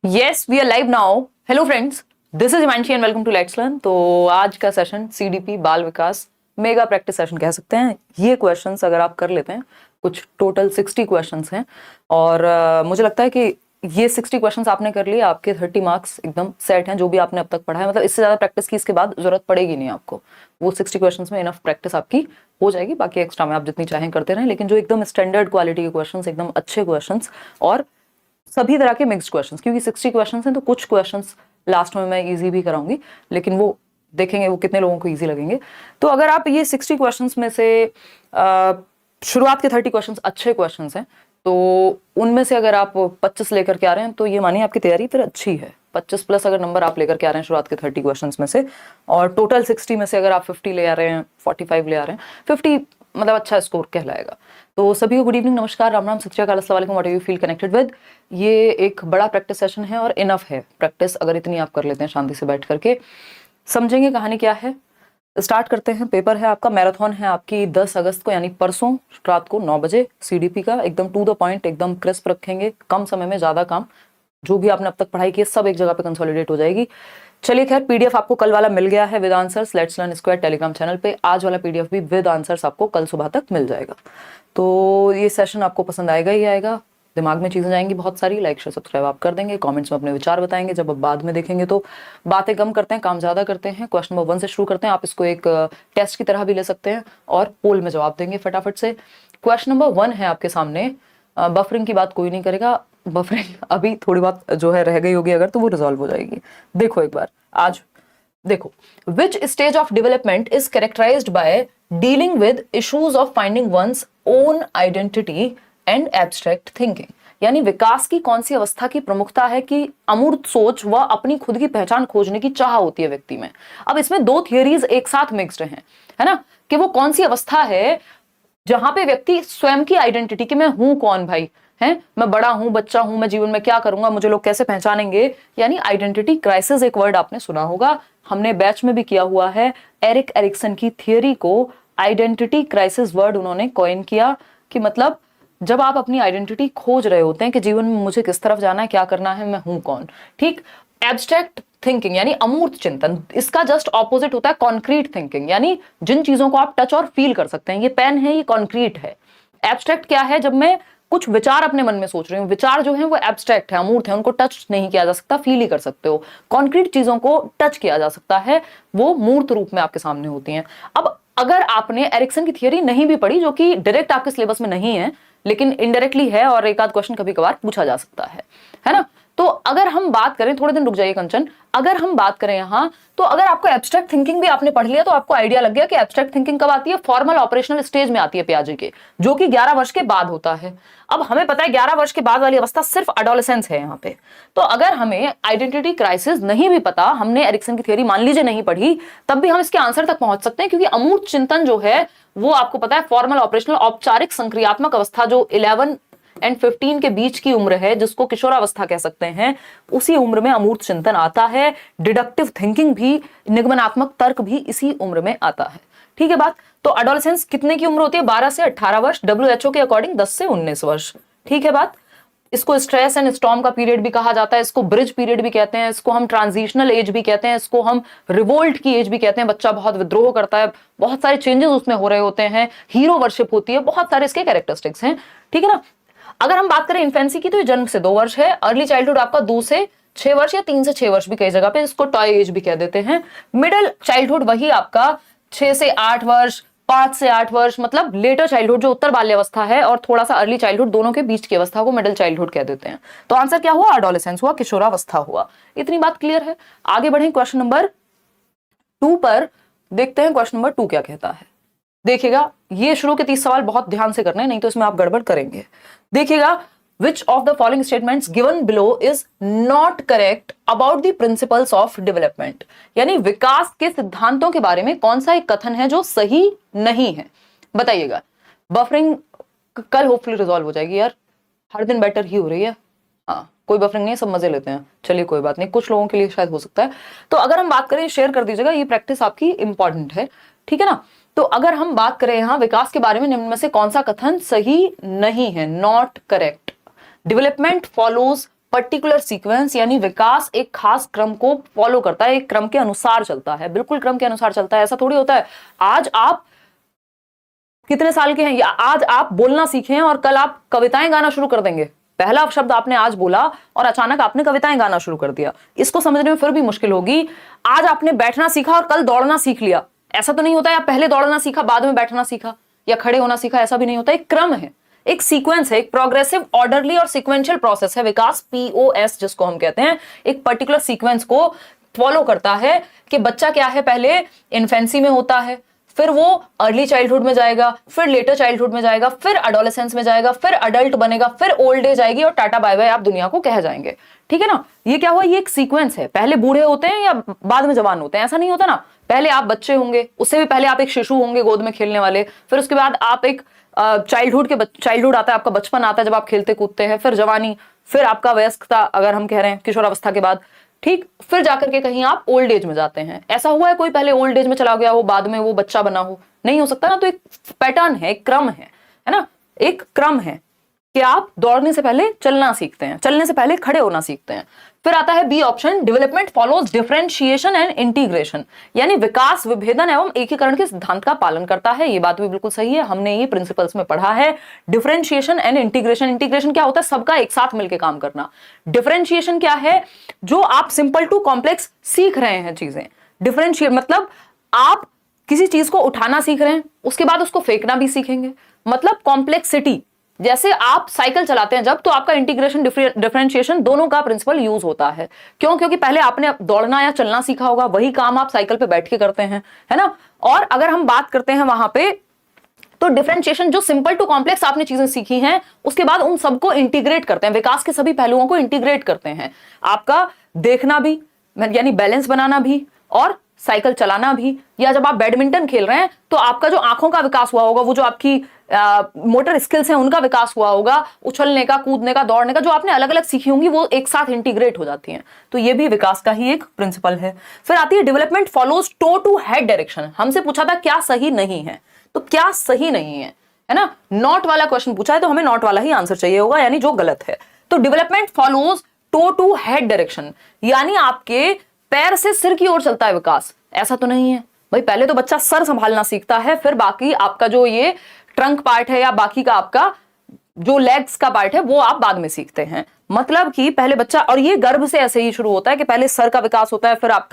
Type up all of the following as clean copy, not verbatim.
Yes we are live now. Hello friends, this is Himanshi and welcome to let's learn. तो आज का session CDP बाल विकास mega practice session कह सकते हैं। ये क्वेश्चंस अगर आप कर लेते हैं, कुछ टोटल 60 क्वेश्चंस हैं और मुझे लगता है कि ये 60 क्वेश्चंस आपने कर लिए, आपके 30 मार्क्स एकदम सेट हैं। जो भी आपने अब तक पढ़ा है, मतलब इससे ज्यादा प्रैक्टिस की इसके बाद जरूरत पड़ेगी नहीं आपको। वो 60 क्वेश्चंस में इनफ प्रैक्टिस आपकी हो जाएगी। बाकी एक्स्ट्रा में आप जितनी चाहें करते रहें, लेकिन जो एकदम स्टैंडर्ड क्वालिटी के क्वेश्चंस, एकदम अच्छे क्वेश्चंस और सभी तरह के मिक्स्ड क्वेश्चंस, क्योंकि 60 क्वेश्चंस हैं तो कुछ क्वेश्चंस लास्ट में मैं इजी भी कराऊंगी, लेकिन वो देखेंगे वो कितने लोगों को इजी लगेंगे। तो अगर आप ये 60 क्वेश्चंस में से शुरुआत के 30 क्वेश्चंस अच्छे क्वेश्चंस हैं, तो उनमें से अगर आप 25 लेकर के आ रहे हैं तो ये मानिए आपकी तैयारी फिर अच्छी है। 25 प्लस अगर नंबर आप लेकर के आ रहे हैं शुरुआत के 30 क्वेश्चंस में से, और टोटल 60 में से अगर आप 50 ले आ रहे हैं, 45 ले आ रहे हैं, 50 मतलब अच्छा स्कोर कहलाएगा। तो सभी को गुड इवनिंग, नमस्कार, राम राम, सत श्री अकाल, अस्सलाम वालेकुम, what you feel connected with. ये एक बड़ा प्रैक्टिस सेशन है और इनफ है प्रैक्टिस। अगर इतनी आप कर लेते हैं शांति से बैठ करके, समझेंगे कहानी क्या है। स्टार्ट करते हैं। पेपर है आपका, मैराथन है आपकी 10 अगस्त को, यानी परसों रात को 9 बजे सीडीपी का। एकदम टू द पॉइंट, एकदम क्रिस्प रखेंगे, कम समय में ज्यादा काम। जो भी आपने अब तक पढ़ाई की है सब एक जगह पे कंसोलिडेट हो जाएगी। चलिए खैर, पीडीएफ आपको कल वाला मिल गया है with answers, let's learn square Telegram channel पे। आज वाला पीडीएफ भी विद आंसर्स आपको कल सुबह तक मिल जाएगा। तो ये सेशन आपको पसंद आएगा ही आएगा, दिमाग में चीजें जाएंगी बहुत सारी। लाइक शेयर सब्सक्राइब आप कर देंगे, कमेंट्स में अपने विचार बताएंगे। जब आप बाद में देखेंगे तो बातें कम करते हैं, काम ज्यादा करते हैं। क्वेश्चन नंबर 1 से शुरू करते हैं। आप इसको एक टेस्ट की तरह भी ले सकते हैं और पोल में जवाब देंगे फटाफट से। क्वेश्चन नंबर 1 है आपके सामने। बफरिंग की बात कोई नहीं करेगा, बफरिंग अभी थोड़ी बहुत जो है रह गई होगी अगर, तो वो रिजॉल्व हो जाएगी। देखो एक बार, आज देखो, which stage of development is characterised by dealing with issues of finding one's own identity and abstract thinking. यानी विकास की कौन सी अवस्था की प्रमुखता है कि अमूर्त सोच व अपनी खुद की पहचान खोजने की चाह होती है व्यक्ति में। अब इसमें दो थियरीज एक साथ मिक्स्ड हैं, है ना, कि वो कौन सी अवस्था है जहां पे व्यक्ति स्वयं की आइडेंटिटी, कि मैं हूं कौन भाई, है मैं बड़ा हूं, बच्चा हूं, मैं जीवन में क्या करूंगा, मुझे लोग कैसे पहचानेंगे, यानी आइडेंटिटी क्राइसिस। एक वर्ड आपने सुना होगा, हमने बैच में भी किया हुआ है। एरिक एरिक्सन की थियरी को आइडेंटिटी क्राइसिस वर्ड उन्होंने कॉइन किया, कि मतलब जब आप अपनी आइडेंटिटी खोज रहे होते हैं कि जीवन में मुझे किस तरफ जाना है, क्या करना है, मैं हूं कौन। ठीक। एब्स्ट्रैक्ट थिंकिंग यानी अमूर्त चिंतन, इसका जस्ट ऑपोजिट होता है कॉन्क्रीट थिंकिंग, यानी जिन चीजों को आप टच और फील कर सकते हैं। ये पेन है, ये कॉन्क्रीट है। एब्स्ट्रैक्ट क्या है, जब मैं कुछ विचार अपने मन में सोच रही हूँ, विचार जो है वो एब्स्ट्रैक्ट है, अमूर्त है, उनको टच नहीं किया जा सकता, फील ही कर सकते हो। कॉन्क्रीट चीजों को टच किया जा सकता है, वो मूर्त रूप में आपके सामने होती हैं। अब अगर आपने एरिक्सन की थियरी नहीं भी पढ़ी, जो कि डायरेक्ट आपके सिलेबस में नहीं है लेकिन इनडायरेक्टली है और एक आध क्वेश्चन कभी कभार पूछा जा सकता है ना। तो अगर हम बात करें, थोड़े दिन रुक जाइए कंचन, अगर हम बात करें यहाँ, तो अगर आपको एब्स्ट्रैक्ट थिंकिंग भी आपने पढ़ लिया तो आपको आइडिया लग गया कि एब्स्ट्रैक्ट थिंकिंग कब आती है। फॉर्मल ऑपरेशनल स्टेज में आती है पियाजे के, जो कि 11 वर्ष के बाद होता है। अब हमें पता है 11 वर्ष के बाद वाली अवस्था सिर्फ एडोलेसेंस है यहाँ पे। तो अगर हमें आइडेंटिटी क्राइसिस नहीं भी पता, हमने एरिक्सन की थियरी मान लीजिए नहीं पढ़ी, तब भी हम इसके आंसर तक पहुंच सकते हैं, क्योंकि अमूर्त चिंतन जो है वो आपको पता है फॉर्मल ऑपरेशनल औपचारिक संक्रियात्मक अवस्था, जो 11 एंड 15 के बीच की उम्र है, जिसको किशोरावस्था कह सकते हैं, उसी उम्र में अमूर्त चिंतन आता है। डिडक्टिव थिंकिंग भी, निगमनात्मक तर्क भी इसी उम्र में आता है। ठीक है बात। तो एडोलेसेंस कितने की उम्र होती है? 12 से 18 वर्ष, डब्ल्यूएचओ के अकॉर्डिंग 10 से 19 वर्ष। ठीक है बात। इसको स्ट्रेस एंड स्टॉर्म का पीरियड भी कहा जाता है, इसको ब्रिज पीरियड भी कहते हैं, इसको हम ट्रांजिशनल एज भी कहते हैं, इसको हम रिवोल्ट की एज भी कहते हैं। बच्चा बहुत विद्रोह करता है, बहुत सारे चेंजेस उसमें हो रहे होते हैं, हीरो वर्शिप होती है, बहुत सारे इसके कैरेक्टरिस्टिक्स हैं। ठीक है ना। अगर हम बात करें इन्फेंसी की, तो जन्म से 2 वर्ष है। अर्ली चाइल्डहुड आपका 2 से 6 वर्ष या 3 से 6 वर्ष भी कई जगह पे, इसको टॉय एज भी कह देते हैं। मिडिल चाइल्डहुड वही आपका 6 से 8 वर्ष, 5 से 8 वर्ष, मतलब लेटर चाइल्डहुड जो उत्तर बाल्यावस्था है, और थोड़ा सा अर्ली चाइल्डहुड, दोनों के बीच की अवस्था को मिडिल चाइल्डहुड कह देते हैं। तो आंसर क्या हुआ? एडोलेसेंस हुआ, किशोरावस्था हुआ। इतनी बात क्लियर है। आगे बढ़े क्वेश्चन नंबर 2 पर, देखते हैं क्वेश्चन नंबर 2 क्या कहता है। देखिएगा, ये शुरू के 30 सवाल बहुत ध्यान से करने हैं, नहीं तो इसमें आप गड़बड़ करेंगे। देखिएगा, which of the following statements given below is not correct about the principles of development। यानी विकास के सिद्धांतों के बारे में कौन सा एक कथन है जो सही नहीं है, बताइएगा। बफरिंग कल होपफुली रिजॉल्व हो जाएगी यार, हर दिन बेटर ही हो रही है। हाँ, कोई बफरिंग नहीं, सब मजे लेते हैं। चलिए कोई बात नहीं, कुछ लोगों के लिए शायद हो सकता है। तो अगर हम बात करें, शेयर कर दीजिएगा, ये प्रैक्टिस आपकी इंपॉर्टेंट है। ठीक है ना। तो अगर हम बात करें यहां विकास के बारे में, निम्न में से कौन सा कथन सही नहीं है, not correct. Development follows particular sequence, यानी विकास एक खास क्रम को फॉलो करता है, एक क्रम के अनुसार चलता है, बिल्कुल क्रम के अनुसार चलता है। ऐसा थोड़ी होता है आज आप कितने साल के हैं या आज आप बोलना सीखे हैं और कल आप कविताएं गाना शुरू कर देंगे। पहला शब्द आपने आज बोला और अचानक आपने कविताएं गाना शुरू कर दिया, इसको समझने में फिर भी मुश्किल होगी। आज आपने बैठना सीखा और कल दौड़ना सीख लिया, ऐसा तो नहीं होता। या पहले दौड़ना सीखा बाद में बैठना सीखा या खड़े होना सीखा, ऐसा भी नहीं होता। एक क्रम है, एक सीक्वेंस है, एक प्रोग्रेसिव ऑर्डरली और सीक्वेंशियल प्रोसेस है विकास, POS जिसको हम कहते हैं। एक पर्टिकुलर सीक्वेंस को फॉलो करता है कि बच्चा क्या है, पहले इन्फेंसी में होता है, फिर वो अर्ली चाइल्डहुड में जाएगा, फिर लेटर चाइल्डहुड में जाएगा, फिर एडोलेसेंस में जाएगा, फिर अडल्ट बनेगा, फिर ओल्ड एज आएगी और टाटा बाय बाय आप दुनिया को कह जाएंगे। ठीक है ना, ये क्या हुआ, ये एक सीक्वेंस है। पहले बूढ़े होते हैं या बाद में जवान होते हैं, ऐसा नहीं होता ना। पहले आप बच्चे होंगे, उससे भी पहले आप एक शिशु होंगे गोद में खेलने वाले, फिर उसके बाद आप एक चाइल्डहुड आता है, आपका बचपन आता है जब आप खेलते कूदते हैं, फिर जवानी, फिर आपका वयस्कता अगर हम कह रहे हैं किशोरावस्था के बाद, ठीक, फिर जाकर के कहीं आप ओल्ड एज में जाते हैं। ऐसा हुआ है कोई पहले ओल्ड एज में चला गया हो बाद में वो बच्चा बना हो, नहीं हो सकता ना। तो एक पैटर्न है, एक क्रम है ना, एक क्रम है कि आप दौड़ने से पहले चलना सीखते हैं, चलने से पहले खड़े होना सीखते हैं। फिर आता है B option, development follows differentiation and integration, यानी विकास विभेदन एवं एकीकरण के सिद्धांत का पालन करता है। ये बात भी बिल्कुल सही है, हमने ये प्रिंसिपल्स में पढ़ा है। डिफरेंशिएशन एंड इंटीग्रेशन, इंटीग्रेशन क्या होता है, सबका एक साथ मिलकर काम करना। डिफरेंशिएशन क्या है, जो आप सिंपल टू कॉम्प्लेक्स सीख रहे हैं चीजें। डिफरेंशिएट मतलब आप किसी चीज को उठाना सीख रहे हैं, उसके बाद उसको फेंकना भी सीखेंगे, मतलब कॉम्प्लेक्सिटी। जैसे आप साइकिल चलाते हैं जब, तो आपका इंटीग्रेशन डिफरेंशिएशन दोनों का प्रिंसिपल यूज होता है। क्यों, क्योंकि पहले आपने दौड़ना या चलना सीखा होगा, वही काम आप साइकिल पे बैठ के करते हैं, है ना। और अगर हम बात करते हैं वहां पे, तो डिफरेंशिएशन जो सिंपल टू कॉम्प्लेक्स आपने चीजें सीखी हैं, उसके बाद उन सबको इंटीग्रेट करते हैं, विकास के सभी पहलुओं को इंटीग्रेट करते हैं। आपका देखना भी, यानी बैलेंस बनाना भी, और साइकिल चलाना भी, या जब आप बैडमिंटन खेल रहे हैं तो आपका जो आंखों का विकास हुआ होगा, वो जो आपकी मोटर स्किल्स हैं उनका विकास हुआ होगा, उछलने का, कूदने का, दौड़ने का, जो आपने अलग अलग सीखी होंगी वो एक साथ इंटीग्रेट हो जाती हैं। तो ये भी विकास का ही एक प्रिंसिपल है। फिर आती है development follows toe to head direction. हमसे पूछा था क्या सही नहीं है, तो क्या सही नहीं है ना, नॉट वाला क्वेश्चन पूछा है तो हमें नॉट वाला ही आंसर चाहिए होगा, यानी जो गलत है। तो development follows toe to head direction, यानी आपके पैर से सिर की ओर चलता है विकास, ऐसा तो नहीं है भाई। पहले तो बच्चा सर संभालना सीखता है, फिर बाकी आपका जो ये ट्रंक पार्ट है या बाकी का आपका जो लेग्स का पार्ट है वो आप बाद में सीखते हैं। मतलब कि पहले बच्चा, और ये गर्भ से ऐसे ही शुरू होता है कि पहले सर का विकास होता है, फिर आप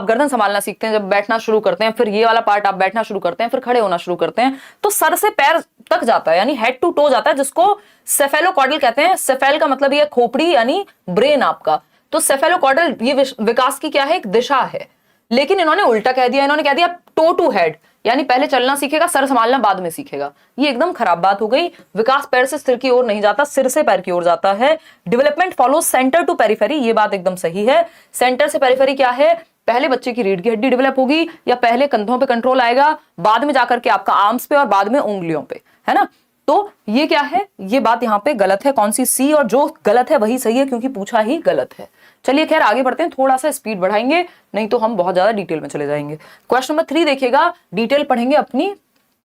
गर्दन संभालना सीखते हैं जब बैठना शुरू करते हैं, फिर ये वाला पार्ट आप बैठना शुरू करते हैं, फिर खड़े होना शुरू करते हैं। तो सर से पैर तक जाता है, यानी हेड टू टो जाता है, जिसको सेफेलोकॉर्डल कहते हैं। सेफेल का मतलब ये खोपड़ी यानी ब्रेन आपका। तो सेफेलोकॉर्डल ये विकास की क्या है, एक दिशा है। लेकिन इन्होंने उल्टा कह दिया, इन्होंने कह दिया टो टू हेड, यानी पहले चलना सीखेगा, सर संभालना बाद में सीखेगा। ये एकदम खराब बात हो गई। विकास पैर से सिर की ओर नहीं जाता, सिर से पैर की ओर जाता है। Development follow centre to periphery, ये बात एकदम सही है। सेंटर से पेरिफेरी क्या है, पहले बच्चे की रीढ़ की हड्डी डेवलप होगी, या पहले कंधों पे कंट्रोल आएगा, बाद में जाकर के आपका आर्म्स पे और बाद में उंगलियों पे, है ना। तो ये क्या है, ये बात यहाँ पे गलत है। कौन सी, सी, और जो गलत है वही सही है क्योंकि पूछा ही गलत है। चलिए खैर आगे बढ़ते हैं, थोड़ा सा स्पीड बढ़ाएंगे, नहीं तो हम बहुत ज्यादा डिटेल में चले जाएंगे। क्वेश्चन नंबर 3 देखिएगा, डिटेल पढ़ेंगे अपनी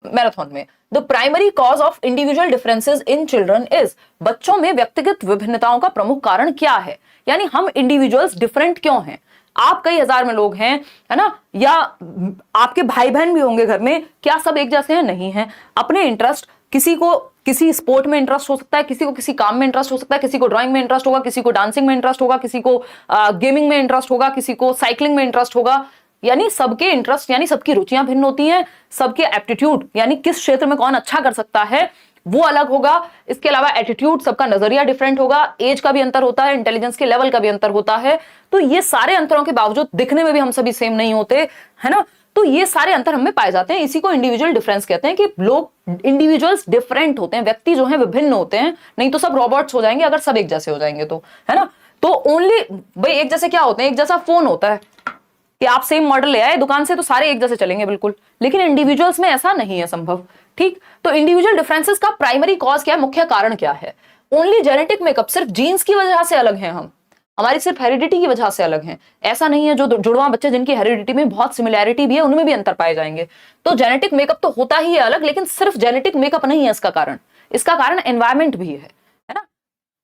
मैराथन में। The primary cause of individual differences in children is, बच्चों में व्यक्तिगत विभिन्नताओं का प्रमुख कारण क्या है, यानी हम इंडिविजुअल्स डिफरेंट क्यों हैं। आप कई हजार में लोग हैं, है ना, या आपके भाई बहन भी होंगे घर में, क्या सब एक जैसे हैं, नहीं है। अपने इंटरेस्ट, किसी को किसी स्पोर्ट में इंटरेस्ट हो सकता है, किसी को किसी काम में इंटरेस्ट हो सकता है, किसी को ड्राइंग में इंटरेस्ट होगा, किसी को डांसिंग में इंटरेस्ट होगा, किसी को गेमिंग में इंटरेस्ट होगा, किसी को साइकिलिंग में इंटरेस्ट होगा। यानी सबके इंटरेस्ट, यानी सबकी रुचियां भिन्न होती हैं, सबके एप्टीट्यूड, यानी किस क्षेत्र में कौन अच्छा कर सकता है वो अलग होगा। इसके अलावा एटीट्यूड, सबका नजरिया डिफरेंट होगा, एज का भी अंतर होता है, इंटेलिजेंस के लेवल का भी अंतर होता है। तो ये सारे अंतरों के बावजूद दिखने में भी हम सभी सेम नहीं होते, है ना। तो ये सारे अंतर हमें पाए जाते हैं, इसी को इंडिविजुअल डिफरेंस कहते हैं, कि लोग इंडिविजुअल्स डिफरेंट होते हैं, व्यक्ति जो हैं विभिन्न होते हैं, नहीं तो सब रोबोट्स हो जाएंगे अगर सब एक जैसे हो जाएंगे तो, है ना। तो ओनली भाई एक जैसे क्या होते हैं, एक जैसा फोन होता है कि आप सेम मॉडल ले आए दुकान से तो सारे एक जैसे चलेंगे बिल्कुल, लेकिन इंडिविजुअल्स में ऐसा नहीं है संभव, ठीक। तो इंडिविजुअल डिफरेंसेस का प्राइमरी कॉज क्या है, मुख्य कारण क्या है, ओनली जेनेटिक मेकअप, सिर्फ जीन्स की वजह से अलग हैं हम, हमारी सिर्फ हेरिडिटी की वजह से अलग हैं। ऐसा नहीं है जो जुड़वा बच्चे जिनकी हेरिडिटी में बहुत सिमिलैरिटी भी है उनमें भी अंतर पाए जाएंगे। तो जेनेटिक मेकअप तो होता ही है अलग, लेकिन सिर्फ जेनेटिक मेकअप नहीं है इसका कारण, इसका कारण एनवायरमेंट भी है ना।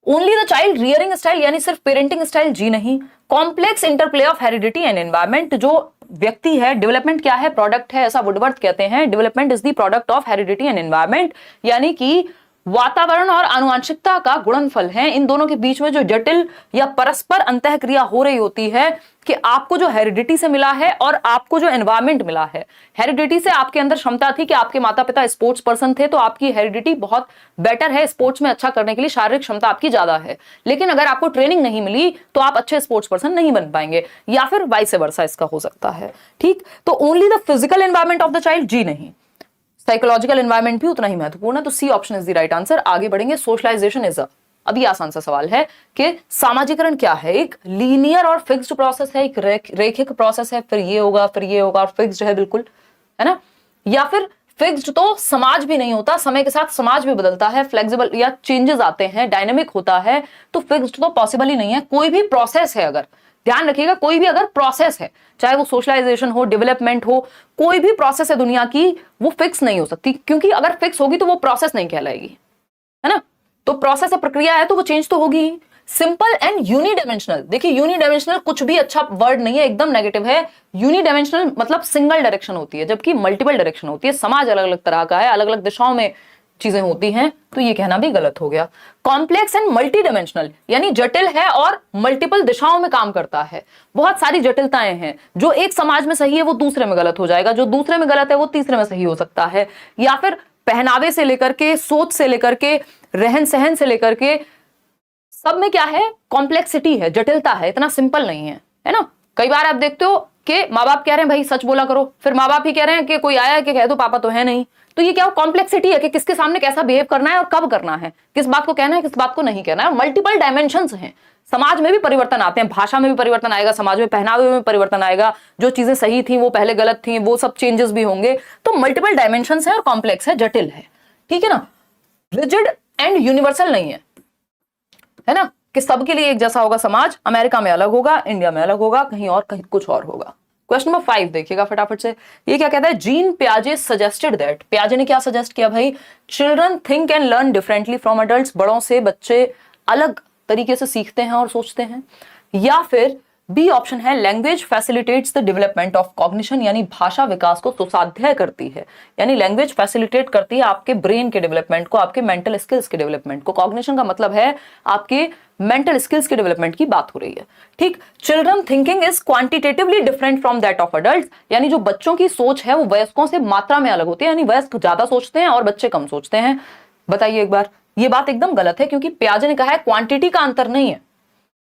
Only the child rearing style यानी सिर्फ पेरेंटिंग स्टाइल, जी नहीं। Complex interplay of heredity and environment, जो व्यक्ति है, डेवलपमेंट क्या है, प्रोडक्ट है, ऐसा वुडवर्थ कहते हैं। Development is the product of heredity and environment, यानी कि वातावरण और आनुवंशिकता का गुणनफल है। इन दोनों के बीच में जो जटिल या परस्पर अंतःक्रिया हो रही होती है कि आपको जो हेरिडिटी से मिला है और आपको जो एनवायरमेंट मिला है। हेरिडिटी से आपके अंदर क्षमता थी कि आपके माता पिता स्पोर्ट्स पर्सन थे, तो आपकी हेरिडिटी बहुत बेटर है स्पोर्ट्स में अच्छा करने के लिए, शारीरिक क्षमता आपकी ज्यादा है। लेकिन अगर आपको ट्रेनिंग नहीं मिली तो आप अच्छे स्पोर्ट्स पर्सन नहीं बन पाएंगे, या फिर वाइस वर्सा इसका हो सकता है। ठीक, तो only the physical environment of the child, जी नहीं। साइकोलॉजिकल एनवायरमेंट भी उतना ही महत्वपूर्ण है, तो C option is the right answer. आगे बढ़ेंगे। सोशलाइजेशन इज अभी आसान सा सवाल है कि सामाजिकरण क्या है। एक लीनियर और फिक्स्ड प्रोसेस है, एक रेखिक प्रोसेस है, फिर ये होगा फिर ये होगा, और फिक्स्ड है बिल्कुल, है ना। या फिर फिक्स्ड तो समाज भी नहीं होता, समय के साथ समाज भी बदलता है, फ्लेक्सिबल या चेंजेस आते हैं, डायनेमिक होता है, तो फिक्स्ड तो पॉसिबल ही नहीं है। कोई भी प्रोसेस है, अगर ध्यान रखिएगा, कोई भी अगर प्रोसेस है, चाहे वो सोशलाइजेशन हो, डेवलपमेंट हो, कोई भी प्रोसेस है दुनिया की, वो फिक्स नहीं हो सकती, क्योंकि अगर फिक्स होगी तो वो प्रोसेस नहीं कहलाएगी, है ना। तो प्रोसेस है, प्रक्रिया है, तो वो चेंज तो होगी ही। सिंपल एंड यूनिडायमेंशनल, देखिए यूनिडायमेंशनल कुछ भी अच्छा वर्ड नहीं है, एकदम नेगेटिव है। यूनिडायमेंशनल मतलब सिंगल डायरेक्शन होती है, जबकि मल्टीपल डायरेक्शन होती है। समाज अलग अलग तरह का है, अलग अलग दिशाओं में चीजें होती हैं, तो ये कहना भी गलत हो गया। कॉम्प्लेक्स एंड मल्टी डायमेंशनल यानी जटिल है और मल्टीपल दिशाओं में काम करता है। बहुत सारी जटिलताएं हैं, जो एक समाज में सही है वो दूसरे में गलत हो जाएगा, जो दूसरे में गलत है वो तीसरे में सही हो सकता है। या फिर पहनावे से लेकर के, सोच से लेकर के, रहन सहन से लेकर के, सब में क्या है, कॉम्प्लेक्सिटी है, जटिलता है, इतना सिंपल नहीं है, है ना। कई बार आप देखते हो कि माँ बाप कह रहे हैं भाई सच बोला करो, फिर माँ बाप ही कह रहे हैं कि कोई आया है कि कह दो पापा तो है नहीं। तो ये क्या कॉम्प्लेक्सिटी है कि किसके सामने कैसा बिहेव करना है और कब करना है, किस बात को कहना है किस बात को नहीं कहना है। मल्टीपल डायमेंशंस हैं। समाज में भी परिवर्तन आते हैं, भाषा में भी परिवर्तन आएगा, समाज में पहनावे में परिवर्तन आएगा, जो चीजें सही थी वो पहले गलत थी, वो सब चेंजेस भी होंगे। तो मल्टीपल डायमेंशंस है और कॉम्प्लेक्स है, जटिल है, ठीक है ना। रिजिड एंड यूनिवर्सल नहीं है ना, कि सबके लिए एक जैसा होगा समाज। अमेरिका में अलग होगा, इंडिया में अलग होगा, कहीं और कहीं कुछ और होगा। क्वेश्चन नंबर 5 देखिएगा फटाफट से। ये क्या कहता है, जीन पियाजे सजेस्टेड दैट, पियाजे ने क्या सजेस्ट किया भाई, children think and learn differently from adults, बड़ों से बच्चे अलग तरीके से सीखते हैं और सोचते हैं। या फिर बी ऑप्शन है, language facilitates the development of cognition, यानी भाषा विकास को सुसाध्य करती है, यानी लैंग्वेज फैसिलिटेट करती है आपके ब्रेन के डेवलपमेंट को, आपके मेंटल स्किल्स के डेवलपमेंट को। कॉग्निशन का मतलब है आपके मेंटल स्किल्स के डेवलपमेंट की बात हो रही है, ठीक। Children thinking is quantitatively different from that of adults, यानी जो बच्चों की सोच है वो वयस्कों से मात्रा में अलग होती है, यानी वयस्क ज्यादा सोचते हैं और बच्चे कम सोचते हैं। बताइए एक बार, ये बात एकदम गलत है, क्योंकि पियाजे ने कहा है क्वांटिटी का अंतर नहीं है।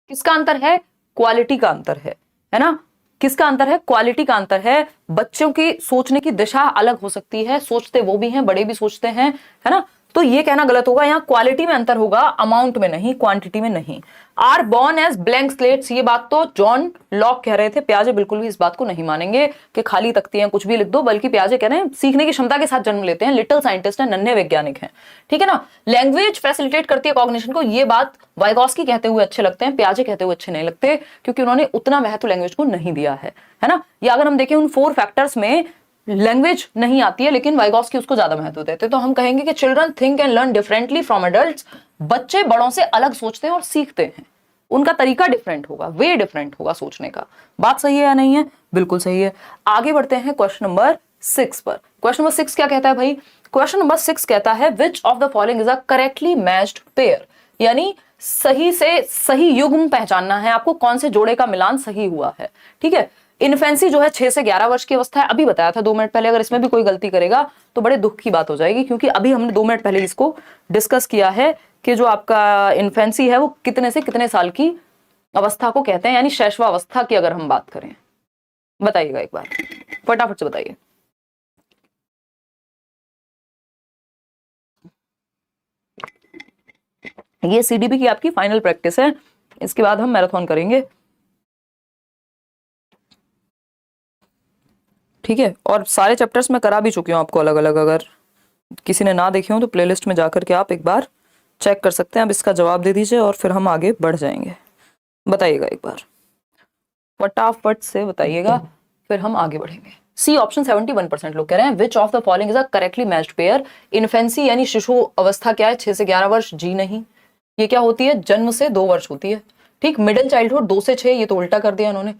किसका अंतर है, क्वालिटी का अंतर है ना। किसका अंतर है, क्वालिटी का अंतर है। बच्चों की सोचने की दिशा अलग हो सकती है, सोचते वो भी हैं, बड़े भी सोचते हैं, है ना। तो ये कहना गलत होगा, यहाँ क्वालिटी में अंतर होगा, अमाउंट में नहीं, क्वांटिटी में नहीं। Are born as blank slates, ये बात तो जॉन लॉक कह रहे थे, पियाजे बिल्कुल भी इस बात को नहीं मानेंगे कि खाली तख्तियां कुछ भी लिख दो, बल्कि पियाजे कह रहे हैं सीखने की क्षमता के साथ जन्म लेते हैं, लिटिल साइंटिस्ट है, नन्हे वैज्ञानिक हैं, ठीक है ना। लैंग्वेज फैसिलिटेट करती है कॉग्निशन को, ये बात वाइगॉस्की कहते हुए अच्छे लगते हैं, पियाजे कहते हुए अच्छे नहीं लगते, क्योंकि उन्होंने उतना महत्व लैंग्वेज को नहीं दिया है ना। या अगर हम देखें उन 4 फैक्टर्स में लैंग्वेज नहीं आती है, लेकिन वाइगॉस्की उसको ज्यादा महत्व देते हैं। तो हम कहेंगे कि children think and learn differently from adults, बच्चे बड़ों से अलग सोचते हैं और सीखते हैं, उनका तरीका डिफरेंट होगा, वे डिफरेंट होगा सोचने का। बात सही है या नहीं है, बिल्कुल सही है। आगे बढ़ते हैं क्वेश्चन नंबर 6 पर। क्वेश्चन नंबर 6 क्या कहता है भाई, क्वेश्चन नंबर 6 कहता है which of the following is a correctly matched pair, यानी सही से सही युग्म पहचानना है आपको, कौन से जोड़े का मिलान सही हुआ है, ठीक है। इन्फेंसी जो है 6 से 11 वर्ष की अवस्था है, अभी बताया था 2 मिनट पहले। अगर इसमें भी कोई गलती करेगा तो बड़े दुख की बात हो जाएगी, क्योंकि अभी हमने 2 मिनट पहले इसको डिस्कस किया है कि जो आपका इन्फेंसी है वो कितने से कितने साल की अवस्था को कहते हैं, यानी शैशवावस्था की अगर हम बात करें। बताइएगा एक बार फटाफट से बताइए। ये सीडीपी की आपकी फाइनल प्रैक्टिस है, इसके बाद हम मैराथन करेंगे, ठीक है। और सारे चैप्टर्स मैं करा भी चुकी हूँ आपको अलग अलग, अगर किसी ने ना देखे हो तो प्लेलिस्ट में जाकर के आप एक बार चेक कर सकते हैं। अब इसका जवाब दे दीजिए और फिर हम आगे बढ़ जाएंगे। बताइएगा एक बार फटाफट से बताइएगा, फिर हम आगे बढ़ेंगे। सी ऑप्शन 71% लोग कह रहे हैं विच of the following is a correctly matched pair. Infancy यानी शिशु अवस्था क्या है, 6 से 11 वर्ष, जी नहीं। ये क्या होती है, जन्म से 2 वर्ष होती है। ठीक, मिडिल चाइल्डहुड 2 से 6, ये तो उल्टा कर दिया इन्होंने,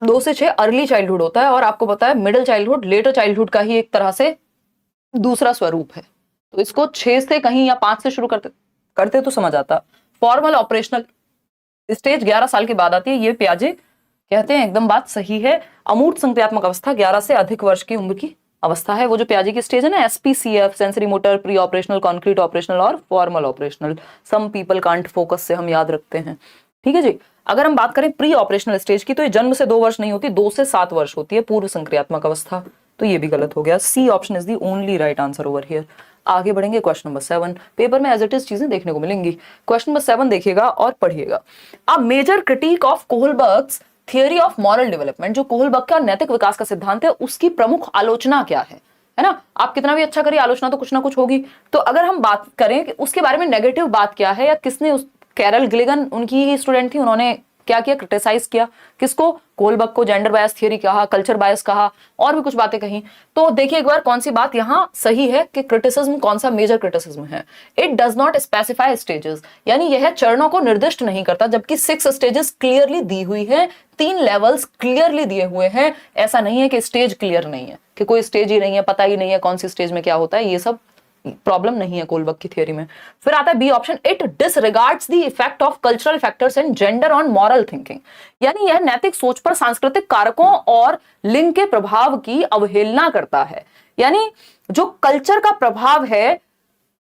2 से 6 अर्ली चाइल्डहुड होता है, और आपको पता है मिडिल चाइल्डहुड लेटर चाइल्डहुड का ही एक तरह से दूसरा स्वरूप है। तो इसको 6 से कहीं या 5 से शुरू करते करते तो समझ आता। फॉर्मल ऑपरेशनल स्टेज 11 साल के बाद आती है, ये पियाजे कहते हैं, एकदम बात सही है। अमूर्त संक्रियात्मक अवस्था 11 से अधिक वर्ष की उम्र की अवस्था है, वो जो पियाजे की स्टेज है ना, SPCF, sensory motor, pre operational, concrete operational और formal operational. Some people can't focus से हम याद रखते हैं। ठीक है जी। अगर हम बात करें प्री ऑपरेशनल स्टेज की, तो ये जन्म से 2 वर्ष नहीं होती, 2 से 7 वर्ष होती है, पूर्व संक्रियात्मक अवस्था। तो ये भी गलत हो गया, C option is the only right answer over here. आगे बढ़ेंगे, क्वेश्चन नंबर 7। पेपर में एज इट इज चीजें देखने को मिलेंगी। क्वेश्चन नंबर 7 देखिएगा और पढ़िएगा। A major critique of Kohlberg's theory of moral development, जो कोहलबर्ग का नैतिक विकास का सिद्धांत है, उसकी प्रमुख आलोचना क्या है ना। आप कितना भी अच्छा करिए, आलोचना तो कुछ ना कुछ होगी। तो अगर हम बात करें कि उसके बारे में नेगेटिव बात क्या है, या किसने, उस कैरल गिलिगन उनकी ही स्टूडेंट थी, उन्होंने क्या किया, क्रिटिसाइज किया किसको, कोहलबर्ग को। जेंडर बायस थियरी कहा, कल्चर बायस कहा, और भी कुछ बातें कही। तो देखिए एक बार कौन सी बात यहां सही है कि क्रिटिसिज्म कौन सा मेजर क्रिटिसिज्म है। It does not specify stages, यानी यह चरणों को निर्दिष्ट नहीं करता, जबकि 6 स्टेजेस क्लियरली दी हुई है, 3 लेवल्स क्लियरली दिए हुए हैं। ऐसा नहीं है कि स्टेज क्लियर नहीं है, कि कोई स्टेज ही नहीं है, पता ही नहीं है कौन सी स्टेज में क्या होता है, ये सब प्रॉब्लम नहीं है कोहलबर्ग की थियरी में। फिर आता है B option, it disregards the effect of cultural factors and gender on moral thinking, यानी यह नैतिक सोच पर सांस्कृतिक कारकों और लिंग के प्रभाव की अवहेलना करता है। यानी जो कल्चर का प्रभाव है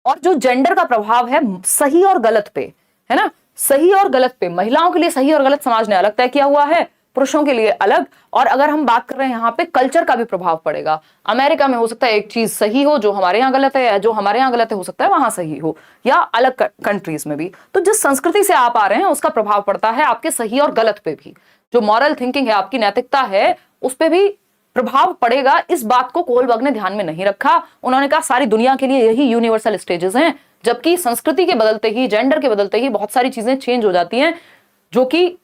और जो जेंडर का प्रभाव है सही और गलत पे, है ना, सही और गलत पे, महिलाओं के लिए सही और गलत समाज ने अलग तय किया हुआ है, पुरुषों के लिए अलग। और अगर हम बात कर रहे हैं यहाँ पे कल्चर का भी प्रभाव पड़ेगा। अमेरिका में हो सकता है एक चीज सही हो जो हमारे यहाँ गलत है, या जो हमारे यहाँ गलत है हो सकता है वहां सही हो, या अलग कंट्रीज में भी। तो जिस संस्कृति से आप आ रहे हैं उसका प्रभाव पड़ता है आपके सही और गलत पे भी। जो मॉरल थिंकिंग है, आपकी नैतिकता है, उस पर भी प्रभाव पड़ेगा। इस बात को कोहलबर्ग ने ध्यान में नहीं रखा। उन्होंने कहा सारी दुनिया के लिए यही यूनिवर्सल स्टेजेस हैं, जबकि संस्कृति के बदलते ही, जेंडर के बदलते ही बहुत सारी चीजें चेंज हो जाती हैं, जो कि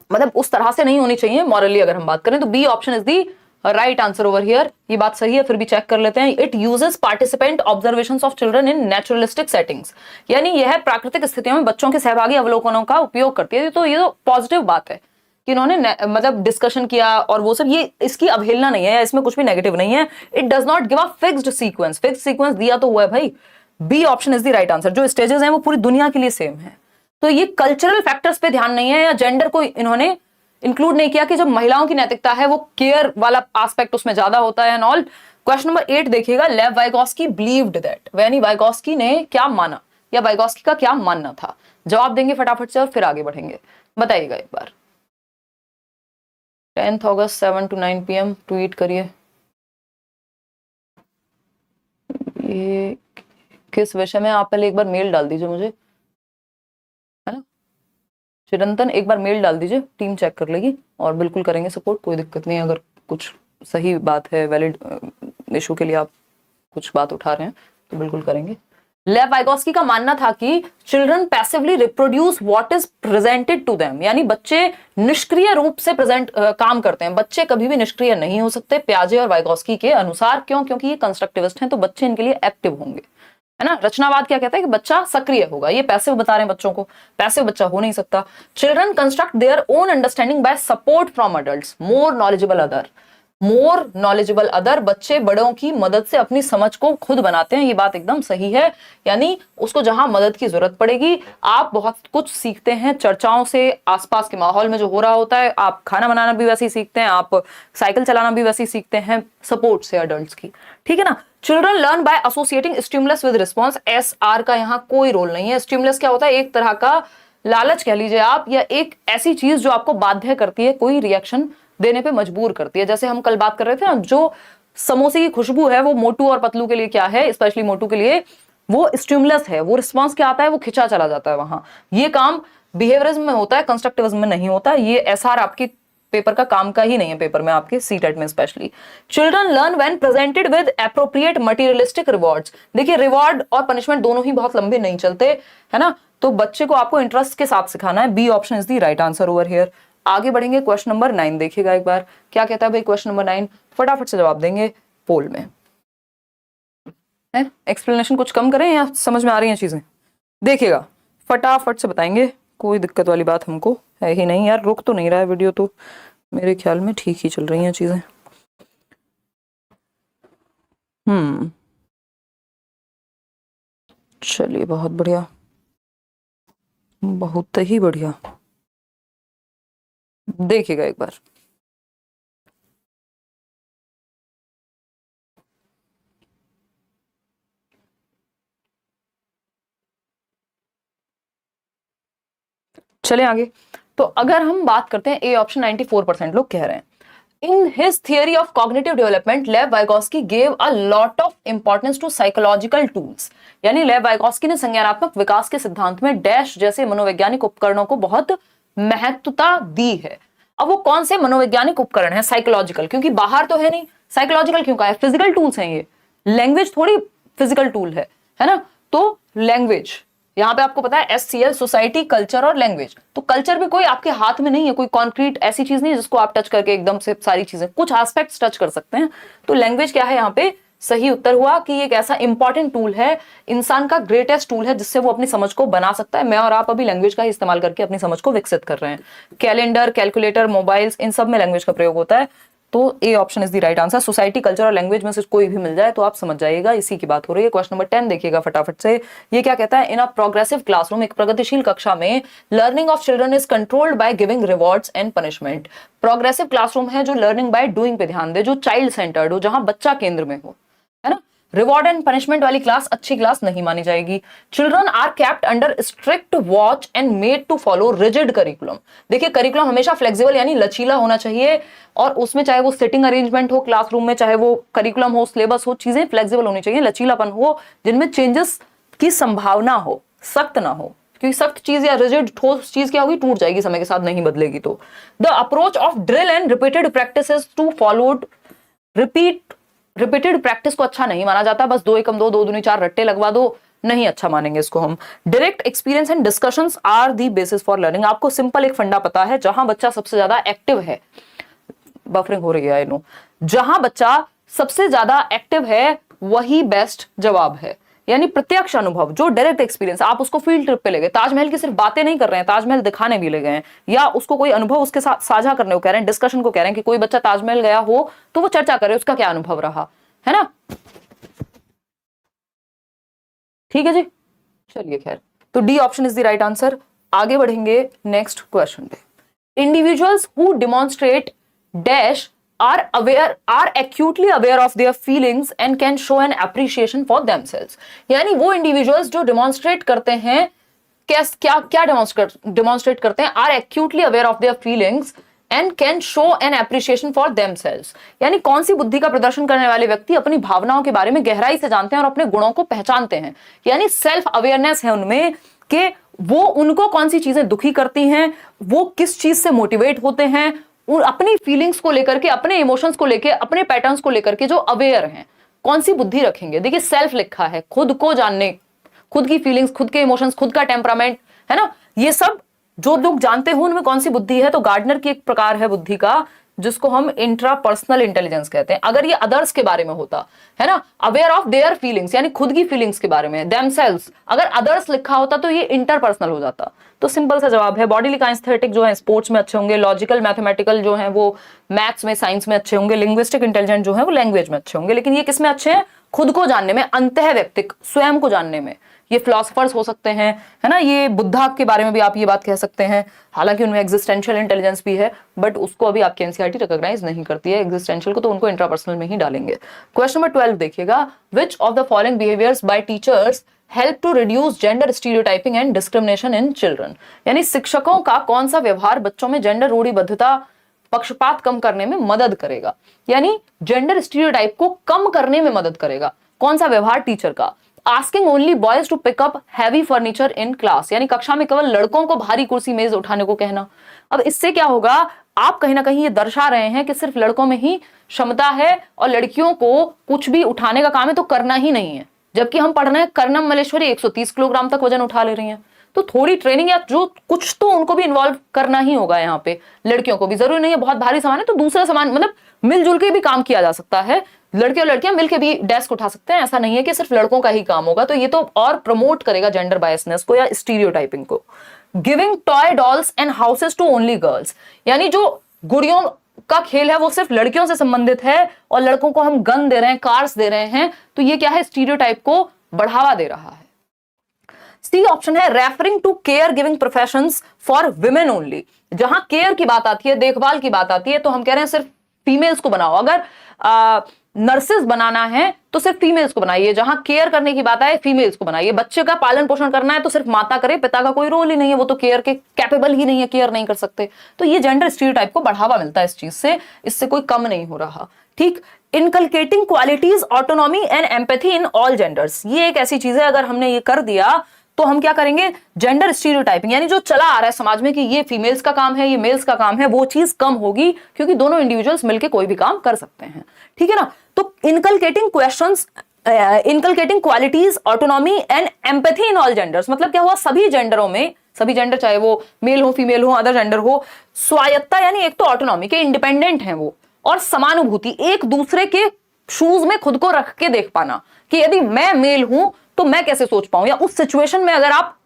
मतलब उस तरह से नहीं होनी चाहिए मॉरली। अगर हम बात करें तो B option is the right answer over here. ये बात सही है, फिर भी चेक कर लेते हैं। It uses participant observations of children in naturalistic settings, यानी यह प्राकृतिक स्थितियों में बच्चों के सहभागी अवलोकनों का उपयोग करती है। तो ये तो पॉजिटिव बात है कि इन्होंने मतलब डिस्कशन किया और वो सब, ये इसकी अवहेलना नहीं है या इसमें कुछ भी नेगेटिव नहीं है। It does not give a fixed sequence, fixed sequence दिया तो हुआ है भाई। B option is the right answer. जो स्टेजेस हैं वो पूरी दुनिया के लिए सेम है। तो ये कल्चरल फैक्टर्स पे ध्यान नहीं है, या जेंडर को इन्होंने इंक्लूड नहीं किया कि जब महिलाओं की नैतिकता है वो केयर वाला एस्पेक्ट उसमें ज्यादा होता है एंड ऑल। क्वेश्चन नंबर 8 देखिएगा। लेव वाइगोस्की बिलीव्ड दैट, यानी वाइगोस्की ने क्या माना, या वाइगोस्की का क्या मानना था। जवाब देंगे फटाफट से और फिर आगे बढ़ेंगे। बताइएगा एक बार। 10 अगस्त 7 to 9 PM ट्वीट करिए। ये किस विषय में, आप पहले एक बार मेल डाल दीजिए मुझे, है ना। चिरंतन एक बार मेल डाल दीजिए, टीम चेक कर लेगी और बिल्कुल करेंगे सपोर्ट, कोई दिक्कत नहीं है। अगर कुछ सही बात है, वैलिड इशू के लिए आप कुछ बात उठा रहे हैं तो बिल्कुल करेंगे। लेव वाइगोस्की का मानना था कि children passively reproduce what is presented to them, यानी बच्चे निष्क्रिय रूप से काम करते हैं। बच्चे कभी भी निष्क्रिय नहीं हो सकते पियाजे और वाइगोस्की के अनुसार। क्यों? क्योंकि ये कंस्ट्रक्टिविस्ट हैं, तो बच्चे इनके लिए एक्टिव होंगे, है ना। रचनावाद क्या कहता है कि बच्चा सक्रिय होगा। ये पैसिव बता रहे हैं बच्चों को, पैसिव बच्चा हो नहीं सकता। Children construct their own understanding by support from adults, more knowledgeable other, more knowledgeable other. बच्चे बड़ों की मदद से अपनी समझ को खुद बनाते हैं। ये बात एकदम सही है, यानी उसको जहां मदद की जरूरत पड़ेगी आप बहुत कुछ सीखते हैं चर्चाओं से, आसपास के माहौल में जो हो रहा होता है। आप खाना बनाना भी वैसे ही सीखते हैं, आप साइकिल चलाना भी वैसे ही सीखते हैं सपोर्ट से अडल्ट्स की, ठीक है ना। Children learn by associating stimulus with response. SR का यहाँ कोई रोल नहीं है। स्टिमुलस क्या होता है? एक तरह का लालच कह लीजिए आप, या एक ऐसी चीज जो आपको बाध्य करती है, कोई रिएक्शन देने पे मजबूर करती है। जैसे हम कल बात कर रहे थे ना, जो समोसे की खुशबू है वो मोटू और पतलू के लिए क्या है, स्पेशली मोटू के लिए वो स्टिमुलस है। वो रिस्पॉन्स क्या आता है? वो खिंचा चला जाता है वहां। ये काम बिहेवियरिज्म में होता है, कंस्ट्रक्टिविज्म में नहीं होता। ये SR आपकी पेपर का काम का ही नहीं है, पेपर में आपके सीटेट में specially. Children learn when presented with appropriate materialistic rewards. देखिए रिवॉर्ड और पनिशमेंट दोनों ही बहुत लंबे नहीं चलते, है ना। तो बच्चे को आपको इंटरेस्ट के साथ सिखाना है। B option is the right answer over here. आगे बढ़ेंगे, क्वेश्चन नंबर 9 देखिएगा एक बार। क्या कहता है भाई क्वेश्चन नंबर 9? फटाफट से जवाब देंगे पोल में। एक्सप्लेनेशन कुछ कम करें या समझ में आ रही हैं चीजें? देखिएगा, फटाफट से बताएंगे, कोई दिक्कत वाली बात हमको है ही नहीं यार। रुक तो नहीं रहा है वीडियो, तो मेरे ख्याल में ठीक ही चल रही हैं चीजें। चलिए, बहुत बढ़िया, बहुत ही बढ़िया। देखिएगा एक बार, चले आगे। तो अगर हम बात करते हैं ए ऑप्शन, 94% लोग कह रहे हैं। In his theory of cognitive development, Lev Vygotsky gave a lot of importance to psychological tools. यानी लेव वाइगोस्की ने संज्ञानात्मक विकास के सिद्धांत में डैश जैसे मनोवैज्ञानिक उपकरणों को बहुत महत्वता दी है। अब वो कौन से मनोवैज्ञानिक उपकरण है? साइकोलॉजिकल, क्योंकि बाहर तो है नहीं, साइकोलॉजिकल क्यों कहा है? फिजिकल टूल्स हैं ये, लैंग्वेज थोड़ी फिजिकल टूल है ना? तो लैंग्वेज, यहाँ पे आपको पता है SCL, सोसाइटी, कल्चर और लैंग्वेज। तो कल्चर भी कोई आपके हाथ में नहीं है, कोई कॉन्क्रीट ऐसी चीज नहीं है जिसको आप टच करके एकदम से सारी चीजें, कुछ एस्पेक्ट्स टच कर सकते हैं। तो लैंग्वेज क्या है यहाँ पे? सही उत्तर हुआ कि एक ऐसा इंपॉर्टेंट टूल है, इंसान का ग्रेटेस्ट टूल है, जिससे वो अपनी समझ को बना सकता है। मैं और आप अभी लैंग्वेज का ही इस्तेमाल करके अपनी समझ को विकसित कर रहे हैं। कैलेंडर, कैलकुलेटर, मोबाइल्स, इन सब में लैंग्वेज का प्रयोग होता है। तो A option is the right answer. Society, culture और लैंग्वेज में से कोई भी मिल जाए तो आप समझ जाइएगा, इसी की बात हो रही है। क्वेश्चन नंबर 10 देखिएगा फटाफट से। ये क्या कहता है? इन अ प्रोग्रेसिव क्लासरूम, एक प्रगतिशील कक्षा में, learning of children is controlled by giving rewards and punishment. Progressive classroom है जो लर्निंग बाय डूइंग पे ध्यान दे, जो चाइल्ड सेंटर्ड हो, जहां बच्चा केंद्र में हो, है ना? रिवॉर्ड एंड पनिशमेंट वाली क्लास अच्छी क्लास नहीं मानी जाएगी। Children are kept under strict watch and made to follow rigid curriculum. देखिए, करिकुलम हमेशा फ्लेक्सिबल यानी लचीला होना चाहिए, और उसमें चाहे वो सिटिंग अरेंजमेंट हो क्लासरूम में, चाहे वो करिकुलम हो, सिलेबस हो, चीजें फ्लेक्सिबल होनी चाहिए, लचीलापन हो, जिनमें चेंजेस की संभावना हो, सख्त ना हो। क्योंकि सख्त चीज या रिजिड ठोस चीज क्या होगी? टूट जाएगी समय के साथ, नहीं बदलेगी। तो the approach of drill and repeated practice to followed, repeated practice को अच्छा नहीं माना जाता। बस 2 एकम 2, 2 दूनी 4 रट्टे लगवा दो, नहीं अच्छा मानेंगे इसको हम। Direct experience and discussions are the basis for learning. आपको सिंपल एक फंडा पता है, जहां बच्चा सबसे ज्यादा एक्टिव है, बफरिंग हो रही है आई नो, जहां बच्चा सबसे ज्यादा एक्टिव है वही बेस्ट जवाब है। यानी प्रत्यक्ष अनुभव, जो डायरेक्ट एक्सपीरियंस, आप उसको फील्ड ट्रिप पे ले गए, ताजमहल की सिर्फ बातें नहीं कर रहे हैं, ताजमहल दिखाने भी ले गए हैं, या उसको कोई अनुभव उसके साथ साझा करने को कह रहे हैं, डिस्कशन को कह रहे हैं कि कोई बच्चा ताजमहल गया हो तो वो चर्चा करे उसका क्या अनुभव रहा, है ना? ठीक है जी, चलिए खैर, तो D option is the right answer. आगे बढ़ेंगे नेक्स्ट क्वेश्चन पे। Individuals who demonstrate dash are acutely aware of their feelings and can show an appreciation for themselves। यानी वो इंडिविजुअल्स जो डिमॉन्स्ट्रेट करते हैं, क्या क्या डिमॉन्स्ट्रेट करते हैं? Are acutely aware of their feelings and can show an appreciation for themselves। यानी कौन सी बुद्धि का प्रदर्शन करने वाले व्यक्ति अपनी भावनाओं के बारे में गहराई से जानते हैं और अपने गुणों को पहचानते हैं। यानी सेल्फ अवेयरनेस है उनमें कि वो, उनको कौन सी चीजें दुखी करती हैं, वो किस चीज से मोटिवेट होते हैं, अपनी फीलिंग्स को लेकर के, अपने इमोशंस को लेकर, अपने पैटर्न्स को लेकर के जो अवेयर हैं, कौन सी बुद्धि रखेंगे? देखिए, सेल्फ लिखा है, खुद को जानने, खुद की फीलिंग्स, खुद के इमोशंस, खुद का टेम्परामेंट, है ना? ये सब जो लोग जानते हो उनमें कौन सी बुद्धि है? तो गार्डनर की एक प्रकार है बुद्धि का, जिसको हम इंट्रापर्सनल इंटेलिजेंस कहते हैं। अगर ये अदर्स के बारे में होता, है ना, अवेयर ऑफ देयर फीलिंग्स यानी खुद की फीलिंग्स के बारे में, देमसेल्व्स, अगर अदर्स लिखा होता तो ये इंटरपर्सनल हो जाता। तो सिंपल सा जवाब है। बॉडीली काइनेस्थेटिक जो है स्पोर्ट्स में अच्छे होंगे, लॉजिकल मैथमेटिकल जो है वो मैथ्स में, साइंस में अच्छे होंगे, लिंग्विस्टिक इंटेलिजेंट जो है वो लैंग्वेज में अच्छे होंगे। लेकिन ये किसमें अच्छे हैं? खुद को जानने में, अंतः व्यक्तिक, स्वयं को जानने में। ये फिलोसफर्स हो सकते हैं, है ना, ये बुद्धा के बारे में भी आप ये बात कह सकते हैं। हालांकि उनमें एग्जिस्टेंशियल इंटेलिजेंस भी है, बट उसको अभी आपकी एनसीईआरटी रिकॉग्नाइज नहीं करती है एग्जिस्टेंशियल को, तो उनको इंट्रापर्सनल में ही डालेंगे। क्वेश्चन नंबर 12 देखिएगा। Which of the following behaviours by teachers help to reduce gender stereotyping and discrimination in children. यानी शिक्षकों का कौन सा व्यवहार बच्चों में जेंडर रूढ़िबद्धता, पक्षपात कम करने में मदद करेगा? यानी जेंडर स्टीरियोटाइप को कम करने में मदद करेगा। कौन सा व्यवहार टीचर का? Asking only boys to pick up heavy furniture in class, यानी कक्षा में केवल लड़कों को भारी कुर्सी मेज उठाने को कहना। अब इससे क्या होगा? आप कहीं ना कहीं ये दर्शा रहे हैं कि सिर्फ लड़कों में ही क्षमता है और लड़कियों को कुछ भी उठाने का काम है तो करना ही नहीं है। जबकि हम पढ़ रहे हैं कर्नम मलेश्वरी 130 किलोग्राम तक वजन उठा ले रही हैं। तो थोड़ी ट्रेनिंग या जो कुछ तो उनको भी इन्वॉल्व करना ही होगा यहाँ पे। लड़कियों को भी जरूरी नहीं है बहुत भारी सामान है तो दूसरा सामान, मतलब मिलजुल के भी काम किया जा सकता है। लड़के और लड़कियां मिलके भी डेस्क उठा सकते हैं, ऐसा नहीं है कि सिर्फ लड़कों का ही काम होगा। तो ये तो और प्रमोट करेगा जेंडर बायसनेस को या स्टीरियोटाइपिंग को। Giving toy dolls and houses to only girls, यानी जो गुड़ियों का खेल है वो सिर्फ लड़कियों से संबंधित है और लड़कों को हम गन दे रहे हैं, कार्स दे रहे हैं, तो ये क्या है, स्टीरियोटाइप को बढ़ावा दे रहा है। सी ऑप्शन है referring to care giving professions for women only. जहां केयर की बात आती है, देखभाल की बात आती है, तो हम कह रहे हैं सिर्फ फीमेल्स को बनाओ। अगर नर्सेस बनाना है तो सिर्फ फीमेल्स को बनाइए, जहां केयर करने की बात आए फीमेल्स को बनाइए। बच्चे का पालन पोषण करना है तो सिर्फ माता करे, पिता का कोई रोल ही नहीं है, वो तो केयर के कैपेबल ही नहीं है, केयर नहीं कर सकते। तो ये जेंडर स्टीरियोटाइप को बढ़ावा मिलता है इस चीज से, इससे कोई कम नहीं हो रहा। ठीक, inculcating qualities autonomy and empathy in all genders, ये एक ऐसी चीज है अगर हमने ये कर दिया तो हम क्या करेंगे, जेंडर स्टीरियोटाइपिंग यानी जो चला आ रहा है समाज में कि ये फीमेल्स का काम है, ये मेल्स का काम है, वो चीज कम होगी, क्योंकि दोनों इंडिविजुअल्स मिलकर कोई भी काम कर सकते हैं। ठीक है ना। तो inculcating qualities autonomy and empathy in all genders, मतलब क्या हुआ, सभी जेंडरों में, सभी जेंडर चाहे वो मेल हो, फीमेल हो, अदर जेंडर हो, स्वायत्ता यानी एक तो ऑटोनॉमी के इंडिपेंडेंट हैं वो, और समानुभूति, एक दूसरे के शूज में खुद को रख के देख पाना कि यदि मैं मेल हूं तो मैं कैसे सोच पाऊं, या उस सिचुएशन में अगर आप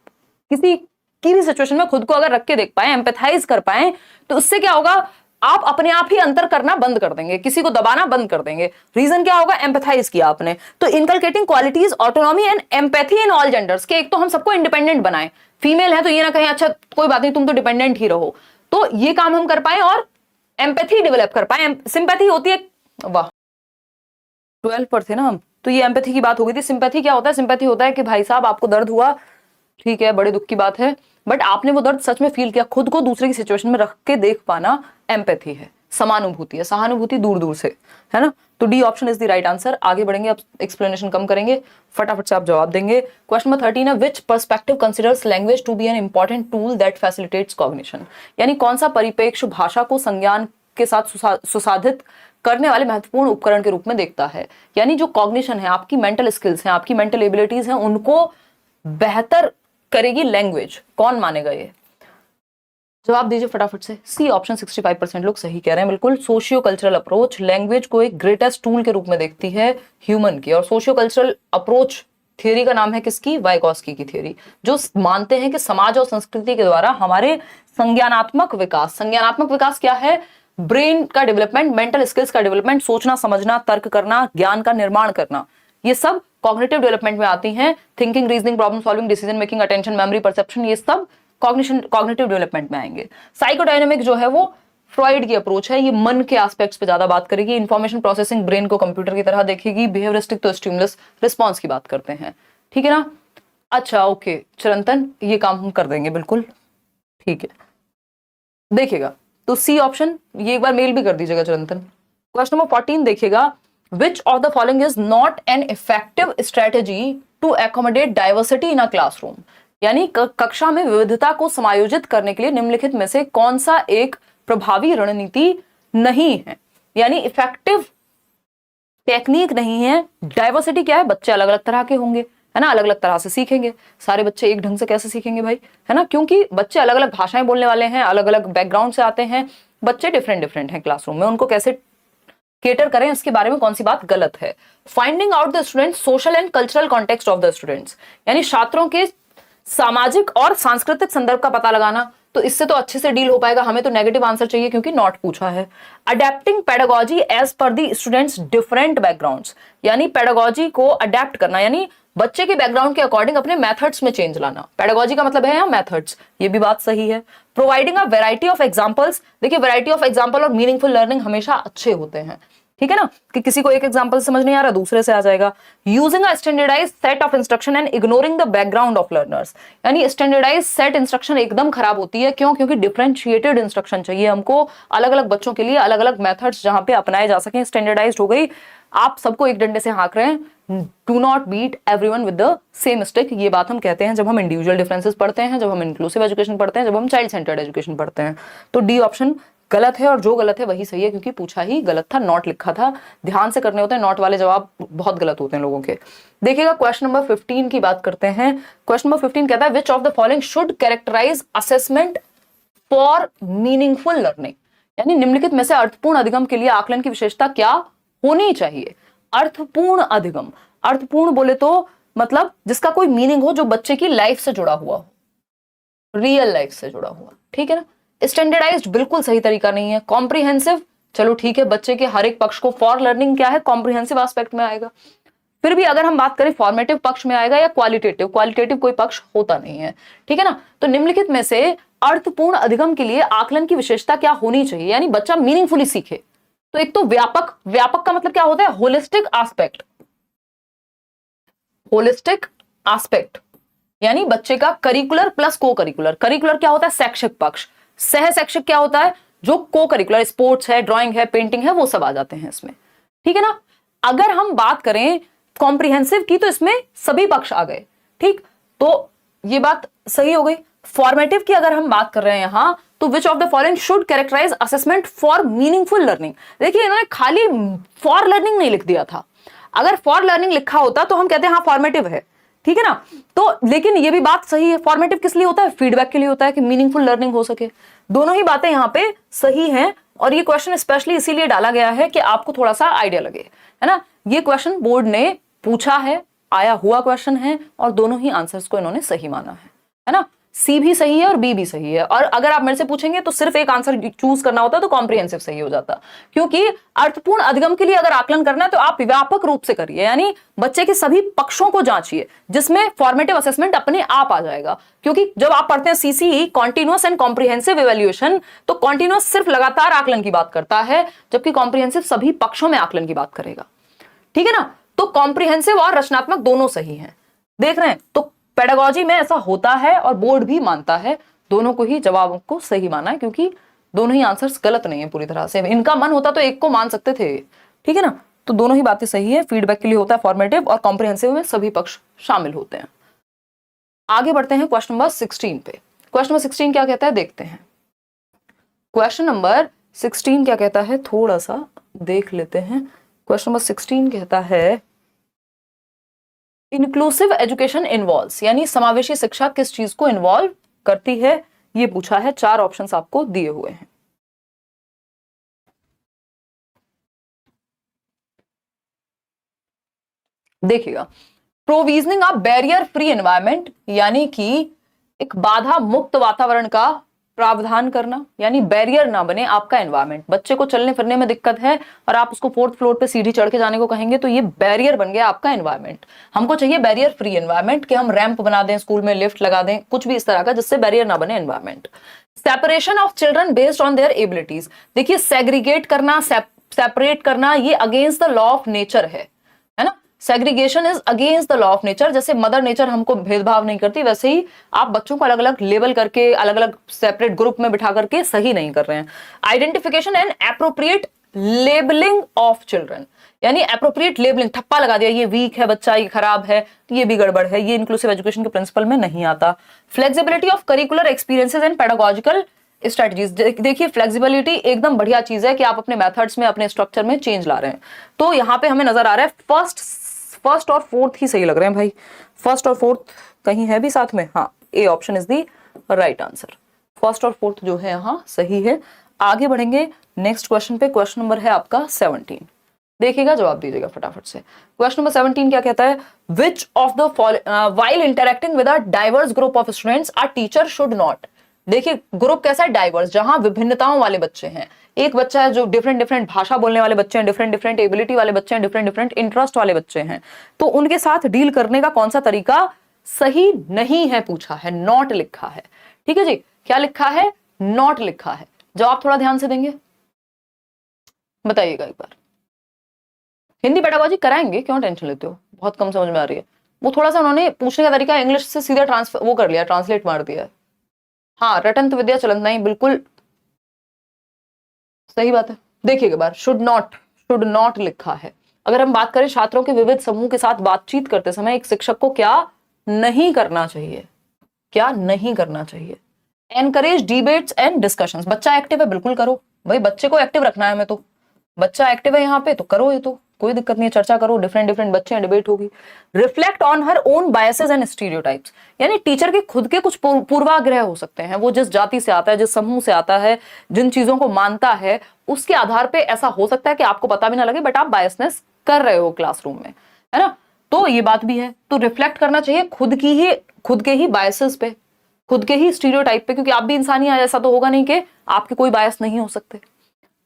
किसी की भी सिचुएशन में खुद को अगर रख के देख पाए, एम्पैथाइज कर पाए, तो उससे क्या होगा, आप अपने आप ही अंतर करना बंद कर देंगे, किसी को दबाना बंद कर देंगे। रीजन क्या होगा, एम्पैथाइज किया आपने। तो inculcating qualities autonomy and empathy in all genders के, एक तो हम सबको इंडिपेंडेंट बनाएं, फीमेल है तो ये ना कहें अच्छा कोई बात नहीं तुम तो डिपेंडेंट ही रहो, तो ये काम हम कर पाए, और एम्पैथी डेवलप कर पाए। सिंपैथी होती है, वाह 12 पर थे ना हम, तो ये एम्पैथी की बात हो गई थी। सिंपैथी क्या होता है, सिंपैथी होता है कि भाई साहब आपको दर्द हुआ, ठीक है, बड़े दुख की बात है, बट आपने वो दर्द सच में फील किया, खुद को दूसरे की सिचुएशन में रख के देख पाना एम्पैथी है। समानुभूति है, सहानुभूति दूर दूर से, है ना। तो D option is the right answer. आगे बढ़ेंगे, अब एक्सप्लेनेशन कम करेंगे, फटाफट से आप जवाब देंगे। क्वेश्चन नंबर 13 है, which perspective considers language to be an important tool that facilitates cognition, यानी कौन सा परिप्रेक्ष्य भाषा को संज्ञान के साथ सुसाधित करने वाले महत्वपूर्ण उपकरण के रूप में देखता है। यानी जो कॉग्निशन है, आपकी मेंटल स्किल्स हैं, आपकी मेंटल एबिलिटीज हैं, उनको बेहतर करेगी लैंग्वेज। कौन मानेगा ये, जवाब दीजिए फटाफट से। सी ऑप्शन 65% लोग सही कह रहे हैं, बिल्कुल। सोशियो कल्चरल अप्रोच लैंग्वेज को एक ग्रेटेस्ट टूल के रूप में देखती है ह्यूमन की, और सोशियो कल्चरल अप्रोच थियरी का नाम है किसकी, वाइगॉस्की की थियरी, जो मानते हैं कि समाज और संस्कृति के द्वारा हमारे संज्ञानात्मक विकास क्या है, ब्रेन का डेवलपमेंट, मेंटल स्किल्स का डेवलपमेंट, सोचना समझना, तर्क करना, ज्ञान का निर्माण करना, ये सब कॉग्निटिव डेवलपमेंट में आती हैं। Thinking, reasoning, problem solving, decision making, attention, memory, perception, ये सब कॉग्निटिव डेवलपमेंट में आएंगे। साइकोडायनेमिक जो है वो फ्रॉइड की अप्रोच है, ये मन के एस्पेक्ट्स पे ज्यादा बात करेगी। इंफॉर्मेशन प्रोसेसिंग, ब्रेन को कंप्यूटर की तरह देखेगी। बिहेवियरिस्टिक तो स्टिमुलस रिस्पॉन्स की बात करते हैं, ठीक है ना। अच्छा ओके चिरंतन, ये काम हम कर देंगे, बिल्कुल ठीक है। देखिएगा तो सी ऑप्शन, ये एक बार मेल भी कर दीजिएगा चिरंतन। क्वेश्चन नंबर 14 देखिएगा, which of the following is not an effective strategy to accommodate diversity in a classroom, यानी कक्षा में विविधता को समायोजित करने के लिए निम्नलिखित में से कौन सा एक प्रभावी रणनीति नहीं है, यानी इफेक्टिव टेक्निक नहीं है। डाइवर्सिटी क्या है, बच्चे अलग अलग तरह के होंगे, है ना, अलग अलग तरह से सीखेंगे। सारे बच्चे एक ढंग से कैसे सीखेंगे भाई, है ना, क्योंकि बच्चे अलग अलग भाषाएं बोलने वाले हैं, अलग अलग बैकग्राउंड से आते हैं, बच्चे डिफरेंट हैं क्लासरूम में, उनको कैसे केटर करें, इसके बारे में कौन सी बात गलत है। Finding out the students social and cultural context of the students, यानी छात्रों के सामाजिक और सांस्कृतिक संदर्भ का पता लगाना, तो इससे तो अच्छे से डील हो पाएगा। हमें तो नेगेटिव आंसर चाहिए क्योंकि नॉट पूछा है। Adapting pedagogy as per the students different backgrounds, यानी पेडागोजी को अडेप्ट करना, यानी बच्चे के बैकग्राउंड के अकॉर्डिंग अपने मेथड्स में चेंज लाना। पेडागोजी का मतलब है यहाँ मेथड्स, ये भी बात सही है। Providing a variety of examples, देखिए वैरायटी ऑफ एग्जांपल और मीनिंगफुल लर्निंग हमेशा अच्छे होते हैं, ठीक है ना, कि किसी को एक एग्जांपल समझ नहीं आ रहा दूसरे से आ जाएगा। Using a standardised set of instruction and ignoring the background of learners, यानी स्टैंडर्डाइज्ड सेट इंस्ट्रक्शन एकदम खराब होती है, क्यों, क्योंकि डिफरेंशिएटेड इंस्ट्रक्शन चाहिए हमको, अलग अलग बच्चों के लिए अलग अलग मेथड्स जहां पे अपनाए जा सकें। स्टैंडर्डाइज्ड हो गई, आप सबको एक डंडे से हाँक रहे हैं, do not beat everyone with the same stick, ये बात हम कहते हैं जब हम इंडिविजुअल डिफरेंसेस पढ़ते हैं, जब हम इंक्लूसिव एजुकेशन पढ़ते हैं, जब हम चाइल्ड सेंटर्ड एजुकेशन पढ़ते हैं। तो डी ऑप्शन गलत है, और जो गलत है वही सही है, क्योंकि पूछा ही गलत था, नॉट लिखा था। ध्यान से करने होते हैं, नॉट वाले जवाब बहुत गलत होते हैं लोगों के। देखिएगा क्वेश्चन नंबर 15 की बात करते हैं। क्वेश्चन नंबर 15 कहता है, which of the following should characterise assessment for meaningful learning, यानी निम्नलिखित में से अर्थपूर्ण अधिगम के लिए आकलन की विशेषता क्या होनी चाहिए। अर्थपूर्ण अधिगम, अर्थपूर्ण बोले तो मतलब जिसका कोई मीनिंग हो, जो बच्चे की लाइफ से जुड़ा हुआ हो, रियल लाइफ से जुड़ा हुआ, ठीक है ना। स्टैंडर्डाइज्ड बिल्कुल सही तरीका नहीं है। कॉम्प्रिहेंसिव, चलो ठीक है, बच्चे के हर एक पक्ष को, फॉर लर्निंग क्या है, कॉम्प्रिहेंसिव एस्पेक्ट में आएगा। फिर भी अगर हम बात करें फॉर्मेटिव पक्ष में आएगा या क्वालिटेटिव, क्वालिटेटिव कोई पक्ष होता नहीं है, ठीक है ना। तो निम्नलिखित में से अर्थपूर्ण अधिगम के लिए आकलन की विशेषता क्या होनी चाहिए, यानी बच्चा मीनिंगफुली सीखे। तो एक तो व्यापक, व्यापक का मतलब क्या होता है, होलिस्टिक एस्पेक्ट, होलिस्टिक एस्पेक्ट, यानी बच्चे का करिकुलर प्लस को करिकुलर। करिकुलर क्या होता है, शैक्षिक पक्ष। सह शैक्षिक क्या होता है, जो को करिकुलर, स्पोर्ट्स है, ड्राइंग है, पेंटिंग है, वो सब आ जाते हैं इसमें, ठीक है ना। अगर हम बात करें कॉम्प्रिहेंसिव की, तो इसमें सभी पक्ष आ गए, ठीक, तो ये बात सही हो गई। फॉर्मेटिव की अगर हम बात कर रहे हैं यहां, तो which of the following should characterise assessment for meaningful learning. देखिए इन्होंने खाली फॉर लर्निंग नहीं लिख दिया था। अगर फॉर लर्निंग लिखा होता तो हम कहते हैं हाँ फॉर्मेटिव है, ठीक है ना। तो लेकिन ये भी बात सही है, फॉर्मेटिव किस लिए होता है, फीडबैक के लिए होता है कि मीनिंगफुल लर्निंग हो सके। दोनों ही बातें यहाँ पे सही हैं, और ये क्वेश्चन स्पेशली इसीलिए डाला गया है कि आपको थोड़ा सा आइडिया लगे, है ना। ये क्वेश्चन बोर्ड ने पूछा है, आया हुआ क्वेश्चन है, और दोनों ही आंसर्स को इन्होंने सही माना है ना। सी भी सही है और बी भी सही है। और अगर आप मेरे से पूछेंगे तो सिर्फ एक आंसर चूज करना होता तो कॉम्प्रिहेंसिव सही हो जाता, क्योंकि अर्थपूर्ण अधिगम के लिए अगर आकलन करना है तो आप व्यापक रूप से करिए, यानी बच्चे के सभी पक्षों को जांचिए, जिसमें फॉर्मेटिव असेसमेंट अपने आप आ जाएगा। क्योंकि जब आप पढ़ते हैं CCE, continuous and comprehensive evaluation, तो कॉन्टिन्यूअस सिर्फ लगातार आकलन की बात करता है, जबकि कॉम्प्रिहेंसिव सभी पक्षों में आकलन की बात करेगा, ठीक है ना। तो कॉम्प्रिहेंसिव और रचनात्मक दोनों सही हैं, देख रहे हैं। तो पेडागोजी में ऐसा होता है और बोर्ड भी मानता है, दोनों को ही जवाबों को सही माना है, क्योंकि दोनों ही आंसर्स गलत नहीं है पूरी तरह से। इनका मन होता तो एक को मान सकते थे, ठीक है ना। तो दोनों ही बातें सही है। फीडबैक के लिए होता है फॉर्मेटिव, और कॉम्प्रिहेंसिव में सभी पक्ष शामिल होते हैं। आगे बढ़ते हैं क्वेश्चन नंबर 16 पे। क्वेश्चन नंबर 16 क्या कहता है, देखते हैं। क्वेश्चन नंबर 16 क्या कहता है, थोड़ा सा देख लेते हैं। क्वेश्चन नंबर 16 कहता है इंक्लूसिव एजुकेशन इन्वॉल्व्स, यानी समावेशी शिक्षा किस चीज को इन्वॉल्व करती है, ये पूछा है। 4 ऑप्शंस आपको दिए हुए हैं। देखिएगा, provisioning a barrier free environment, यानी कि एक बाधा मुक्त वातावरण का प्रावधान करना, यानी बैरियर ना बने आपका एनवायरनमेंट। बच्चे को चलने फिरने में दिक्कत है और आप उसको 4th फ्लोर पे सीढ़ी चढ़ के जाने को कहेंगे, तो ये बैरियर बन गया आपका एनवायरनमेंट। हमको चाहिए बैरियर फ्री एनवायरनमेंट, कि हम रैंप बना दें, स्कूल में लिफ्ट लगा दें, कुछ भी इस तरह का जिससे बैरियर ना बने environment. Separation of children based on there abilities, देखिए सेग्रीगेट करना, सेपरेट करना, ये against the law of nature है ना। Segregation is against the law of nature. जैसे मदर नेचर हमको भेदभाव नहीं करती, वैसे ही आप बच्चों को अलग अलग लेबल करके, अलग अलग सेपरेट ग्रुप में बिठा करके सही नहीं कर रहे हैं। Identification and appropriate labelling of children, यानी एप्रोप्रिएट लेबलिंग, ठप्पा लगा दिया, ये वीक है बच्चा, ये खराब है, ये भी गड़बड़ है, ये इंक्लूसिव एजुकेशन के प्रिंसिपल में नहीं आता। Flexibility of curricular experiences and pedagogical strategies, देखिए फ्लेक्सिबिलिटी एकदम बढ़िया चीज है कि आप अपने मेथड्स में, अपने स्ट्रक्चर में चेंज ला रहे हैं। तो यहाँ पे हमें नजर आ रहा है फर्स्ट और फोर्थ ही सही लग रहे हैं भाई। फर्स्ट और फोर्थ कहीं है भी साथ में, हाँ, A option is the right answer. First और फोर्थ जो है यहाँ सही है। आगे बढ़ेंगे नेक्स्ट क्वेश्चन पे। क्वेश्चन नंबर है आपका 17, देखिएगा, जवाब दीजिएगा फटाफट से। क्वेश्चन नंबर 17 क्या कहता है, which of the while interacting with a diverse group of students a teacher should not. देखिए ग्रुप कैसा है, डाइवर्स, जहां विभिन्नताओं वाले बच्चे हैं। एक बच्चा है जो डिफरेंट डिफरेंट भाषा बोलने वाले बच्चे हैं, डिफरेंट डिफरेंट एबिलिटी वाले बच्चे हैं, डिफरेंट डिफरेंट इंटरेस्ट वाले बच्चे हैं, तो उनके साथ डील करने का कौन सा तरीका सही नहीं है पूछा है, नॉट लिखा है, ठीक है जी। क्या लिखा है, नॉट लिखा है। जवाब थोड़ा ध्यान से देंगे, बताइएगा एक बार। हिंदी पेडागोजी कराएंगे, क्यों टेंशन लेते हो, बहुत कम समझ में आ रही है। वो थोड़ा सा उन्होंने पूछने का तरीका इंग्लिश से सीधा ट्रांसफर वो कर लिया, ट्रांसलेट मार दिया। हाँ, रटंत विद्या चलंत नहीं, बिल्कुल सही बात है। देखिए एक बार, शुड नॉट लिखा है। अगर हम बात करें छात्रों के विविध समूह के साथ बातचीत करते समय एक शिक्षक को क्या नहीं करना चाहिए, क्या नहीं करना चाहिए। एनकरेज डिबेट्स एंड डिस्कशंस, बच्चा एक्टिव है बिल्कुल करो भाई, बच्चे को एक्टिव रखना है हमें, तो बच्चा एक्टिव है यहाँ पे तो करो, ये तो कोई दिक्कत नहीं है, चर्चा करो, डिफरेंट डिफरेंट बच्चे हैं, डिबेट होगी। Reflect on her own biases and stereotypes, यानी टीचर के खुद के कुछ पूर्वाग्रह हो सकते हैं, वो जिस जाति से आता है, जिस समूह से आता है, जिन चीजों को मानता है, उसके आधार पे ऐसा हो सकता है कि आपको पता भी ना लगे, बट आप बायसनेस कर रहे हो क्लासरूम में, है ना। तो ये बात भी है, तो रिफ्लेक्ट करना चाहिए खुद के ही बायसेस पे, खुद के ही स्टीरियोटाइप पे, क्योंकि आप भी इंसान ही हैं, ऐसा तो होगा नहीं कि आपके कोई बायस नहीं हो सकते,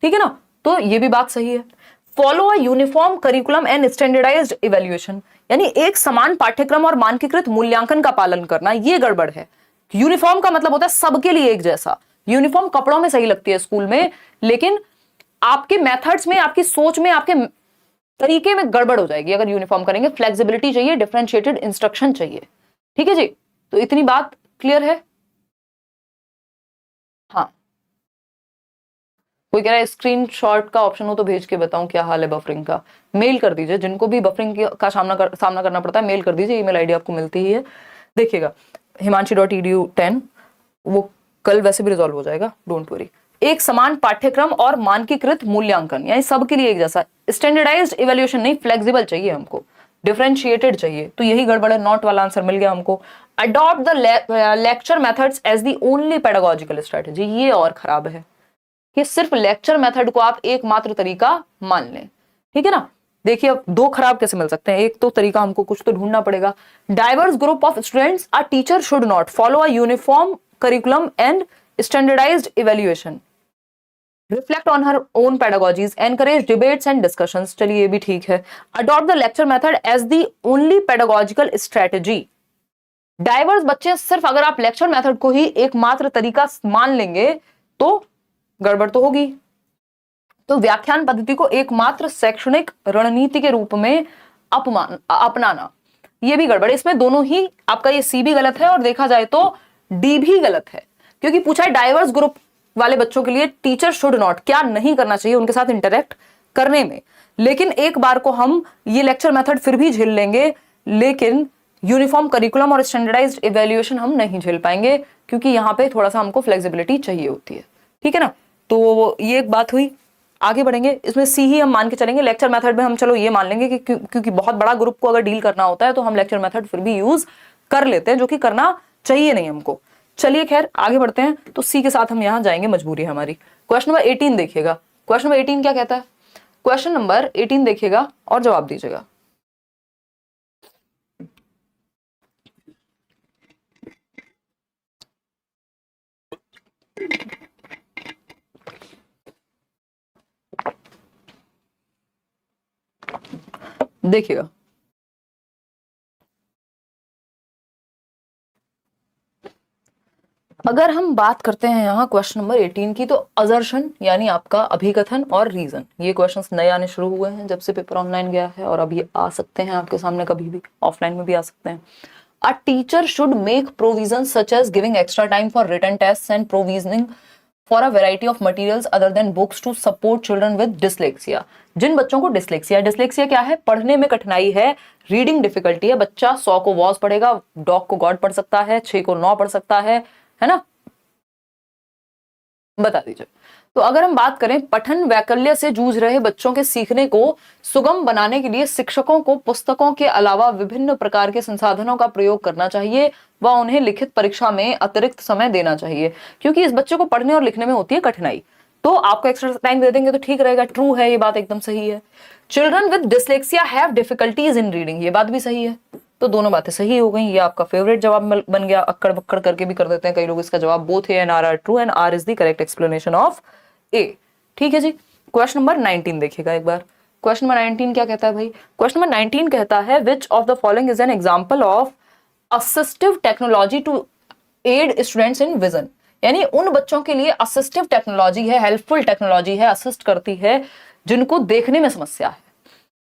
ठीक है ना। तो ये भी बात सही है। Follow a uniform curriculum and standardised evaluation, यानी एक समान पाठ्यक्रम और मानकीकृत मूल्यांकन का पालन करना, ये गड़बड़ है। यूनिफॉर्म का मतलब होता है सबके लिए एक जैसा। यूनिफॉर्म कपड़ों में सही लगती है स्कूल में, लेकिन आपके मेथड्स में, आपकी सोच में, आपके तरीके में गड़बड़ हो जाएगी अगर यूनिफॉर्म करेंगे। फ्लेक्सिबिलिटी चाहिए, डिफरेंशिएटेड इंस्ट्रक्शन चाहिए, ठीक है जी। तो इतनी बात क्लियर है। हाँ, कोई कह रहा है स्क्रीनशॉट का ऑप्शन हो तो भेज के बताऊं क्या हाल है बफरिंग का। मेल कर दीजिए, जिनको भी बफरिंग का सामना करना पड़ता है मेल कर दीजिए, ईमेल आईडी आपको मिलती ही है। देखिएगा himanshi.edu10, वो कल वैसे भी रिजॉल्व हो जाएगा, डोंट वरी। एक समान पाठ्यक्रम और मानकीकृत मूल्यांकन, यानी सबके लिए एक जैसा। स्टैंडर्डाइज्ड इवैल्यूएशन नहीं, फ्लेक्सिबल चाहिए हमको, डिफरेंशिएटेड चाहिए, तो यही गड़बड़ है। नॉट वाला आंसर मिल गया हमको। Adopt the lecture methods as the only pedagogical strategy, ये और खराब है कि सिर्फ लेक्चर मेथड को आप एकमात्र तरीका मान लें, ठीक है ना। देखिए अब दो खराब कैसे मिल सकते हैं, एक तो तरीका हमको कुछ तो ढूंढना पड़ेगा। Diverse group of students, a teacher should not follow a uniform curriculum and standardised evaluation, reflect on her own pedagogies, encourage debates and discussions, चलिए ये भी ठीक है। Adopt the lecture method as the only pedagogical strategy, diverse बच्चे, सिर्फ अगर आप lecture method को ही एकमात्र तरीका मान लेंगे तो गड़बड़ तो होगी। तो व्याख्यान पद्धति को एकमात्र शैक्षणिक रणनीति के रूप में अपनाना, ये भी गड़बड़ है। इसमें दोनों ही, आपका ये सी भी गलत है और देखा जाए तो डी भी गलत है, क्योंकि पूछा है डाइवर्स ग्रुप वाले बच्चों के लिए टीचर शुड नॉट, क्या नहीं करना चाहिए उनके साथ इंटरेक्ट करने में। लेकिन एक बार को हम ये लेक्चर मेथड फिर भी झेल लेंगे, लेकिन यूनिफॉर्म करिकुलम और स्टैंडर्डाइज्ड इवैल्यूएशन हम नहीं झेल पाएंगे, क्योंकि यहाँ पे थोड़ा सा हमको फ्लेक्सिबिलिटी चाहिए होती है, ठीक है ना। तो ये एक बात हुई। आगे बढ़ेंगे, इसमें सी ही हम मान के चलेंगे। लेक्चर मेथड में हम चलो ये मान लेंगे कि क्योंकि बहुत बड़ा ग्रुप को अगर डील करना होता है तो हम लेक्चर मेथड फिर भी यूज कर लेते हैं, जो कि करना चाहिए नहीं हमको। चलिए खैर आगे बढ़ते हैं। तो सी के साथ हम यहां जाएंगे, मजबूरी है हमारी। क्वेश्चन नंबर 18 देखिएगा। क्वेश्चन नंबर 18 क्या कहता है? क्वेश्चन नंबर 18 देखिएगा और जवाब दीजिएगा। देखिएगा, अगर हम बात करते हैं यहाँ क्वेश्चन नंबर 18 की, तो अजर्शन यानी आपका अभिकथन और रीजन, ये क्वेश्चंस नए आने शुरू हुए हैं जब से पेपर ऑनलाइन गया है, और अभी आ सकते हैं आपके सामने कभी भी, ऑफलाइन में भी आ सकते हैं। A teacher should make provision such as giving extra time for written test and provisioning for a variety of materials other than books to support children with dyslexia. जिन बच्चों को डिसलेक्सिया, डिसलेक्सिया क्या है? पढ़ने में कठिनाई है, रीडिंग डिफिकल्टी है। बच्चा 100 को वॉज पढ़ेगा, डॉग को गॉड पढ़ सकता है, 6 को 9 पढ़ सकता है ना। बता दीजिए। तो अगर हम बात करें पठन वैकल्य से जूझ रहे बच्चों के सीखने को सुगम बनाने के लिए शिक्षकों को पुस्तकों के अलावा विभिन्न प्रकार के संसाधनों का प्रयोग करना चाहिए व उन्हें लिखित परीक्षा में अतिरिक्त समय देना चाहिए, क्योंकि इस बच्चे को पढ़ने और लिखने में होती है कठिनाई। तो आपको एक्स्ट्रा टाइम दे देंगे तो ठीक रहेगा। ट्रू है, ये बात एकदम सही है। Children with dyslexia have difficulties in reading, ये बात भी सही है। तो दोनों बातें सही हो गई। ये आपका फेवरेट जवाब बन गया। अक्कड़ बक्कड़ करके भी कर देते हैं कई लोग इसका जवाब। Both A and R are true and R is the correct explanation of A. ठीक है जी। क्वेश्चन नंबर 19 देखिएगा एक बार। क्वेश्चन नंबर 19 क्या कहता है भाई? क्वेश्चन नंबर 19 कहता है which of the following is an example of assistive technology to aid students in vision, यानी उन बच्चों के लिए असिस्टिव टेक्नोलॉजी है, हेल्पफुल टेक्नोलॉजी है, असिस्ट करती है जिनको देखने में समस्या है।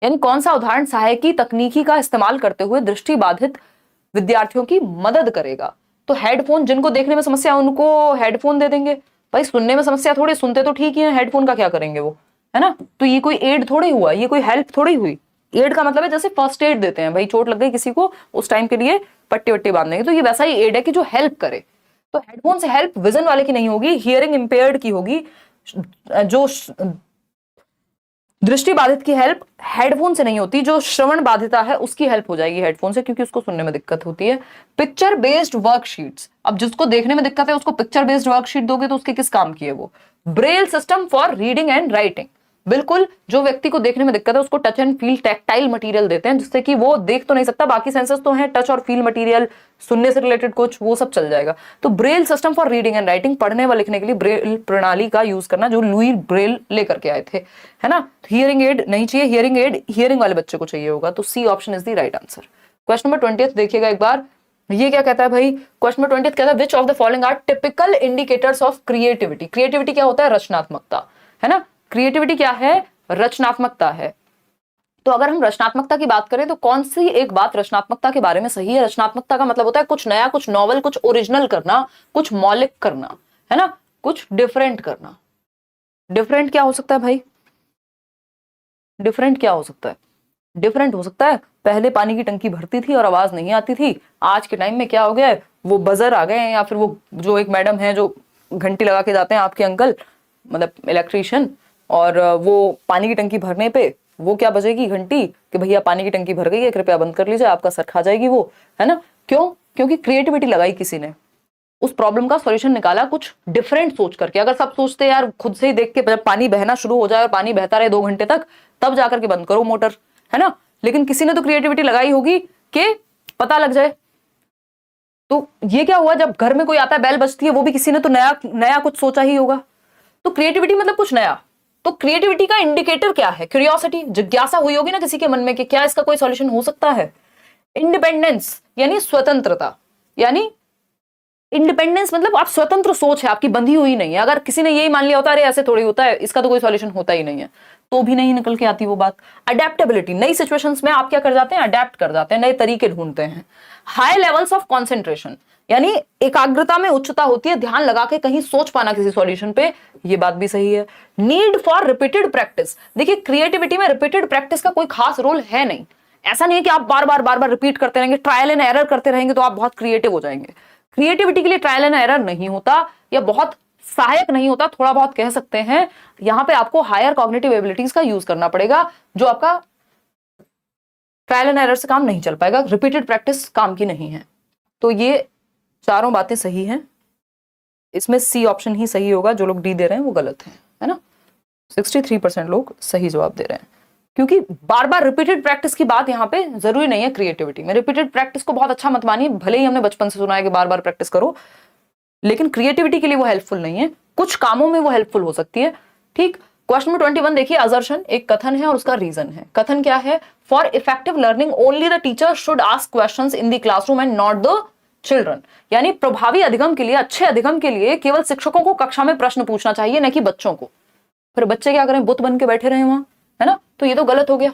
यानी कौन सा उदाहरण सहायकी तकनीकी का इस्तेमाल करते हुए दृष्टिबाधित विद्यार्थियों की मदद करेगा? तो हेडफोन, जिनको देखने में समस्या उनको हेडफोन दे देंगे। भाई सुनने में समस्या थोड़ी, सुनते तो ठीक ही है, हेडफोन का क्या करेंगे वो, है ना। तो ये कोई एड थोड़ी हुआ, ये कोई हेल्प थोड़ी हुई। एड का मतलब है जैसे फर्स्ट एड देते हैं, भाई चोट लग गई किसी को उस टाइम के लिए पट्टी वट्टी बांधने की, तो ये वैसा ही एड है कि जो हेल्प करे। तो हेडफोन से हेल्प विजन वाले की नहीं होगी, हियरिंग इंपेयर्ड की होगी। जो दृष्टि बाधित की हेल्प हेडफोन से नहीं होती, जो श्रवण बाधिता है उसकी हेल्प हो जाएगी हेडफोन से, क्योंकि उसको सुनने में दिक्कत होती है। पिक्चर बेस्ड वर्कशीट्स, अब जिसको देखने में दिक्कत है उसको पिक्चर बेस्ड वर्कशीट दोगे तो उसके किस काम की है वो? Braille system for reading and writing, बिल्कुल जो व्यक्ति को देखने में दिक्कत है उसको touch and feel tactile material देते हैं, जिससे कि वो देख तो नहीं सकता, बाकी सेंसर्स तो हैं, टच और फील मटेरियल, सुनने से रिलेटेड कुछ, वो सब चल जाएगा। तो Braille system for reading and writing, पढ़ने व लिखने के लिए ब्रेल प्रणाली का यूज करना, जो लुई ब्रेल लेकर के आए थे, है ना। हियरिंग एड नहीं चाहिए, हियरिंग एड हियरिंग वाले बच्चे को चाहिए होगा, तो C option is the right answer. Question number 20 देखिएगा एक बार, ये क्या कहता है भाई, क्वेश्चन नंबर 20 कहता है which of the following are typical indicators of creativity. Creativity क्या होता है, रचनात्मकता, है ना। क्रिएटिविटी क्या है, रचनात्मकता है। तो अगर हम रचनात्मकता की बात करें तो कौन सी एक बात रचनात्मकता के बारे में सही है। रचनात्मकता का मतलब होता है कुछ नया, कुछ नॉवल, कुछ ओरिजिनल करना, कुछ मौलिक करना, है ना, कुछ डिफरेंट करना। डिफरेंट क्या हो सकता है भाई, डिफरेंट क्या हो सकता है, डिफरेंट हो सकता है पहले पानी की टंकी भरती थी और आवाज नहीं आती थी, आज के टाइम में क्या हो गया है, वो बजर आ गए हैं, या फिर वो जो एक मैडम है जो घंटी लगा के जाते हैं आपके अंकल, मतलब इलेक्ट्रीशियन, और वो पानी की टंकी भरने पे वो क्या बजेगी घंटी कि भैया पानी की टंकी भर गई है, कृपया बंद कर लीजिए, आपका सर खा जाएगी वो, है ना। क्यों, क्योंकि क्रिएटिविटी लगाई किसी ने, उस प्रॉब्लम का सॉल्यूशन निकाला कुछ डिफरेंट सोच करके। अगर सब सोचते यार खुद से ही देख के जब पानी बहना शुरू हो जाए और पानी बहता रहे 2 घंटे तक, तब जाकर के बंद करो मोटर, है ना। लेकिन किसी ने तो क्रिएटिविटी लगाई होगी कि पता लग जाए। तो ये क्या हुआ, जब घर में कोई आता है बेल बजती है, वो भी किसी ने तो नया नया कुछ सोचा ही होगा। तो क्रिएटिविटी मतलब कुछ नया। तो क्रिएटिविटी का इंडिकेटर क्या है, क्यूरियोसिटी, जिज्ञासा हुई होगी ना किसी के मन में कि क्या इसका कोई सॉल्यूशन हो सकता है। इंडिपेंडेंस यानी स्वतंत्रता, यानी इंडिपेंडेंस मतलब आप स्वतंत्र सोच है आपकी, बंधी हुई नहीं है। अगर किसी ने यही मान लिया होता है अरे ऐसे थोड़ी होता है, इसका तो कोई सॉल्यूशन होता ही नहीं है, तो भी नहीं निकल के आती वो बात। अडेप्टेबिलिटी, नई सिचुएशंस में आप क्या कर जाते हैं, अडेप्ट कर जाते हैं, नए तरीके ढूंढते हैं। हाई लेवल्स ऑफ कॉन्सेंट्रेशन, यानी एकाग्रता में उच्चता होती है, ध्यान लगा के कहीं सोच पाना किसी सॉल्यूशन पे, ये बात भी सही है। नीड फॉर रिपीटेड प्रैक्टिस, देखिए क्रिएटिविटी में रिपीटेड प्रैक्टिस का कोई खास रोल है नहीं। ऐसा नहीं है कि आप बार बार रिपीट करते रहेंगे, ट्रायल एंड एरर करते रहेंगे तो आप बहुत क्रिएटिव हो जाएंगे। क्रिएटिविटी के लिए ट्रायल एंड एरर नहीं होता, या बहुत सहायक नहीं होता, थोड़ा बहुत कह सकते हैं। यहां पे आपको हायर कॉग्निटिव एबिलिटीज का यूज करना पड़ेगा, जो आपका ट्रायल एंड एरर से काम नहीं चल पाएगा, रिपीटेड प्रैक्टिस काम की नहीं है। तो ये चारों बातें सही हैं, इसमें सी ऑप्शन ही सही होगा, जो लोग डी दे रहे हैं वो गलत है ना। 63% लोग सही जवाब दे रहे हैं, क्योंकि बार बार रिपीटेड प्रैक्टिस की बात यहाँ पे जरूरी नहीं है। क्रिएटिविटी में रिपीटेड प्रैक्टिस को बहुत अच्छा मत मानिए, भले ही हमने बचपन से सुना है कि बार बार प्रैक्टिस करो, लेकिन क्रिएटिविटी के लिए वो हेल्पफुल नहीं है, कुछ कामों में वो हेल्पफुल हो सकती है। ठीक, क्वेश्चन नंबर 21 देखिए, असर्शन एक कथन है और उसका रीजन है। कथन क्या है, for effective learning only the teacher should ask questions in the classroom and not the children, यानी प्रभावी अधिगम के लिए, अच्छे अधिगम के लिए केवल शिक्षकों को कक्षा में प्रश्न पूछना चाहिए, न कि बच्चों को। फिर बच्चे क्या करें, बुत बन के बैठे रहे वहां, है ना। तो ये तो गलत हो गया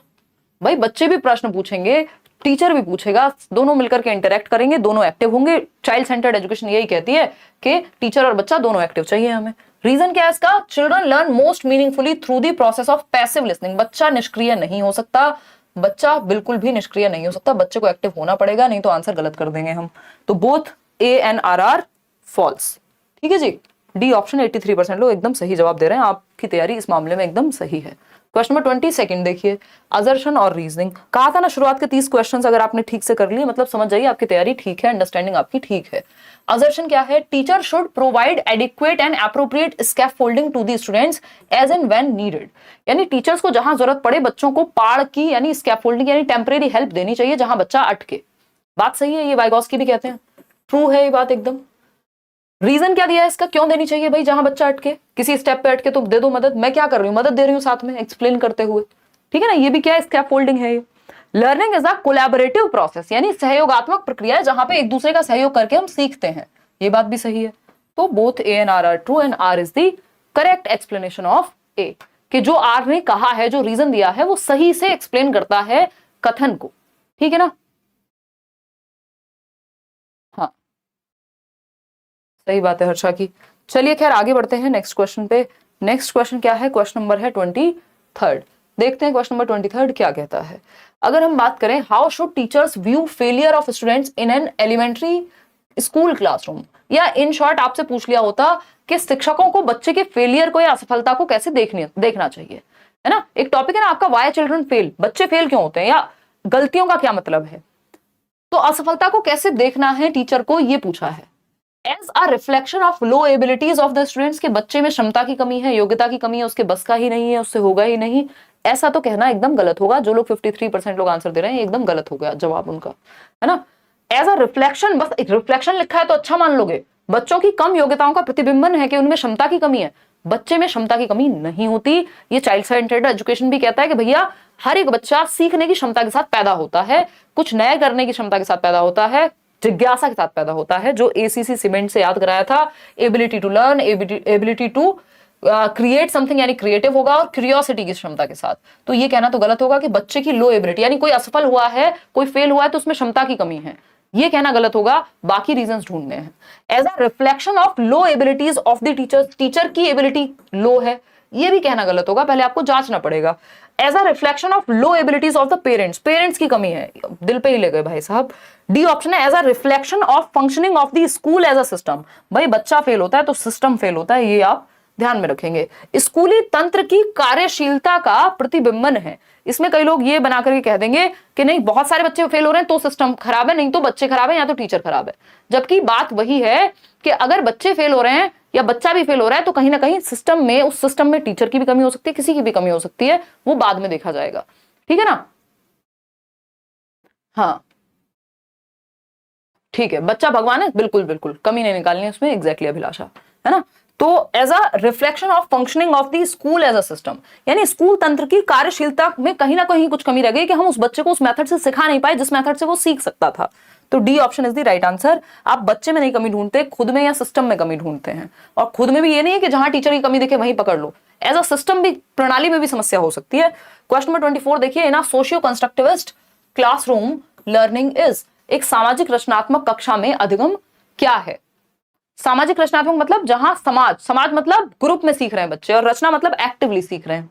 भाई, बच्चे भी प्रश्न पूछेंगे, टीचर भी पूछेगा, दोनों मिलकर के इंटरेक्ट करेंगे, दोनों एक्टिव होंगे। चाइल्ड सेंटर्ड एजुकेशन यही कहती है कि टीचर और बच्चा दोनों एक्टिव चाहिए हमें। रीजन क्या है इसका, children learn most meaningfully through the process of passive listening. बच्चा निष्क्रिय नहीं हो सकता, बच्चा बिल्कुल भी निष्क्रिय नहीं हो सकता, बच्चे को एक्टिव होना पड़ेगा, नहीं तो आंसर गलत कर देंगे हम। तो both A and R are false. ठीक है जी, डी ऑप्शन 83% लोग एकदम सही जवाब दे रहे हैं, आपकी तैयारी इस मामले में एकदम सही है। क्वेश्चन नंबर 22 देखिए, असर्शन और रीजनिंग। कहा था ना शुरुआत के 30 क्वेश्चंस अगर आपने ठीक से कर लिए, मतलब समझ जाइए आपकी तैयारी ठीक है, अंडरस्टैंडिंग आपकी ठीक है। असर्शन क्या है, teacher should provide adequate and appropriate scaffolding to the students as and when needed, यानी टीचर्स को जहां जरूरत पड़े बच्चों को पाड़ की यानी स्कैफोल्डिंग यानी टेम्परेरी हेल्प देनी चाहिए जहां बच्चा अटके। बात सही है, ये वाइगोस्की भी कहते हैं, ट्रू है ये बात एकदम। रीजन क्या दिया है इसका, क्यों देनी चाहिए भाई, जहां बच्चा अटके, किसी स्टेप पे अटके तो दे दो मदद। मैं क्या कर रही हूँ, मदद दे रही हूँ साथ में एक्सप्लेन करते हुए, ठीक है ना। ये भी क्या है, स्कैफोल्डिंग है ये। Learning is a collaborative process, यानी सहयोगात्मक प्रक्रिया है जहां पे एक दूसरे का सहयोग करके हम सीखते हैं, ये बात भी सही है। तो both A and R are true and R is the correct explanation of A, कि जो आर ने कहा है, जो रीजन दिया है वो सही से एक्सप्लेन करता है कथन को, ठीक है ना। हाँ सही बात है हर्षा की। चलिए खैर आगे बढ़ते हैं नेक्स्ट क्वेश्चन पे। नेक्स्ट क्वेश्चन क्या है, क्वेश्चन नंबर है 23। देखते हैं क्वेश्चन नंबर 23 क्या कहता है। अगर हम बात करें, how should teachers view failure of students in an elementary school classroom, या इन शॉर्ट आपसे पूछ लिया होता कि शिक्षकों को बच्चे के फेलियर को या असफलता को कैसे देखना चाहिए, है ना। एक टॉपिक है ना आपका, व्हाई चिल्ड्रन फेल, बच्चे फेल क्यों होते हैं या गलतियों का क्या मतलब है। तो असफलता को कैसे देखना है टीचर को, ये पूछा है। As a reflection of low abilities of the students, के बच्चे में क्षमता की कमी है, योग्यता की कमी है, उसके बस का ही नहीं है, उससे होगा ही नहीं, ऐसा तो कहना एकदम गलत होगा। जो लोग 53% लोग आंसर दे रहे हैं एकदम गलत हो गया जवाब उनका, है ना। एज अ रिफ्लेक्शन, बस रिफ्लेक्शन लिखा है तो अच्छा मान लोगे, बच्चों की कम योग्यताओं का प्रतिबिंबन है कि उनमें क्षमता की कमी है। बच्चे में क्षमता की कमी नहीं होती। ये चाइल्ड सेंटर्ड एजुकेशन भी कहता है कि भैया हर एक बच्चा सीखने की क्षमता के साथ पैदा होता है, कुछ नए करने की क्षमता के साथ पैदा होता है, जिज्ञासा के साथ पैदा होता है, जो एसीसी सीमेंट से याद कराया था, ability to learn, ability to create something, यानी क्रिएटिव होगा, और क्यूरियोसिटी की क्षमता के साथ। तो ये कहना तो गलत होगा कि बच्चे की लो एबिलिटी, यानी कोई असफल हुआ है, कोई फेल हुआ है तो उसमें क्षमता की कमी है, ये कहना गलत होगा। बाकी रीजंस ढूंढने हैं। As a reflection of low abilities of the teacher, teacher की एबिलिटी लो है, ये भी कहना गलत होगा, पहले आपको जांचना पड़ेगा। As a reflection of low abilities of the parents, parents की कमी है, दिल पे ही ले गए भाई साहब। डी ऑप्शन है as a reflection of functioning of the school as a system, भाई बच्चा फेल होता है तो सिस्टम फेल होता है, ये आप ध्यान में रखेंगे। स्कूली तंत्र की कार्यशीलता का प्रतिबिंबन है, इसमें कई लोग ये बना करके कह देंगे कि नहीं बहुत सारे बच्चे फेल हो रहे हैं तो सिस्टम खराब है, नहीं तो बच्चे खराब है या तो टीचर खराब है। जबकि बात वही है कि अगर बच्चे फेल हो रहे हैं या बच्चा भी फेल हो रहा है तो कहीं ना कहीं सिस्टम में, उस सिस्टम में टीचर की भी कमी हो सकती है, किसी की भी कमी हो सकती है, वो बाद में देखा जाएगा, ठीक है ना। हाँ ठीक है, बच्चा भगवान है, बिल्कुल बिल्कुल कमी नहीं निकालनी है उसमें, एग्जैक्टली अभिलाषा, है ना। तो as a reflection of functioning of the school as a system, यानी स्कूल तंत्र की कार्यशीलता में कहीं ना कहीं कुछ कमी रह गई कि हम उस बच्चे को उस मेथड से सिखा नहीं पाए जिस मेथड से वो सीख सकता था। तो D option is the right answer. आप बच्चे में नहीं कमी ढूंढते, खुद में या सिस्टम में कमी ढूंढते हैं। और खुद में भी ये नहीं है कि जहां टीचर की कमी देखे वहीं पकड़ लो, एज अ सिस्टम भी, प्रणाली में भी समस्या हो सकती है। क्वेश्चन नंबर 24 देखिए, in socio constructivist classroom learning is, एक सामाजिक रचनात्मक कक्षा में अधिगम क्या है। सामाजिक रचनात्मक मतलब जहां समाज, समाज मतलब ग्रुप में सीख रहे हैं बच्चे, और रचना मतलब एक्टिवली सीख रहे हैं।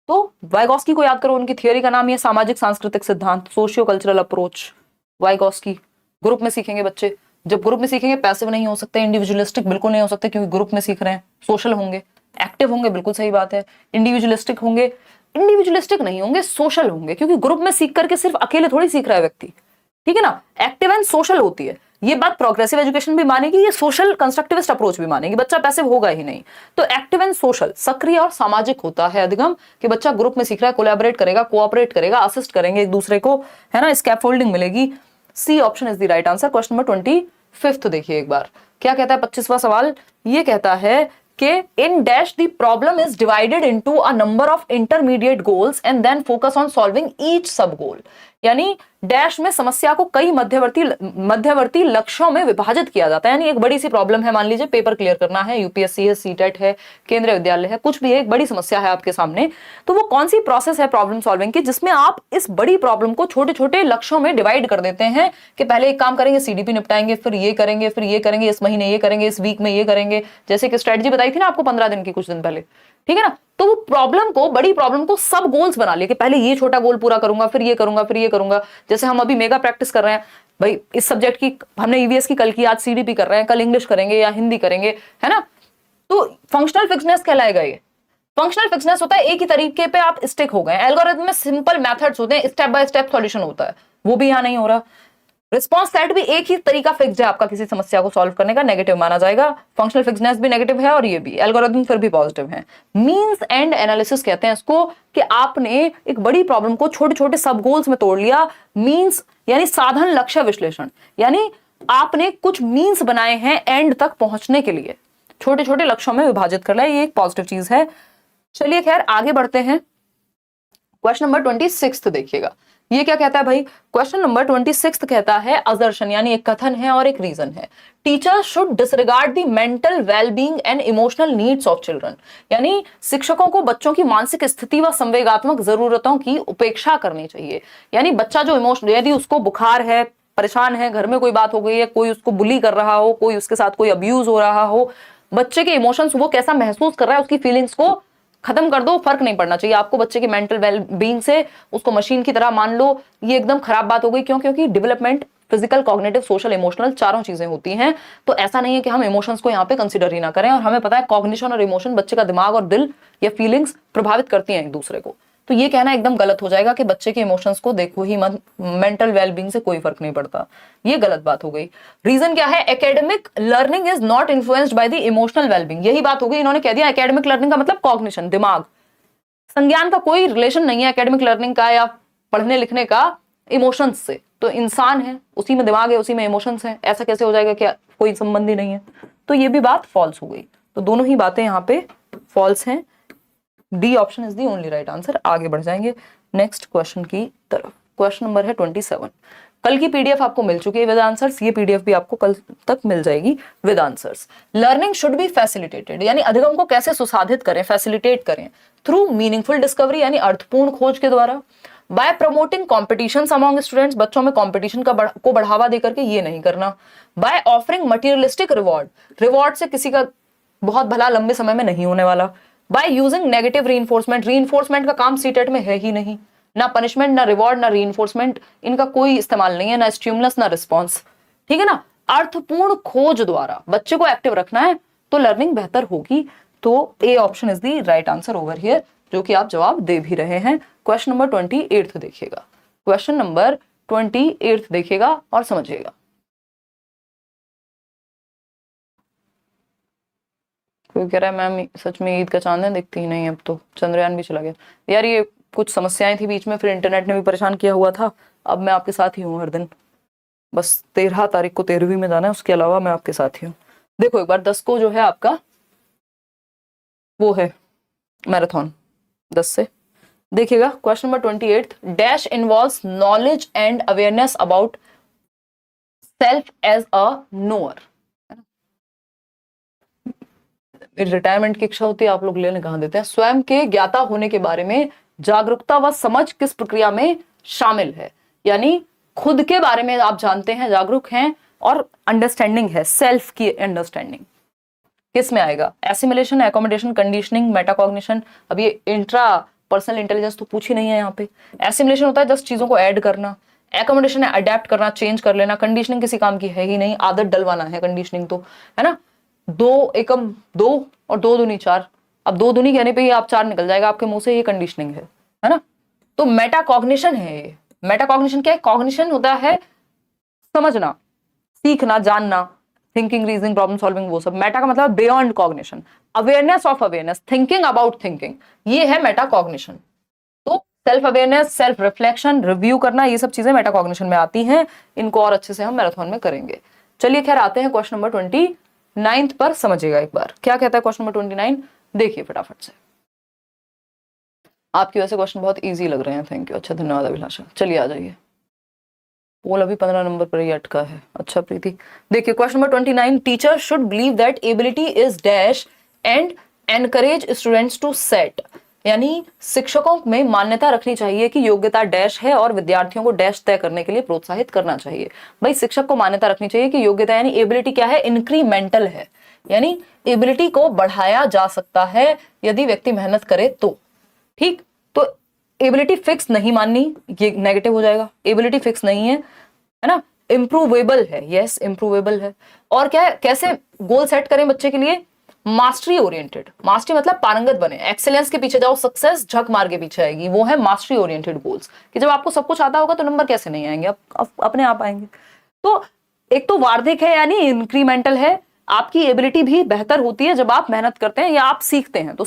तो वाइगॉस्की को याद करो, उनकी थियोरी का नाम है सामाजिक सांस्कृतिक सिद्धांत, socio cultural approach. Vygotsky, group में सीखेंगे बच्चे, जब ग्रुप में सीखेंगे पैसिव नहीं हो सकते, इंडिविजुअलिस्टिक बिल्कुल नहीं हो सकते क्योंकि ग्रुप में सीख रहे हैं, सोशल होंगे, एक्टिव होंगे, बिल्कुल सही बात है। इंडिविजुअलिस्टिक होंगे, इंडिविजुअलिस्टिक नहीं होंगे, सोशल होंगे, क्योंकि ग्रुप में सीख करके सिर्फ अकेले थोड़ी सीख रहा है व्यक्ति, ठीक है ना। एक्टिव एंड सोशल होती है, ये बात प्रोग्रेसिव एजुकेशन भी मानेगी, ये सोशल कंस्ट्रक्टिविस्ट अप्रोच भी मानेगी, बच्चा पैसिव होगा ही नहीं। तो एक्टिव एंड सोशल, सक्रिय और सामाजिक होता है अधिगम, कि बच्चा ग्रुप में सीख रहा है, कोलैबोरेट करेगा, कोऑपरेट करेगा, असिस्ट करेंगे एक दूसरे को, है ना, स्कैफोल्डिंग मिलेगी। C option is the right answer. Question number 25 देखिए एक बार, क्या कहता है 25वां सवाल, ये कहता है कि in dash the problem is divided into a number of intermediate goals and then focus on solving each sub goal, यानी डैश में समस्या को कई मध्यवर्ती लक्ष्यों में विभाजित किया जाता है। यानी एक बड़ी सी प्रॉब्लम है, मान लीजिए पेपर क्लियर करना है, यूपीएससी है, सीटेट है, केंद्रीय विद्यालय है, कुछ भी है, एक बड़ी समस्या है आपके सामने, तो वो कौन सी प्रोसेस है प्रॉब्लम सॉल्विंग की जिसमें आप इस बड़ी प्रॉब्लम को छोटे छोटे लक्ष्यों में डिवाइड कर देते हैं कि पहले एक काम करेंगे, सीडीपी निपटाएंगे, फिर ये करेंगे, फिर ये करेंगे, इस महीने ये करेंगे, इस वीक में ये करेंगे, जैसे कि स्ट्रेटजी बताई थी ना आपको 15 दिन की कुछ दिन पहले, ठीक है ना। तो वो प्रॉब्लम को, बड़ी प्रॉब्लम को सब गोल्स बना लिए कि पहले ये छोटा गोल पूरा करूंगा, फिर ये करूंगा, फिर ये करूंगा। जैसे हम अभी मेगा प्रैक्टिस कर रहे हैं भाई, इस सब्जेक्ट की हमने ईवीएस की कल की, आज सीडीपी कर रहे हैं, कल इंग्लिश करेंगे या हिंदी करेंगे, है ना। तो फंक्शनल फिक्सनेस कहलाएगा ये। फंक्शनल फिक्सनेस होता है एक ही तरीके पे आप स्टिक हो गए, एल्गोरिथम में सिंपल मेथड्स होते हैं, स्टेप बाय स्टेप सॉल्यूशन होता है, वो भी यहां नहीं हो रहा। रिस्पॉन्स सेट भी एक ही तरीका फिक्स्ड है आपका किसी समस्या को सॉल्व करने का, नेगेटिव माना जाएगा। फंक्शनल फिक्सनेस भी नेगेटिव है और ये भी, एल्गोरिथम फिर भी पॉजिटिव है। मींस एंड एनालिसिस कहते हैं इसको, कि आपने एक बड़ी प्रॉब्लम को छोटे छोटे सब गोल्स में तोड़ लिया। मींस यानी साधन लक्ष्य विश्लेषण, यानी आपने कुछ मींस बनाए हैं एंड तक पहुंचने के लिए, छोटे छोटे लक्ष्यों में विभाजित कर लिया, ये एक पॉजिटिव चीज है। चलिए खैर आगे बढ़ते हैं। क्वेश्चन नंबर 26 देखिएगा, ये क्या कहता है भाई। क्वेश्चन नंबर 26 कहता है असर्शन, यानी एक कथन है और एक रीजन है। Teacher should disregard the mental wellbeing and emotional needs of children, यानी शिक्षकों को बच्चों की मानसिक स्थिति व संवेगात्मक जरूरतों की उपेक्षा करनी चाहिए। यानी बच्चा जो इमोशन, यदि उसको बुखार है, परेशान है, घर में कोई बात हो गई है, कोई उसको बुली कर रहा हो, कोई उसके साथ कोई अब्यूज हो रहा हो, बच्चे के इमोशंस, वो कैसा महसूस कर रहा है, उसकी फीलिंग्स को खत्म कर दो, फर्क नहीं पड़ना चाहिए आपको बच्चे की मेंटल वेल बीइंग से, उसको मशीन की तरह मान लो, ये एकदम खराब बात हो गई। क्यों? क्योंकि development physical, cognitive, social, emotional चारों चीजें होती हैं। तो ऐसा नहीं है कि हम इमोशंस को यहाँ पे कंसिडर ही ना करें, और हमें पता है कॉग्निशन और इमोशन बच्चे का दिमाग और दिल या फीलिंग्स प्रभावित करती हैं एक दूसरे को। तो ये कहना एकदम गलत हो जाएगा कि बच्चे के इमोशंस को देखो ही मत, मेंटल वेलबींग से कोई फर्क नहीं पड़ता, ये गलत बात हो गई। रीजन क्या है, academic learning is not influenced by the emotional wellbeing, यही बात हो गई। इन्होंने कह दिया एकेडमिक लर्निंग का मतलब कॉग्निशन, दिमाग, संज्ञान का कोई रिलेशन नहीं है एकेडमिक लर्निंग का या पढ़ने लिखने का इमोशंस से। तो इंसान है, उसी में दिमाग है, उसी में इमोशंस है, ऐसा कैसे हो जाएगा कि कोई संबंध ही नहीं है? तो ये भी बात फॉल्स हो गई। तो दोनों ही बातें यहाँ पे फॉल्स हैं। D option is the only right answer. आगे बढ़ जाएंगे नेक्स्ट क्वेश्चन की तरफ। क्वेश्चन नंबर है 27। कल की पीडीएफ आपको मिल चुकी है विद आंसर्स, ये पीडीएफ भी आपको कल तक मिल जाएगी with answers. Learning should be facilitated, यानी अधिगम को कैसे सुसाधित करें, फैसिलिटेट करें, थ्रू मीनिंगफुल डिस्कवरी यानी अर्थपूर्ण खोज के द्वारा, bye promoting competition among students, बच्चों में कॉम्पिटिशन को बढ़ावा देकर के ये नहीं करना, by offering materialistic reward, reward से किसी का बहुत भला लंबे समय में नहीं होने वाला, by using negative reinforcement, reinforcement का काम सीटेट में है ही नहीं, ना पनिशमेंट ना रिवॉर्ड ना रीइंफोर्समेंट, इनका कोई इस्तेमाल नहीं है, ना स्टिमुलस ना रिस्पॉन्स, ठीक है ना। अर्थपूर्ण खोज द्वारा बच्चे को एक्टिव रखना है तो लर्निंग बेहतर होगी। तो A option is the right answer over here, जो कि आप जवाब दे भी रहे हैं। क्वेश्चन नंबर 28 देखिएगा, क्वेश्चन नंबर 28 देखिएगा और समझिएगा। कोई कह रहा है मैम सच में ईद का चांद है, दिखती ही नहीं, अब तो चंद्रयान भी चला गया। यार ये कुछ समस्याएं थी बीच में, फिर इंटरनेट ने भी परेशान किया हुआ था। अब मैं आपके साथ ही हूँ हर दिन, बस 13 तारीख को 13वीं में जाना है, उसके अलावा मैं आपके साथ ही हूँ। देखो एक बार 10 को जो है आपका वो है मैराथन, 10 से देखिएगा। Question number 28, dash involves knowledge and awareness about self as a knower. Retirement की इच्छा होती है, आप लोग लेने कहाँ देते हैं। स्वयं के ज्ञाता होने के बारे में जागरूकता व समझ किस प्रक्रिया में शामिल है, यानी खुद के बारे में आप जानते हैं, जागरूक हैं, और अंडरस्टैंडिंग है, सेल्फ की अंडरस्टैंडिंग किस में आएगा, एसिमिलेशन, एकोमोडेशन, कंडीशनिंग, मेटाकॉग्निशन। अब ये इंट्रा पर्सनल इंटेलिजेंस तो पूछी नहीं है यहाँ पे। एसिमिलेशन होता है जस्ट चीजों को ऐड करना, एकोमोडेशन है अडेप्ट करना, चेंज कर लेना, कंडीशनिंग किसी काम की है ही नहीं, आदत डलवाना है कंडीशनिंग तो, है ना। 2 एकम 2 और 2 दूनी 4, अब 2 दूनी कहने पे ही आप 4 निकल जाएगा आपके मुंह से, ये कंडीशनिंग है ना। तो मेटाकॉग्निशन है ये। मेटाकॉग्निशन क्या है, कॉग्निशन होता है समझना, सीखना, जानना, थिंकिंग, रीजनिंग, प्रॉब्लम सॉल्विंग, वो सब। मेटा का मतलब beyond cognition, awareness of awareness, thinking about thinking, ये है मेटाकॉग्निशन। तो self awareness, self reflection, review करना, ये सब चीजें मेटाकॉग्निशन में आती हैं। इनको और अच्छे से हम मैराथन में करेंगे। चलिए खैर आते हैं क्वेश्चन नंबर 29 पर, समझिएगा एक बार क्या कहता है क्वेश्चन नंबर 29, देखिए फटाफट से। आपकी वैसे क्वेश्चन बहुत इजी लग रहे हैं, थैंक यू, अच्छा धन्यवाद अभिलाषा। चलिए आ जाइए, पोल अभी 15 नंबर पर ही अटका है। अच्छा प्रीति, देखिए question number 29, teacher should believe that ability is dash and encourage students to set, यानी शिक्षकों में मान्यता रखनी चाहिए कि योग्यता डैश है और विद्यार्थियों को डैश तय करने के लिए प्रोत्साहित करना चाहिए। भाई शिक्षक को मान्यता रखनी चाहिए कि योग्यता यानी एबिलिटी क्या है, इंक्रीमेंटल है, यानी एबिलिटी को बढ़ाया जा सकता है यदि व्यक्ति मेहनत करे तो, ठीक। तो एबिलिटी फिक्स नहीं माननी, ये नेगेटिव हो जाएगा। एबिलिटी फिक्स नहीं है ना, इंप्रूवेबल है, यस इंप्रूवेबल है। और क्या है, कैसे गोल सेट करें बच्चे के लिए, मास्टरी ओरिएंटेड, मास्टरी मतलब पारंगत बने, एक्सेलेंस के पीछे जाओ, सक्सेस झक मार के पीछे आएगी, वो है मास्टरी ओरिएंटेड गोल्स। कि जब आपको सब कुछ आता होगा तो नंबर कैसे नहीं आएंगे, अपने आप आएंगे। तो एक तो वार्षिक है यानी इंक्रीमेंटल है, आपकी एबिलिटी भी बेहतर होती है जब आप मेहनत करते हैं या आप सीखते हैं, तो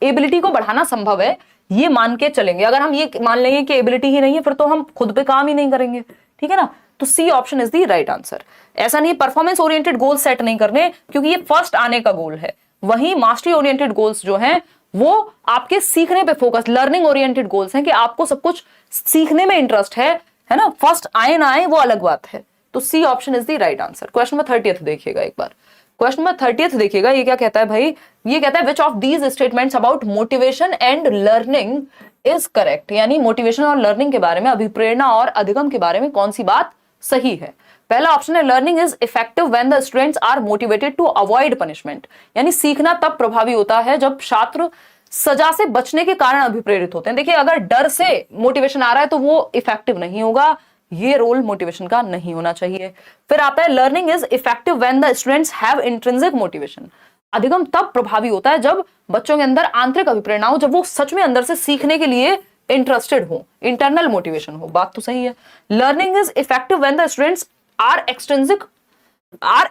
एबिलिटी को बढ़ाना संभव है, ये मान के चलेंगे। अगर हम ये मान लेंगे कि एबिलिटी ही नहीं है, फिर तो हम खुद पे काम ही नहीं करेंगे, ठीक है ना। तो C option is the right answer. ऐसा नहीं परफॉर्मेंस ओरिएंटेड गोल सेट नहीं करने, क्योंकि ये फर्स्ट आने का गोल है। वहीं मास्टरी ओरिएंटेड गोल्स जो हैं वो आपके सीखने पे फोकस, लर्निंग ओरिएंटेड गोल्स हैं कि आपको सब कुछ सीखने में इंटरेस्ट है ना। फर्स्ट आए ना आए वो अलग बात है। तो C option is the right answer. Question number 30 देखिएगा एक बार, क्वेश्चन नंबर 30 देखिएगा, ये क्या कहता है भाई, ये कहता है which of these statements about motivation and learning is correct, यानी मोटिवेशन और लर्निंग के बारे में, अभिप्रेरणा और अधिगम के बारे में कौन सी बात सही है। पहला ऑप्शन है learning is effective when the students are motivated to avoid punishment, यानी सीखना तब प्रभावी होता है जब छात्र सजा से बचने के कारण अभिप्रेरित होते हैं। देखिए अगर डर से मोटिवेशन आ रहा है तो वो इफेक्टिव नहीं होगा, ये रोल मोटिवेशन का नहीं होना चाहिए। फिर आता है learning is effective when the students have intrinsic motivation, अधिगम तब प्रभावी होता है जब बच्चों के अंदर आंतरिक अभिप्रेरणा हो, जब वो सच में अंदर से सीखने के लिए इंटरेस्टेड हो, इंटरनल मोटिवेशन हो। बात तो सही है। Learning is effective when the students are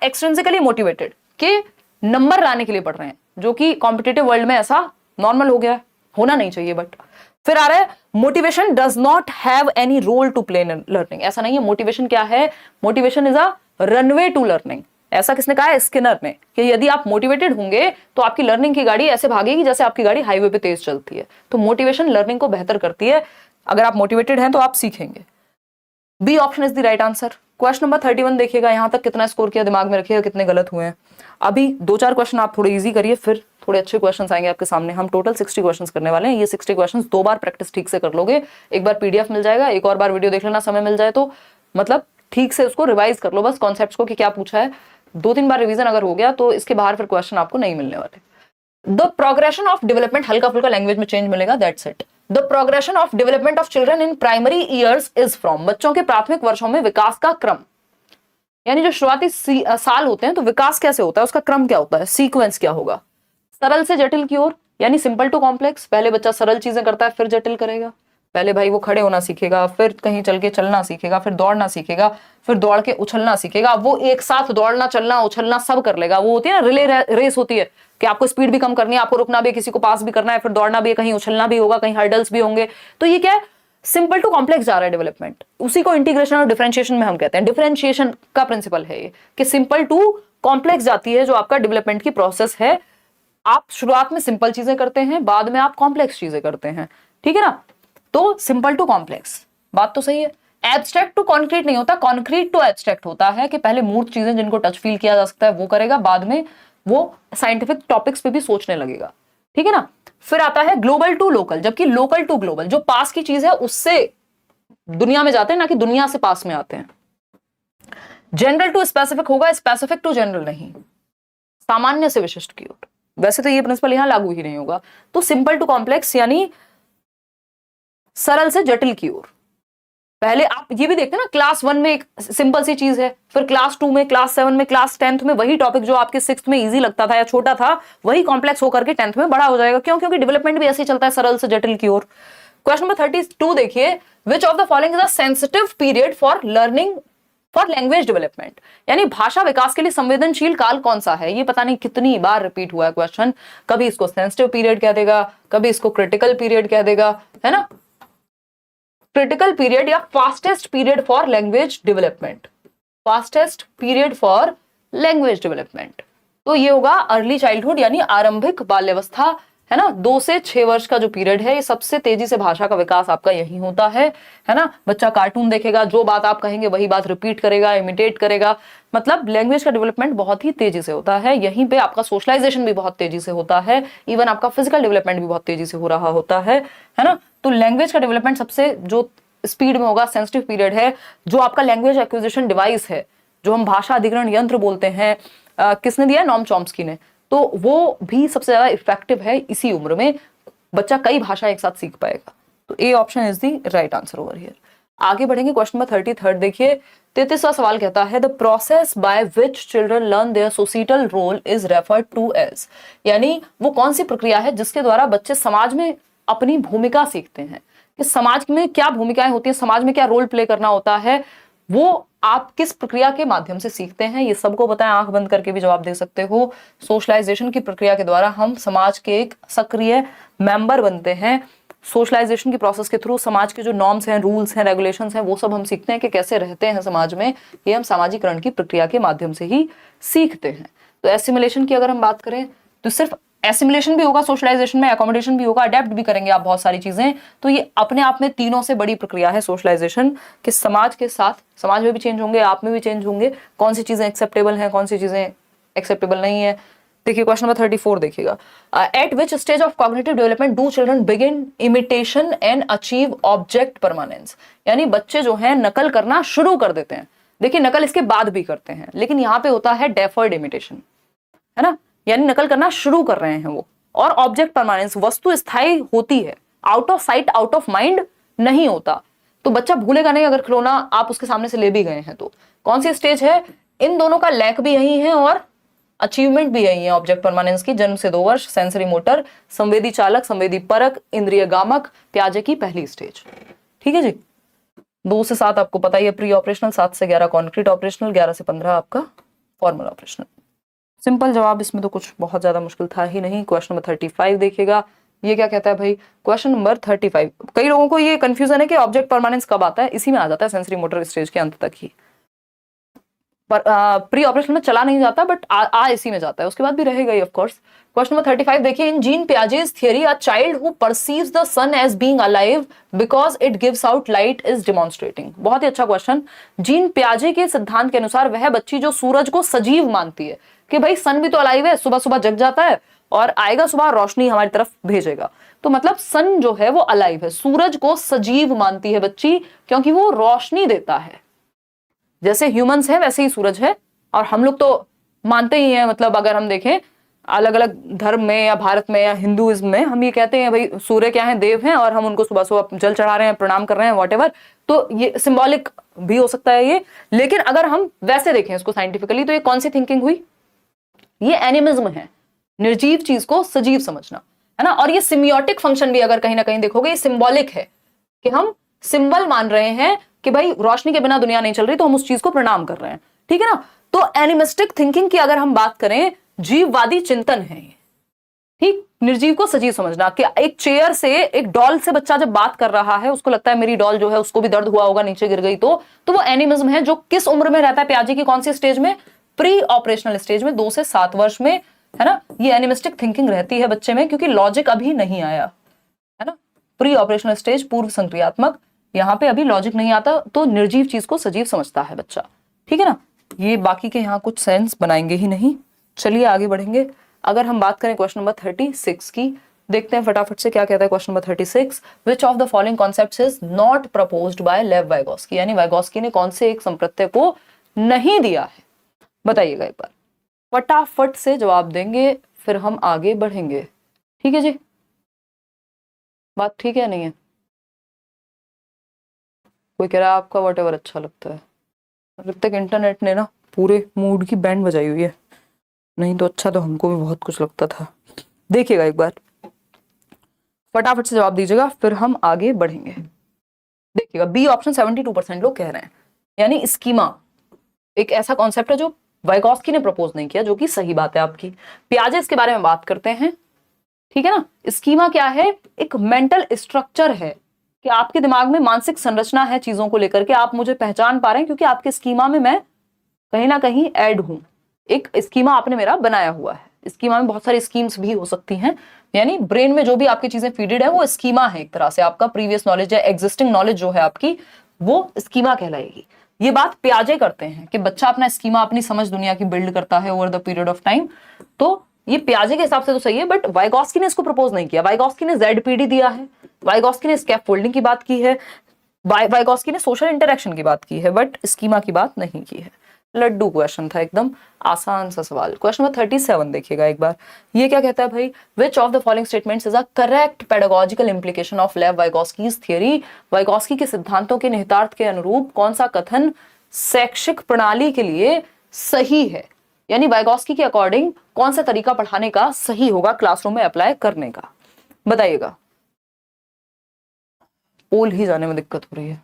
extrinsically motivated, के नंबर लाने के लिए पढ़ रहे हैं, जो कि कॉम्पिटिटिव वर्ल्ड में ऐसा नॉर्मल हो गया है, होना नहीं चाहिए। बट फिर आ रहा है motivation does not have any role to play in learning. ऐसा नहीं है। मोटिवेशन क्या है? Motivation is a runway to learning. ऐसा किसने कहा है? स्किनर ने, कि यदि आप मोटिवेटेड होंगे तो आपकी लर्निंग की गाड़ी ऐसे भागेगी जैसे आपकी गाड़ी हाईवे पे तेज चलती है। तो मोटिवेशन लर्निंग को बेहतर करती है। अगर आप मोटिवेटेड हैं तो आप सीखेंगे। B option is the right answer. Question number 31 देखिएगा, यहां तक कितना स्कोर किया दिमाग में रखिएगा, कितने गलत हुए हैं। अभी 2-4 क्वेश्चन आप थोड़े इजी करिए, फिर थोड़े अच्छे क्वेश्चंस आएंगे आपके सामने। हम टोटल 60 क्वेश्चंस करने वाले हैं। ये 60 क्वेश्चंस 2 बार प्रैक्टिस ठीक से कर लोगे, एक बार पीडीएफ मिल जाएगा, एक और बार वीडियो देख लेना समय मिल जाए तो, मतलब ठीक से उसको रिवाइज कर लो बस कॉन्सेप्ट्स को कि क्या पूछा है। 2-3 बार रिवीजन अगर हो गया तो इसके बाहर फिर क्वेश्चन आपको नहीं मिलने वाले। द प्रोग्रेशन ऑफ डेवलपमेंट, हल्का फुल्का लैंग्वेज में चेंज मिलेगा, that's it. The progression of development of children in primary years is from, बच्चों के प्राथमिक वर्षों में विकास का क्रम, यानी जो शुरुआती साल होते हैं तो विकास कैसे होता है, उसका क्रम क्या होता है, सीक्वेंस क्या होगा। सरल से जटिल की ओर, यानी सिंपल टू कॉम्प्लेक्स। पहले बच्चा सरल चीजें करता है फिर जटिल करेगा। पहले भाई वो खड़े होना सीखेगा, फिर कहीं चल के चलना सीखेगा, फिर दौड़ना सीखेगा, फिर दौड़ के उछलना सीखेगा। वो एक साथ दौड़ना, चलना, उछलना सब कर लेगा। वो होती है ना रिले रेस होती है कि आपको स्पीड भी कम करनी है, आपको रुकना भी, किसी को पास भी करना है, फिर दौड़ना भी है, कहीं उछलना भी होगा, कहीं हर्डल्स भी होंगे। तो ये क्या है? सिंपल टू कॉम्प्लेक्स जा रहा है डेवलपमेंट। उसी को इंटीग्रेशन और डिफरेंशिएशन में हम कहते हैं। डिफरेंशिएशन का प्रिंसिपल है ये कि सिंपल टू कॉम्प्लेक्स जाती है जो आपका डेवलपमेंट की प्रोसेस है। आप शुरुआत में सिंपल चीजें करते हैं, बाद में आप कॉम्प्लेक्स चीजें करते हैं, ठीक है ना। तो सिंपल टू कॉम्प्लेक्स, बात तो सही है। एब्स्ट्रैक्ट टू कॉन्क्रीट नहीं होता, कॉन्क्रीट टू एब्स्ट्रैक्ट होता है कि पहले मूर्त चीजें जिनको टच फील किया जा सकता है वो करेगा, बाद में वो साइंटिफिक टॉपिक्स पे भी सोचने लगेगा, ठीक है ना। फिर आता है ग्लोबल टू लोकल, जबकि लोकल टू ग्लोबल, जो पास की चीज है उससे दुनिया में जाते हैं, ना कि दुनिया से पास में आते हैं। जनरल टू स्पेसिफिक होगा, स्पेसिफिक टू जनरल नहीं, सामान्य से विशिष्ट की ओर। वैसे तो ये प्रिंसिपल यहां लागू ही नहीं होगा। तो सिंपल टू कॉम्प्लेक्स यानी सरल से जटिल की ओर। पहले आप ये भी देखते हैं ना, क्लास 1 में एक सिंपल सी चीज है, फिर क्लास 2 में, क्लास 7 में, क्लास 10th में वही टॉपिक जो आपके 6th में इजी लगता था या छोटा था, वही कॉम्प्लेक्स होकर के 10th में बड़ा हो जाएगा। क्यों? क्योंकि डेवलपमेंट भी ऐसे ही चलता है, सरल से जटिल की ओर। क्वेश्चन नंबर 32 देखिए, विच of the following is a sensitive period for learning for language development, यानी भाषा विकास के लिए संवेदनशील काल कौन सा है। ये पता नहीं कितनी बार रिपीट हुआ है क्वेश्चन। कभी इसको सेंसिटिव पीरियड कह देगा, कभी इसको क्रिटिकल पीरियड कह देगा, है ना। क्रिटिकल पीरियड या fastest period for language development, fastest period for language development. तो ये होगा अर्ली चाइल्डहुड यानी आरंभिक बाल्यावस्था, है ना। 2 से 6 वर्ष का जो पीरियड है, ये सबसे तेजी से भाषा का विकास आपका यही होता है ना। बच्चा कार्टून देखेगा, जो बात आप कहेंगे वही बात रिपीट करेगा, इमिटेट करेगा, मतलब लैंग्वेज का डेवलपमेंट बहुत ही तेजी से होता है। यहीं पे आपका सोशलाइजेशन भी बहुत तेजी से होता है, इवन आपका फिजिकल डेवलपमेंट भी बहुत तेजी से हो रहा होता है ना। तो लैंग्वेज का डेवलपमेंट सबसे जो स्पीड में होगा, सेंसिटिव पीरियड है। जो आपका लैंग्वेज एक्विजिशन डिवाइस है, जो हम भाषा अधिग्रहण यंत्र बोलते हैं, किसने दिया? नॉम चॉम्स्की ने। तो वो भी सबसे ज्यादा इफेक्टिव है इसी उम्र में, बच्चा कई भाषा एक साथ सीख पाएगा। तो A option is the right answer over here. आगे बढ़ेंगे, क्वेश्चन नंबर 33 देखिए। 33वां सवाल कहता है, the process by which children learn their societal role is referred to as, यानी वो कौन सी प्रक्रिया है जिसके द्वारा बच्चे समाज में अपनी भूमिका सीखते हैं, कि समाज में क्या भूमिकाएं होती है, समाज में क्या रोल प्ले करना होता है, वो आप किस प्रक्रिया के माध्यम से सीखते हैं। ये सबको बताएं, आंख बंद करके भी जवाब दे सकते हो। सोशलाइजेशन की प्रक्रिया के द्वारा हम समाज के एक सक्रिय मेंबर बनते हैं। सोशलाइजेशन की प्रोसेस के थ्रू समाज के जो नॉर्म्स हैं, रूल्स हैं, रेगुलेशंस हैं, वो सब हम सीखते हैं कि कैसे रहते हैं समाज में। ये हम सामाजिकरण की प्रक्रिया के माध्यम से ही सीखते हैं। तो एसिमिलेशन की अगर हम बात करें तो सिर्फ एसिमिलेशन भी होगा सोशलाइजेशन में, अकोमोडेशन भी होगा, अडेप्ट भी करेंगे आप बहुत सारी चीजें। तो ये अपने आप में तीनों से बड़ी प्रक्रिया है सोशलाइजेशन, कि समाज के साथ, समाज में भी चेंज होंगे, आप में भी चेंज होंगे, कौन सी चीजें एक्सेप्टेबल हैं, कौन सी चीजें एक्सेप्टेबल नहीं है। देखिए क्वेश्चन नंबर 34 देखिएगा, eight which stage of cognitive development do children begin imitation and achieve object permanence, यानी बच्चे जो है नकल करना शुरू कर देते हैं। देखिए नकल इसके बाद भी करते हैं, लेकिन यहाँ पे होता है डेफर्ड इमिटेशन, है ना, यानी नकल करना शुरू कर रहे हैं वो। और ऑब्जेक्ट परमानेंस, वस्तु स्थायी होती है, out of sight out of mind नहीं होता। तो बच्चा भूलेगा नहीं अगर खिलौना आप उसके सामने से ले भी गए हैं तो। कौन सी स्टेज है? इन दोनों का लैक भी यही है और अचीवमेंट भी यही है ऑब्जेक्ट परमानेंस की, जन्म से 2 वर्ष, सेंसरी मोटर, संवेदी चालक, संवेदी परक, इंद्रिय गामक, प्याजे की पहली स्टेज। ठीक है जी। 2 से 7 आपको पता ही है प्री ऑपरेशनल, 7 से 11 कॉन्क्रीट ऑपरेशनल, 11 से 15 आपका फॉर्मल ऑपरेशनल। सिंपल जवाब, इसमें तो कुछ बहुत ज्यादा मुश्किल था ही नहीं। क्वेश्चन नंबर 35 देखिएगा, ये क्या कहता है भाई। क्वेश्चन नंबर 35, कई लोगों को ये कंफ्यूजन है कि ऑब्जेक्ट परमानेंस कब आता है, इसी में आ जाता है, सेंसरी मोटर स्टेज के अंत तक ही। पर प्री ऑपरेशन में चला नहीं जाता, बट आ इसी में जाता है, उसके बाद भी रहेगा ही ऑफ कोर्स। क्वेश्चन नंबर 35 देखिए, in Jean Piaget's theory a child who perceives the sun as being alive because it gives out light is demonstrating. बहुत ही अच्छा क्वेश्चन। जीन पियाजे के सिद्धांत के अनुसार वह बच्ची जो सूरज को सजीव मानती है कि भाई सन भी तो अलाइव है, सुबह सुबह जग जाता है और आएगा सुबह रोशनी हमारी तरफ भेजेगा, तो मतलब सन जो है वो अलाइव है, सूरज को सजीव मानती है बच्ची क्योंकि वो रोशनी देता है। जैसे ह्यूमंस है वैसे ही सूरज है, और हम लोग तो मानते ही हैं, मतलब अगर हम देखें अलग अलग धर्म में या भारत में या हिंदुइज्म में, हम ये कहते हैं भाई सूर्य क्या है, देव हैं, और हम उनको सुबह सुबह जल चढ़ा रहे हैं, प्रणाम कर रहे हैं, वॉटेवर। तो ये सिंबॉलिक भी हो सकता है ये, लेकिन अगर हम वैसे देखें इसको साइंटिफिकली, तो ये कौन सी थिंकिंग हुई, ये एनिमिज्म है, निर्जीव चीज को सजीव समझना, है ना। और ये सिम्बियोटिक फंक्शन भी अगर कहीं ना कहीं देखोगे, ये सिंबॉलिक है कि हम सिंबल मान रहे हैं कि भाई रोशनी के बिना दुनिया नहीं चल रही, तो हम उस चीज को प्रणाम कर रहे हैं, ठीक है ना। तो एनिमिस्टिक थिंकिंग की अगर हम बात करें, जीववादी चिंतन है ये, ठीक। निर्जीव को सजीव समझना, कि एक चेयर से, एक डॉल से बच्चा जब बात कर रहा है, उसको लगता है मेरी डॉल जो है उसको भी दर्द हुआ होगा, नीचे गिर गई, तो वो एनिमिज्म है, जो किस उम्र में रहता है पियाजे की, कौन सी स्टेज में, प्री ऑपरेशनल स्टेज में, 2 से 7 वर्ष में, है ना। ये एनिमिस्टिक थिंकिंग रहती है बच्चे में, क्योंकि लॉजिक अभी नहीं आया, है ना। प्री ऑपरेशनल स्टेज पूर्व संक्रियात्मक, यहाँ पे अभी लॉजिक नहीं आता, तो निर्जीव चीज को सजीव समझता है बच्चा, ठीक है ना। ये बाकी के यहाँ कुछ सेंस बनाएंगे ही नहीं। चलिए आगे बढ़ेंगे। अगर हम बात करें क्वेश्चन नंबर 36 की, देखते हैं फटाफट से क्या कहता है question number 36। Which of the following concepts is not proposed by लेव वाइगोस्की, यानी वाइगोस्की ने कौन से एक संप्रत्यय को नहीं दिया है, बताइएगा एक बार। फटाफट से जवाब देंगे, फिर हम आगे बढ़ेंगे, ठीक है जी। बात ठीक है नहीं है? कोई कह रहा है आपका वॉट एवर अच्छा लगता है। ऋतिक, इंटरनेट ने ना पूरे मूड की बैंड बजाई हुई है, नहीं तो अच्छा तो हमको भी बहुत कुछ लगता था। देखिएगा एक बार, फटाफट से जवाब दीजिएगा, फिर हम आगे बढ़ेंगे। देखिएगा बी ऑप्शन 72% लोग कह रहे हैं, यानी स्कीमा एक ऐसा कॉन्सेप्ट है जो वाइगोस्की ने प्रपोज नहीं किया, जो कि सही बात है आपकी। पियाजे इसके बारे में बात करते हैं, ठीक है ना। स्कीमा क्या है, एक मेंटल स्ट्रक्चर है कि आपके दिमाग में मानसिक संरचना है चीजों को लेकर के, आप मुझे पहचान पा रहे हैं क्योंकि आपके स्कीमा में मैं कहीं ना कहीं ऐड हूं, एक स्कीमा आपने मेरा बनाया हुआ है। स्कीमा में बहुत सारी स्कीम्स भी हो सकती हैं, यानी ब्रेन में जो भी आपकी चीजें फीडेड है वो स्कीमा है, एक तरह से आपका प्रीवियस नॉलेज या एग्जिस्टिंग नॉलेज जो है आपकी, वो स्कीमा कहलाएगी। ये बात पियाजे करते हैं कि बच्चा अपना स्कीमा, अपनी समझ दुनिया की बिल्ड करता है over the period of time, तो ये पियाजे के हिसाब से तो सही है, बट वाइगोस्की ने इसको प्रपोज नहीं किया। वाइगोस्की ने जेडपीडी दिया है, वाइगोस्की ने स्कैफोल्डिंग की बात की है, वाइगोस्की ने सोशल इंटरेक्शन की बात की है, बट स्कीमा की बात नहीं की है। लड्डू क्वेश्चन था, एकदम आसान सा सवाल। क्वेश्चन नंबर 37 देखिएगा एक बार, ये क्या कहता है भाई, विच of the following statements is a correct pedagogical implication of लेव वाइगोस्कीज थियरी। वाइगोस्की के सिद्धांतों के निहितार्थ के अनुरूप कौन सा कथन शैक्षिक प्रणाली के लिए सही है, यानी वाइगोस्की के अकॉर्डिंग कौन सा तरीका पढ़ाने का सही होगा क्लासरूम में अप्लाई करने का, बताइएगा। पोल ही जाने में दिक्कत हो रही है,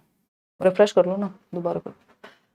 रिफ्रेश कर लो ना दोबारा कर।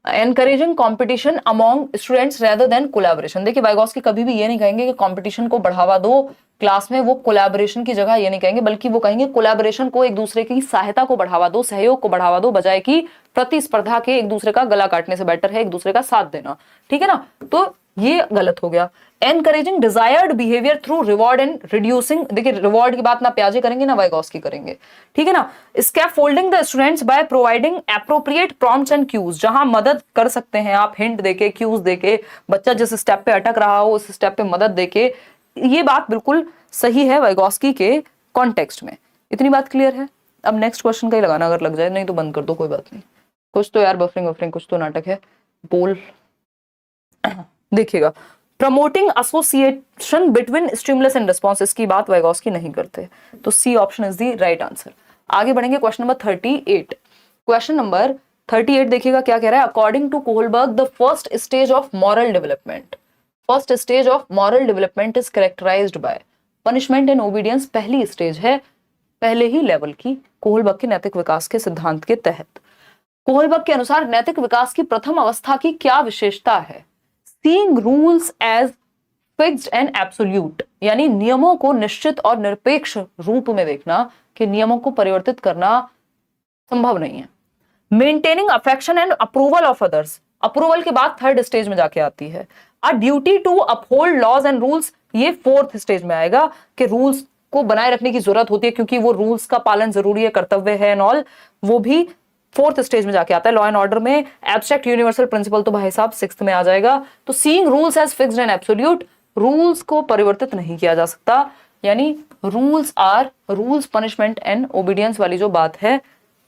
Encouraging competition among students rather than collaboration. देखिए वाइगोस्की कभी भी ये नहीं कहेंगे कि कॉम्पिटिशन को बढ़ावा दो क्लास में, वो कोलैबोरेशन की जगह ये नहीं कहेंगे, बल्कि वो कहेंगे कोलैबोरेशन को, एक दूसरे की सहायता को बढ़ावा दो, सहयोग को बढ़ावा दो, बजाय कि प्रतिस्पर्धा के एक दूसरे का गला काटने से बेटर है एक दूसरे का साथ देना, ठीक है ना। तो ये गलत हो गया। Encouraging desired behaviour through reward and reducing, देखिए रिवॉर्ड की बात ना पियाजे करेंगे ना वाइगोस्की करेंगे, ठीक है ना। Scaffolding the students by providing appropriate prompts and cues, जहां मदद कर सकते हैं आप हिंट देके, क्यूज देके, बच्चा जिस स्टेप पे अटक रहा हो उस स्टेप पे मदद देके, ये बात बिल्कुल सही है वाइगोस्की के कॉन्टेक्स्ट में। इतनी बात क्लियर है। अब नेक्स्ट क्वेश्चन का ही लगाना, अगर लग जाए, नहीं तो बंद कर दो, कोई बात नहीं। कुछ तो यार बफरिंग वफरिंग कुछ तो नाटक है। बोल देखिएगा, promoting association between stimulus and response, इसकी बात वाइगोस्की नहीं करते, तो C option is the right answer. आगे बढ़ेंगे क्वेश्चन नंबर 38। क्वेश्चन नंबर 38 देखिएगा क्या कह रहा है, according to Kohlberg the first stage of moral development, first stage of moral development is characterised by punishment and obedience. पहली स्टेज है पहले ही लेवल की कोहलबर्ग के नैतिक विकास के सिद्धांत के तहत। कोहलबर्ग के अनुसार नैतिक विकास की प्रथम अवस्था की क्या विशेषता है? Seeing rules as fixed and absolute, यानी नियमों को निश्चित और निरपेक्ष रूप में देखना कि नियमों को परिवर्तित करना संभव नहीं है। Maintaining affection and approval of others, approval के बाद थर्ड स्टेज में जाके आती है। A duty to uphold laws and rules, ये फोर्थ स्टेज में आएगा कि रूल्स को बनाए रखने की जरूरत होती है क्योंकि वो रूल्स का पालन जरूरी है, कर्तव्य है एंड ऑल, वो भी फोर्थ स्टेज में जाके आता है। लॉ एंड ऑर्डर में एब्स्ट्रैक्ट यूनिवर्सल प्रिंसिपल तो भाई साहब सिक्स्थ में आ जाएगा। तो seeing rules as fixed and absolute, rules को परिवर्तित नहीं किया जा सकता, यानी रूल्स पनिशमेंट एंड ओबीडियंस वाली जो बात है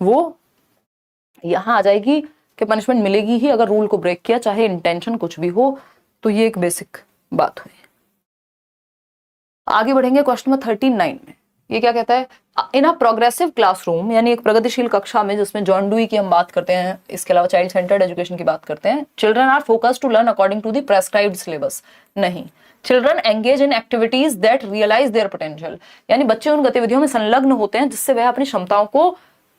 वो यहां आ जाएगी कि पनिशमेंट मिलेगी ही अगर रूल को ब्रेक किया, चाहे इंटेंशन कुछ भी हो। तो ये एक बेसिक बात हुई। आगे बढ़ेंगे क्वेश्चन नंबर 39 में। ये क्या कहता है? इन अ प्रोग्रेसिव क्लासरूम, यानी एक प्रगतिशील कक्षा में जिसमें जॉन डुई की हम बात करते हैं, इसके अलावा चाइल्ड सेंटर्ड एजुकेशन की बात करते हैं, children are focused to learn according to the prescribed syllabus. नहीं, children engage in activities that realise their potential, यानी बच्चे उन गतिविधियों में संलग्न होते हैं जिससे वह अपनी क्षमताओं को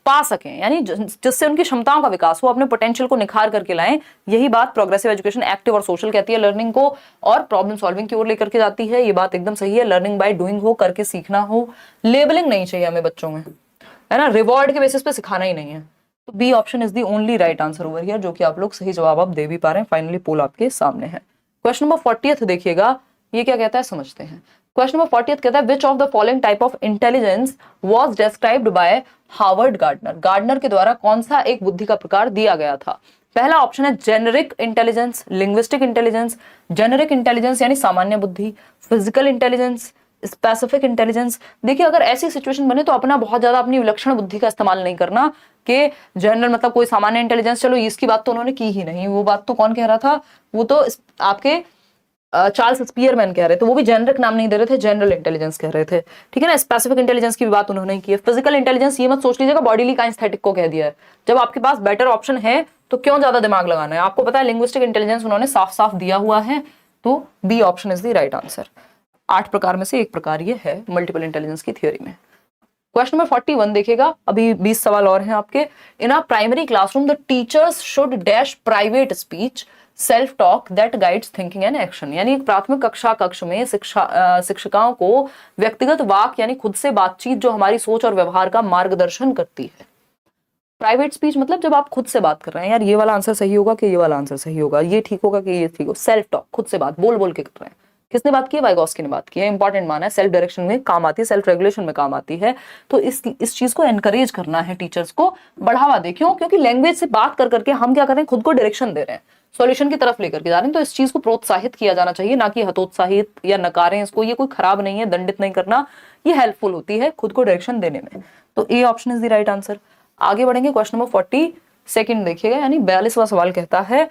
पा सकें, यानी जिससे उनकी क्षमताओं का विकास हो, अपने पोटेंशियल को निखार करके लाएं। यही बात प्रोग्रेसिव एजुकेशन एक्टिव और सोशल कहती है लर्निंग को, और प्रॉब्लम सॉल्विंग की ओर लेकर के जाती है। ये बात एकदम सही है। लर्निंग बाय डूइंग हो, करके सीखना हो। लेबलिंग नहीं चाहिए हमें बच्चों में, है ना, रिवॉर्ड के बेसिस पे सिखाना ही नहीं है। तो B option is the only right answer over here, जो कि आप लोग सही जवाब आप दे भी पा रहे हैं। फाइनली पोल आपके सामने है। क्वेश्चन नंबर 40 देखिएगा, ये क्या कहता है समझते हैं। क्वेश्चन नंबर 40 कहता है which of the following type of intelligence was described by Harvard Gardner. Gardner के द्वारा कौन सा एक बुद्धि का प्रकार दिया गया था? पहला ऑप्शन है generic intelligence, linguistic intelligence. Generic intelligence यानी सामान्य बुद्धि, फिजिकल इंटेलिजेंस, स्पेसिफिक इंटेलिजेंस। देखिए अगर ऐसी सिचुएशन बने तो अपना बहुत ज्यादा अपनी विलक्षण बुद्धि का इस्तेमाल नहीं करना कि जनरल मतलब कोई सामान्य इंटेलिजेंस, चलो इसकी बात तो उन्होंने की ही नहीं। वो बात तो कौन कह रहा था? वो तो आपके चार्ल्स स्पीयरमैन कह रहे थे, वो भी जेनरिक नाम नहीं दे रहे थे, जनरल इंटेलिजेंस कह रहे थे, ठीक है ना। स्पेसिफिक इंटेलिजेंस की भी बात उन्होंने की है। फिजिकल इंटेलिजेंस ये मत सोच लीजिएगा बॉडीली काइनेस्थेटिक को कह दिया है। जब आपके पास बेटर ऑप्शन है तो क्यों ज्यादा दिमाग लगाना है? आपको पता है लिंग्विस्टिक इंटेलिजेंस उन्होंने साफ साफ दिया हुआ है। तो B option is the right answer. 8 प्रकार में से एक प्रकार ये है मल्टीपल इंटेलिजेंस की थ्योरी में। क्वेश्चन नंबर 41 देखिएगा, अभी 20 सवाल और हैं आपके। In a primary classroom the teachers should dash private speech self talk that guides thinking and action, यानी एक प्राथमिक कक्ष में शिक्षिकाओं को व्यक्तिगत वाक यानी खुद से बातचीत जो हमारी सोच और व्यवहार का मार्गदर्शन करती है। प्राइवेट स्पीच मतलब जब आप खुद से बात कर रहे हैं, यार ये वाला आंसर सही होगा कि ये वाला आंसर सही होगा, ये ठीक होगा कि ये ठीक होगा। सेल्फ टॉक, खुद से बात बोल बोल के कर रहे हैं। किसने बात की है? वाइगॉस्की ने बात की है। इंपॉर्टेंट माना है, सेल्फ डायरेक्शन में काम आती है, सेल्फ रेगुलेशन में काम आती है। तो इस चीज को एनकरेज करना है, टीचर्स को बढ़ावा दे। क्यों? क्योंकि लैंग्वेज से बात कर करके हम क्या कर रहे हैं? खुद को डायरेक्शन दे रहे हैं, सॉल्यूशन की तरफ लेकर के जा रहे हैं। तो इस चीज को प्रोत्साहित किया जाना चाहिए, ना कि हतोत्साहित या नकारें इसको। ये कोई खराब नहीं है, दंडित नहीं करना, ये हेल्पफुल होती है खुद को डायरेक्शन देने में। तो A option is the right answer. आगे बढ़ेंगे क्वेश्चन नंबर 42 देखिएगा, यानी 42वां सवाल कहता है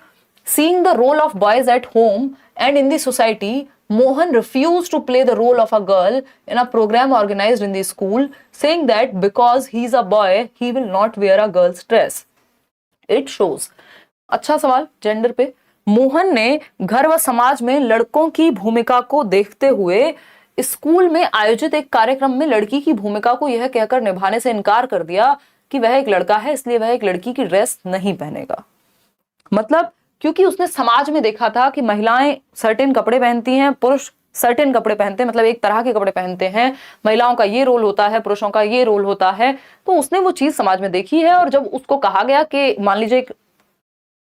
seeing the role of boys at home and in the society Mohan refused to play the role of a girl in a program organized in the school, saying that because he is a boy, he will not wear a girl's dress. It shows. अच्छा सवाल gender पे। मोहन ने घर व समाज में लड़कों की भूमिका को देखते हुए स्कूल में आयोजित एक कार्यक्रम में लड़की की भूमिका को यह कहकर निभाने से इनकार कर दिया कि वह एक लड़का है, इसलिए वह एक लड़की की ड्रेस नहीं पहनेगा। मतलब क्योंकि उसने समाज में देखा था कि महिलाएं सर्टेन कपड़े पहनती हैं, पुरुष सर्टेन कपड़े पहनते हैं, मतलब एक तरह के कपड़े पहनते हैं। महिलाओं का ये रोल होता है, पुरुषों का ये रोल होता है। तो उसने वो चीज समाज में देखी है, और जब उसको कहा गया कि मान लीजिए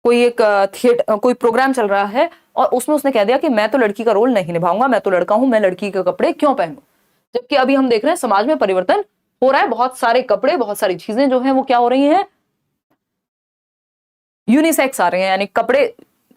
कोई प्रोग्राम चल रहा है और उसमें उसने कह दिया कि मैं तो लड़की का रोल नहीं निभाऊंगा, मैं तो लड़का हूं, मैं लड़की के कपड़े क्यों पहनूं। जबकि अभी हम देख रहे हैं समाज में परिवर्तन हो रहा है, बहुत सारे कपड़े, बहुत सारी चीजें जो हैं वो क्या हो रही हैं, यूनिसेक्स आ रहे हैं। यानी कपड़े,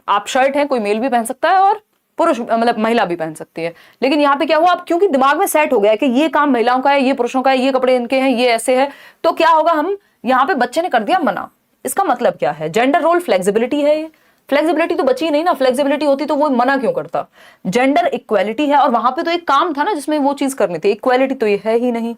आप शर्ट है, कोई मेल भी पहन सकता है और पुरुष मतलब महिला भी पहन सकती है। लेकिन यहाँ पे क्या हुआ, अब क्योंकि दिमाग में सेट हो गया है कि ये काम महिलाओं का है, ये पुरुषों का है, ये कपड़े इनके हैं, ये ऐसे है, तो क्या होगा, हम यहाँ पे बच्चे ने कर दिया मना। इसका मतलब क्या है? जेंडर रोल फ्लेक्सिबिलिटी है। ये फ्लेक्सिबिलिटी तो बची नहीं ना, फ्लेक्सिबिलिटी होती तो वो मना क्यों करता। जेंडर इक्वालिटी है, और वहां पे तो एक काम था ना जिसमें वो चीज करनी थी। इक्वालिटी तो ये है ही नहीं,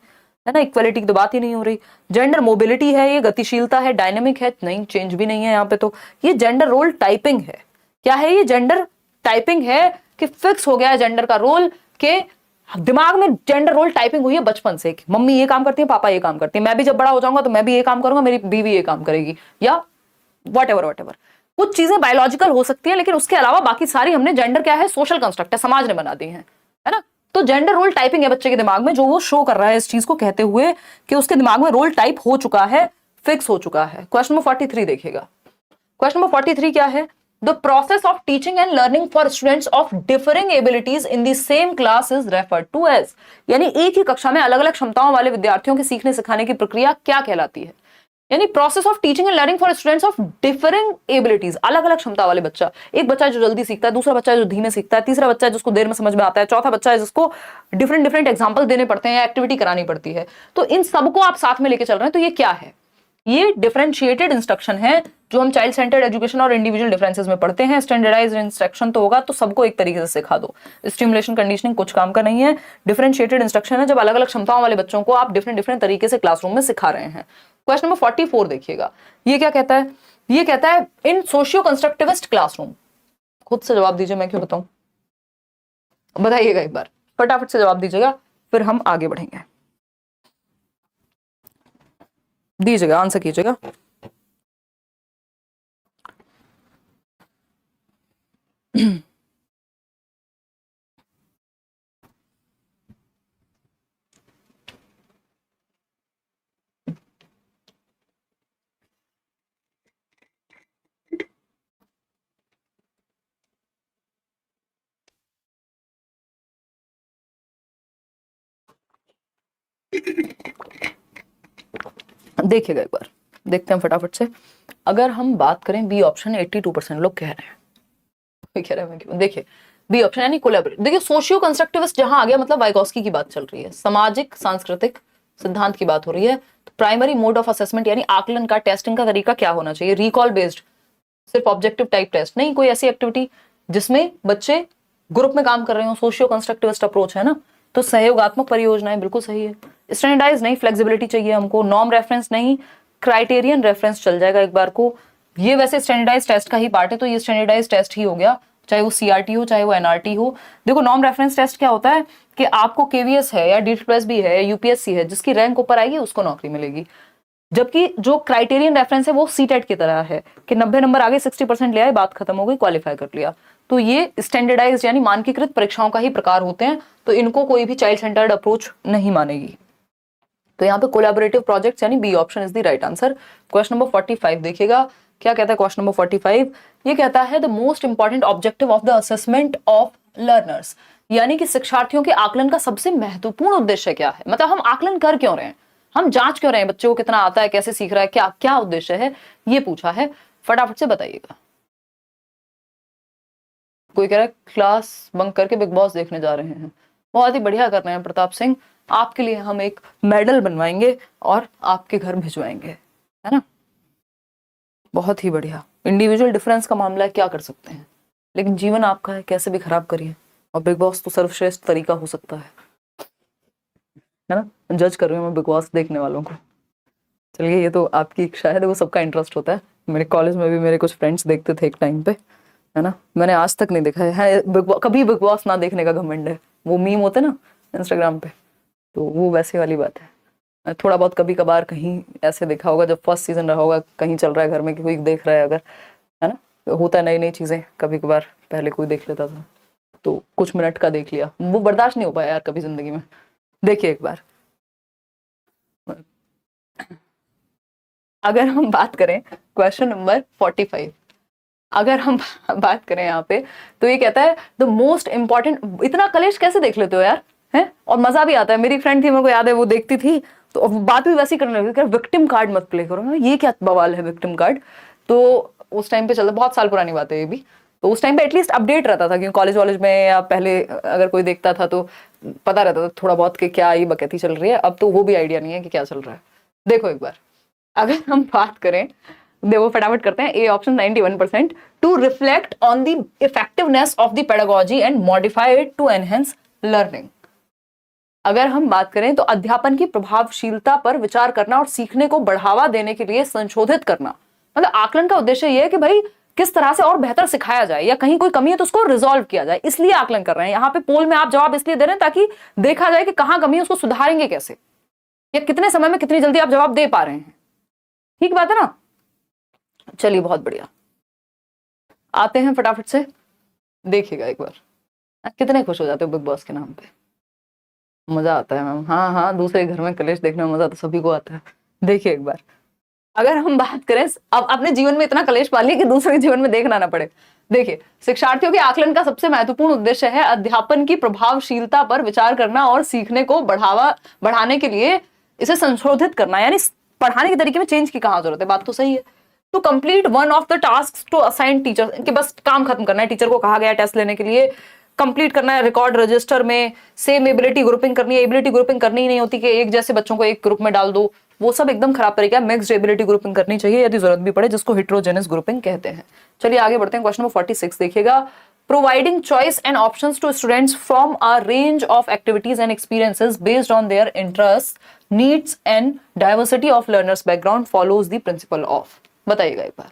है ना, इक्वालिटी की तो बात ही नहीं हो रही। जेंडर मोबिलिटी है, ये गतिशीलता है, डायनेमिक है, नहीं चेंज भी नहीं है यहाँ पे। तो ये जेंडर रोल टाइपिंग है। क्या है ये? जेंडर टाइपिंग है कि फिक्स हो गया है जेंडर का रोल, के दिमाग में जेंडर रोल टाइपिंग हुई है बचपन से कि मम्मी ये काम करती है, पापा ये काम करती है, मैं भी जब बड़ा हो जाऊंगा तो मैं भी ये काम करूंगा, मेरी बीवी ये काम करेगी, या वट एवर। कुछ चीजें बायोलॉजिकल हो सकती है, लेकिन उसके अलावा बाकी सारी हमने जेंडर क्या है, सोशल कंस्ट्रक्ट है, समाज ने बना दी है ना। तो जेंडर रोल टाइपिंग है बच्चे के दिमाग में, जो वो शो कर रहा है इस चीज को कहते हुए कि उसके दिमाग में रोल टाइप हो चुका है, फिक्स हो चुका है। क्वेश्चन नंबर 43 देखिएगा। क्वेश्चन नंबर 43 क्या है? The process of teaching and learning for students of differing abilities in the same class is referred to as, यानी एक ही कक्षा में अलग अलग क्षमताओं वाले विद्यार्थियों के सीखने सिखाने की प्रक्रिया क्या कहलाती है? यानी process of teaching and learning for students of differing abilities, अलग अलग क्षमता वाले बच्चा, एक बच्चा है जो जल्दी सीखता है, दूसरा बच्चा है जो धीमे सीखता है, तीसरा बच्चा है जिसको देर में समझ में आता है, चौथा बच्चा है जिसको डिफरेंट डिफरेंट एग्जांपल देने पड़ते हैं, एक्टिविटी करानी पड़ती है। तो इन सबको आप साथ में लेके चल रहे हैं, तो ये क्या है? ये डिफरेंशिएटेड इंस्ट्रक्शन है, जो हम चाइल्ड सेंटर्ड एजुकेशन और इंडिविजुअल डिफरेंसेस में पढ़ते हैं। स्टैंडर्डाइज्ड इंस्ट्रक्शन तो होगा, तो सबको एक तरीके से सिखा दो। स्टिमुलेशन कंडीशनिंग कुछ काम का नहीं है। डिफरेंशिएटेड इंस्ट्रक्शन है जब अलग अलग क्षमताओं वाले बच्चों को आप डिफरेंट डिफरेंट तरीके से क्लासरूम में सिखा रहे हैं। क्वेश्चन नंबर 44 देखिएगा, ये क्या कहता है? ये कहता है इन सोशियो कंस्ट्रक्टिविस्ट क्लासरूम। खुद से जवाब दीजिए, मैं क्यों बताऊं, बताइएगा एक बार, फटाफट से जवाब दीजिएगा, फिर हम आगे बढ़ेंगे। दीजिएगा, आंसर कीजिएगा। देखिएगा एक बार, देखते हैं फटाफट से। अगर हम बात करें बी ऑप्शन, 82% लोग कह रहे हैं, कह रहे हैं क्यों? देखिए बी ऑप्शन यानी कोलैबोरेट। देखिए सोशियो कंस्ट्रक्टिविस्ट जहां आ गया, मतलब वाइगोस्की की बात चल रही है, सामाजिक सांस्कृतिक सिद्धांत की बात हो रही है। तो प्राइमरी मोड ऑफ असेसमेंट यानी आकलन का, टेस्टिंग का तरीका क्या होना चाहिए? रिकॉल बेस्ड, सिर्फ ऑब्जेक्टिव टाइप टेस्ट नहीं, कोई ऐसी एक्टिविटी जिसमें बच्चे ग्रुप में काम कर रहे हो, सोशियो कंस्ट्रक्टिविस्ट अप्रोच है ना। तो सहयोगात्मक परियोजनाएं बिल्कुल सही है। स्टैंडर्डाइज नहीं, फ्लेक्सिबिलिटी चाहिए हमको। नॉर्म रेफरेंस नहीं, क्राइटेरियन रेफरेंस चल जाएगा एक बार को। ये वैसे स्टैंडर्डाइज टेस्ट का ही पार्ट है, तो ये स्टैंडर्डाइज टेस्ट ही हो गया, चाहे वो सीआरटी हो चाहे वो एनआरटी हो। देखो नॉर्म रेफरेंस टेस्ट क्या होता है कि आपको केवीएस है या डीटीपीएस भी है, यूपीएससी है, जिसकी रैंक ऊपर आएगी उसको नौकरी मिलेगी। जबकि जो क्राइटेरियन रेफरेंस है वो सीटेट की तरह है कि 90 नंबर आगे 60% ले आए, बात खत्म हो गई, क्वालिफाई कर लिया। तो ये स्टैंडर्डाइज्ड यानी मानकीकृत परीक्षाओं का ही प्रकार होते हैं, तो इनको कोई भी चाइल्ड सेंटर्ड अप्रोच नहीं मानेगी। तो यहाँ पे कोलैबोरेटिव प्रोजेक्ट्स यानी B option is the right answer. Question number 45 देखिएगा, क्या कहता है क्वेश्चन नंबर 45? ये कहता है the most important objective of the assessment of learners, यानी कि शिक्षार्थियों के आकलन का सबसे महत्वपूर्ण उद्देश्य क्या है? मतलब हम आकलन कर क्यों रहे हैं, हम जांच क्यों रहे हैं बच्चों को कितना आता है, कैसे सीख रहा है, क्या क्या उद्देश्य है, ये पूछा है। फटाफट से बताइएगा। कोई कह रहा है क्लास बंक करके बिग बॉस देखने जा रहे हैं, बहुत ही बढ़िया कर रहे हैं प्रताप सिंह, आपके लिए हम एक मेडल बनवाएंगे और आपके घर भिजवाएंगे, है ना, बहुत ही बढ़िया। इंडिविजुअल डिफरेंस का मामला है, क्या कर सकते हैं, लेकिन जीवन आपका है, कैसे भी खराब करिए। और बिग बॉस तो सर्वश्रेष्ठ तरीका हो सकता है ना। जज कर रही हूँ मैं बिग बॉस देखने वालों को। चलिए ये तो आपकी इच्छा है, देखो सबका इंटरेस्ट होता है। मेरे कॉलेज में भी मेरे कुछ फ्रेंड्स देखते थे एक टाइम पे, है ना, मैंने आज तक नहीं देखा है कभी बिग बॉस ना देखने का घमंड है। वो मीम होते ना इंस्टाग्राम पे, तो वो वैसे वाली बात है। थोड़ा बहुत कभी कभार कहीं ऐसे देखा होगा, जब फर्स्ट सीजन रहा होगा, कहीं चल रहा है घर में कि कोई देख रहा है अगर, है ना, होता है नई नई चीजें, कभी कभार पहले कोई देख लेता था, तो कुछ मिनट का देख लिया, वो बर्दाश्त नहीं हो पाया यार कभी जिंदगी में। देखिए एक बार, अगर हम बात करें क्वेश्चन नंबर 45, अगर हम बात करें यहाँ पे, तो ये कहता है द मोस्ट इंपॉर्टेंट। इतना कलेश कैसे देख लेते हो यार, है, और मजा भी आता है। मेरी फ्रेंड थी, मेरे को याद है, वो देखती थी तो बात भी वैसी करने लगी, विक्टिम कार्ड मत प्ले करो। ये क्या बवाल है विक्टिम कार्ड? तो उस टाइम पे चलता, बहुत साल पुरानी बात है ये भी, तो उस टाइम पे एटलीस्ट अपडेट रहता था, क्योंकि कॉलेज वॉलेज में या पहले अगर कोई देखता था तो पता रहता था थोड़ा बहुत कि क्या ये बकैती चल रही है। अब तो वो भी आइडिया नहीं है कि क्या चल रहा है। देखो एक बार, अगर हम बात करें, देखो फटाफट करते हैं, A option 91%, to reflect on the effectiveness of the pedagogy and modify it to enhance learning. अगर हम बात करें तो अध्यापन की प्रभावशीलता पर विचार करना और सीखने को बढ़ावा देने के लिए संशोधित करना। मतलब आकलन का उद्देश्य यह है कि भाई किस तरह से और बेहतर सिखाया जाए, या कहीं कोई कमी है तो उसको रिजॉल्व किया जाए, इसलिए आकलन कर रहे हैं। यहाँ पे पोल में आप जवाब इसलिए दे रहे हैं ताकि देखा जाए कि कहाँ कमी है, उसको सुधारेंगे कैसे, या कितने समय में कितनी जल्दी आप जवाब दे पा रहे हैं। ठीक बात है ना? चलिए बहुत बढ़िया, आते हैं फटाफट से। देखिएगा एक बार, कितने खुश हो जाते हो बिग बॉस के नाम पे, मजा आता है मैम। हाँ हाँ, दूसरे घर में कलेश देखने में मजा तो सभी को आता है। देखिए एक बार, अगर हम बात करें, अब अपने जीवन में इतना कलेश पालिए कि दूसरे के जीवन में देखना ना पड़े। देखिए, शिक्षार्थियों के आकलन का सबसे महत्वपूर्ण उद्देश्य है अध्यापन की प्रभावशीलता पर विचार करना और सीखने को बढ़ाने के लिए इसे संशोधित करना, यानी पढ़ाने के तरीके में चेंज की कहाँ जरूरत है। बात तो सही है। To complete one of the task to assign teacher, इनके बस काम खत्म करना है। टीचर को कहा गया टेस्ट लेने के लिए, कंप्लीट करना है, रिकॉर्ड रजिस्टर में सेम एबिलिटी ग्रुपिंग करनी है। एबिलिटी ग्रुपिंग करनी ही नहीं होती कि एक जैसे बच्चों को एक ग्रुप में डाल दो, वो सब एकदम खराब तरीका है। मिक्स्ड एबिलिटी ग्रुपिंग करनी चाहिए यदि जरूरत भी पड़े, जिसको हेटेरोजेनस ग्रुपिंग कहते हैं। चलिए आगे बढ़ते हैं। क्वेश्चन नंबर 46 देखिएगा। Providing choice and options to students from a range of activities and experiences based on their interest, needs and diversity of learners background follows the principle of. बताइएगा एक बार,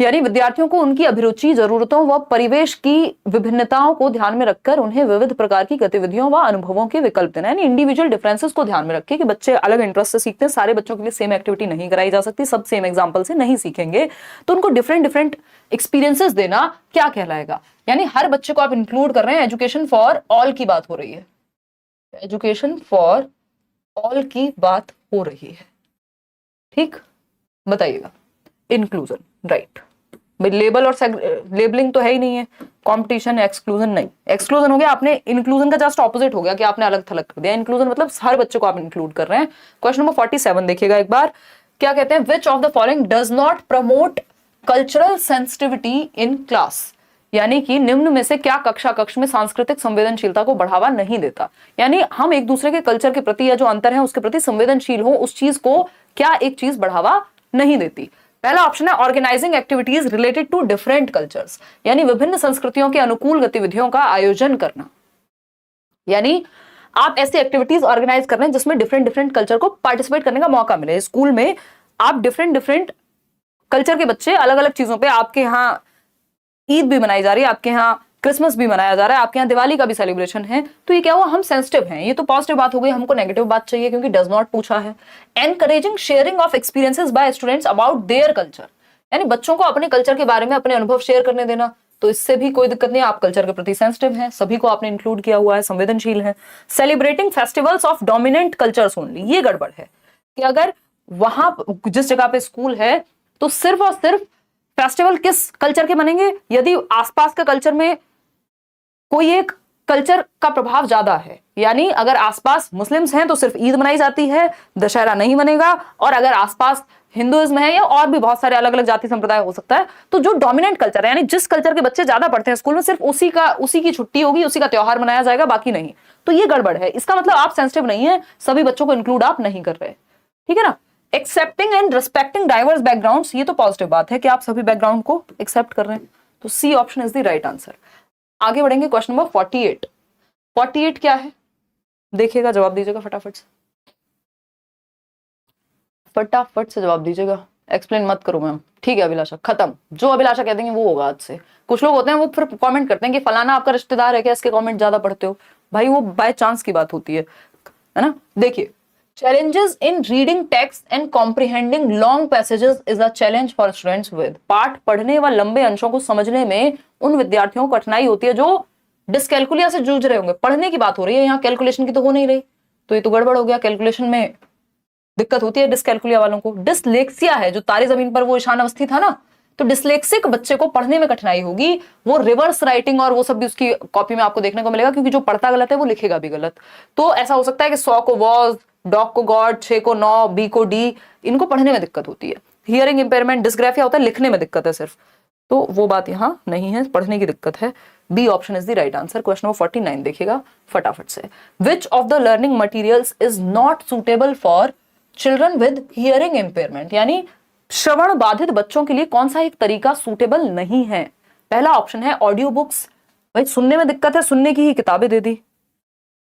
यानी विद्यार्थियों को उनकी अभिरुचि, जरूरतों व परिवेश की विभिन्नताओं को ध्यान में रखकर उन्हें विविध प्रकार की गतिविधियों व अनुभवों के विकल्प देना, यानी इंडिविजुअल डिफरेंसेस को ध्यान में रखें कि बच्चे अलग इंटरेस्ट से सीखते हैं। सारे बच्चों के लिए सेम एक्टिविटी नहीं कराई जा सकती, सब सेम एग्जाम्पल से नहीं सीखेंगे, तो उनको डिफरेंट डिफरेंट एक्सपीरियंसेस देना क्या कहलाएगा, यानी हर बच्चे को आप इंक्लूड कर रहे हैं। एजुकेशन फॉर ऑल की बात हो रही है, एजुकेशन फॉर ऑल की बात हो रही है। ठीक, बताइएगा। Inclusion, right. लेबल और लेबलिंग तो है ही नहीं है, कंपटीशन, एक्सक्लूजन नहीं। एक्सक्लूजन हो गया, आपने इंक्लूजन का जस्ट ऑपोजिट हो गया कि आपने अलग थलग कर दिया। इंक्लूजन मतलब हर बच्चे को आप इंक्लूड कर रहे हैं। क्वेश्चन नंबर 47 देखिएगा एक बार, क्या कहते हैं। विच of the following does not promote cultural sensitivity in class, यानी कि निम्न में से क्या कक्ष में सांस्कृतिक संवेदनशीलता को बढ़ावा नहीं देता, यानी हम एक दूसरे के कल्चर के प्रति या जो अंतर है उसके प्रति संवेदनशील हो, उस चीज को क्या एक चीज बढ़ावा नहीं देती। पहला ऑप्शन है organising activities related to different cultures, यानी विभिन्न संस्कृतियों के अनुकूल गतिविधियों का आयोजन करना, यानी आप ऐसी एक्टिविटीज ऑर्गेनाइज कर रहे हैं जिसमें डिफरेंट डिफरेंट कल्चर को पार्टिसिपेट करने का मौका मिले। स्कूल में आप डिफरेंट डिफरेंट कल्चर के बच्चे अलग अलग चीजों पे, आपके यहाँ ईद भी मनाई जा रही है, आपके यहाँ क्रिसमस भी मनाया जा रहा है, आपके यहाँ दिवाली का भी सेलिब्रेशन है, तो ये क्या हुआ, हम सेंसिटिव हैं। ये तो पॉजिटिव बात हो गई, हमको नेगेटिव बात चाहिए क्योंकि डज नॉट पूछा है। Encouraging sharing of experiences by students about their culture, यानी बच्चों को अपने कल्चर के बारे में अपने अनुभव शेयर करने देना, तो इससे भी कोई दिक्कत नहीं, आप कल्चर के प्रति सेंसिटिव हैं, सभी को आपने इंक्लूड किया हुआ है, संवेदनशील है। Celebrating festivals of dominant cultures only, ये गड़बड़ है कि अगर वहां जिस जगह पे स्कूल है तो सिर्फ और सिर्फ फेस्टिवल किस कल्चर के बनेंगे, यदि आसपास के कल्चर में कोई एक कल्चर का प्रभाव ज्यादा है, यानी अगर आसपास मुस्लिम्स हैं तो सिर्फ ईद मनाई जाती है, दशहरा नहीं बनेगा, और अगर आसपास हिंदुइज्म है या और भी बहुत सारे अलग अलग जाति संप्रदाय हो सकता है, तो जो डोमिनेंट कल्चर है, यानी जिस कल्चर के बच्चे ज्यादा पढ़ते हैं स्कूल में, सिर्फ उसी की छुट्टी होगी, उसी का त्योहार मनाया जाएगा, बाकी नहीं। तो ये गड़बड़ है, इसका मतलब आप सेंसिटिव नहीं है, सभी बच्चों को इंक्लूड आप नहीं कर रहे, ठीक है ना। Accepting and respecting diverse backgrounds, ये तो पॉजिटिव बात है कि आप सभी बैकग्राउंड को एक्सेप्ट कर रहे हैं, तो C option is the right answer. आगे बढ़ेंगे, क्वेश्चन नंबर 48। 48 क्या है देखिएगा, जवाब दीजिएगा फटाफट से, फटाफट से जवाब दीजिएगा, एक्सप्लेन मत करो मैम, ठीक है अभिलाषा, खत्म, जो अभिलाषा कह देंगे वो होगा आज से। कुछ लोग होते हैं वो फिर कमेंट करते हैं कि फलाना आपका रिश्तेदार है क्या, इसके कमेंट ज्यादा पढ़ते हो, भाई वो बाय चांस की बात होती है ना। देखिए, challenges in reading text and comprehending long passages is a challenge for students with, पाठ पढ़ने व लंबे अंशों को समझने में उन विद्यार्थियों को कठिनाई होती है जो डिस्कैलकुलिया से जूझ रहे होंगे। पढ़ने की बात हो रही है, यहाँ कैलकुलेशन की तो हो नहीं रही, तो ये तो गड़बड़ हो गया, कैलकुलेशन में दिक्कत होती है डिस्कैलकुलिया वालों को। डिसलेक्सिया है, जो तारे जमीन पर वो ईशान अवस्थी था ना, तो डिसलेक्सिक बच्चे को पढ़ने में कठिनाई होगी, वो रिवर्स राइटिंग और वो सब भी उसकी कॉपी में आपको देखने को मिलेगा, क्योंकि जो पढ़ता गलत है वो लिखेगा भी गलत। तो ऐसा हो सकता है कि 100 को वॉज, डॉग को गॉड, 6 को 9, बी को डी, इनको पढ़ने में दिक्कत होती है। हियरिंग इंपेयरमेंट, डिस्ग्राफिया होता है, लिखने में दिक्कत है सिर्फ, तो वो बात यहाँ नहीं है, पढ़ने की दिक्कत है। B option is the right answer. Question number 49 देखिएगा फटाफट से। Which of the learning materials is not suitable for children with hearing impairment, यानी श्रवण बाधित बच्चों के लिए कौन सा एक तरीका सूटेबल नहीं है। पहला ऑप्शन है ऑडियो बुक्स, भाई सुनने में दिक्कत है, सुनने की ही किताबें दे दी।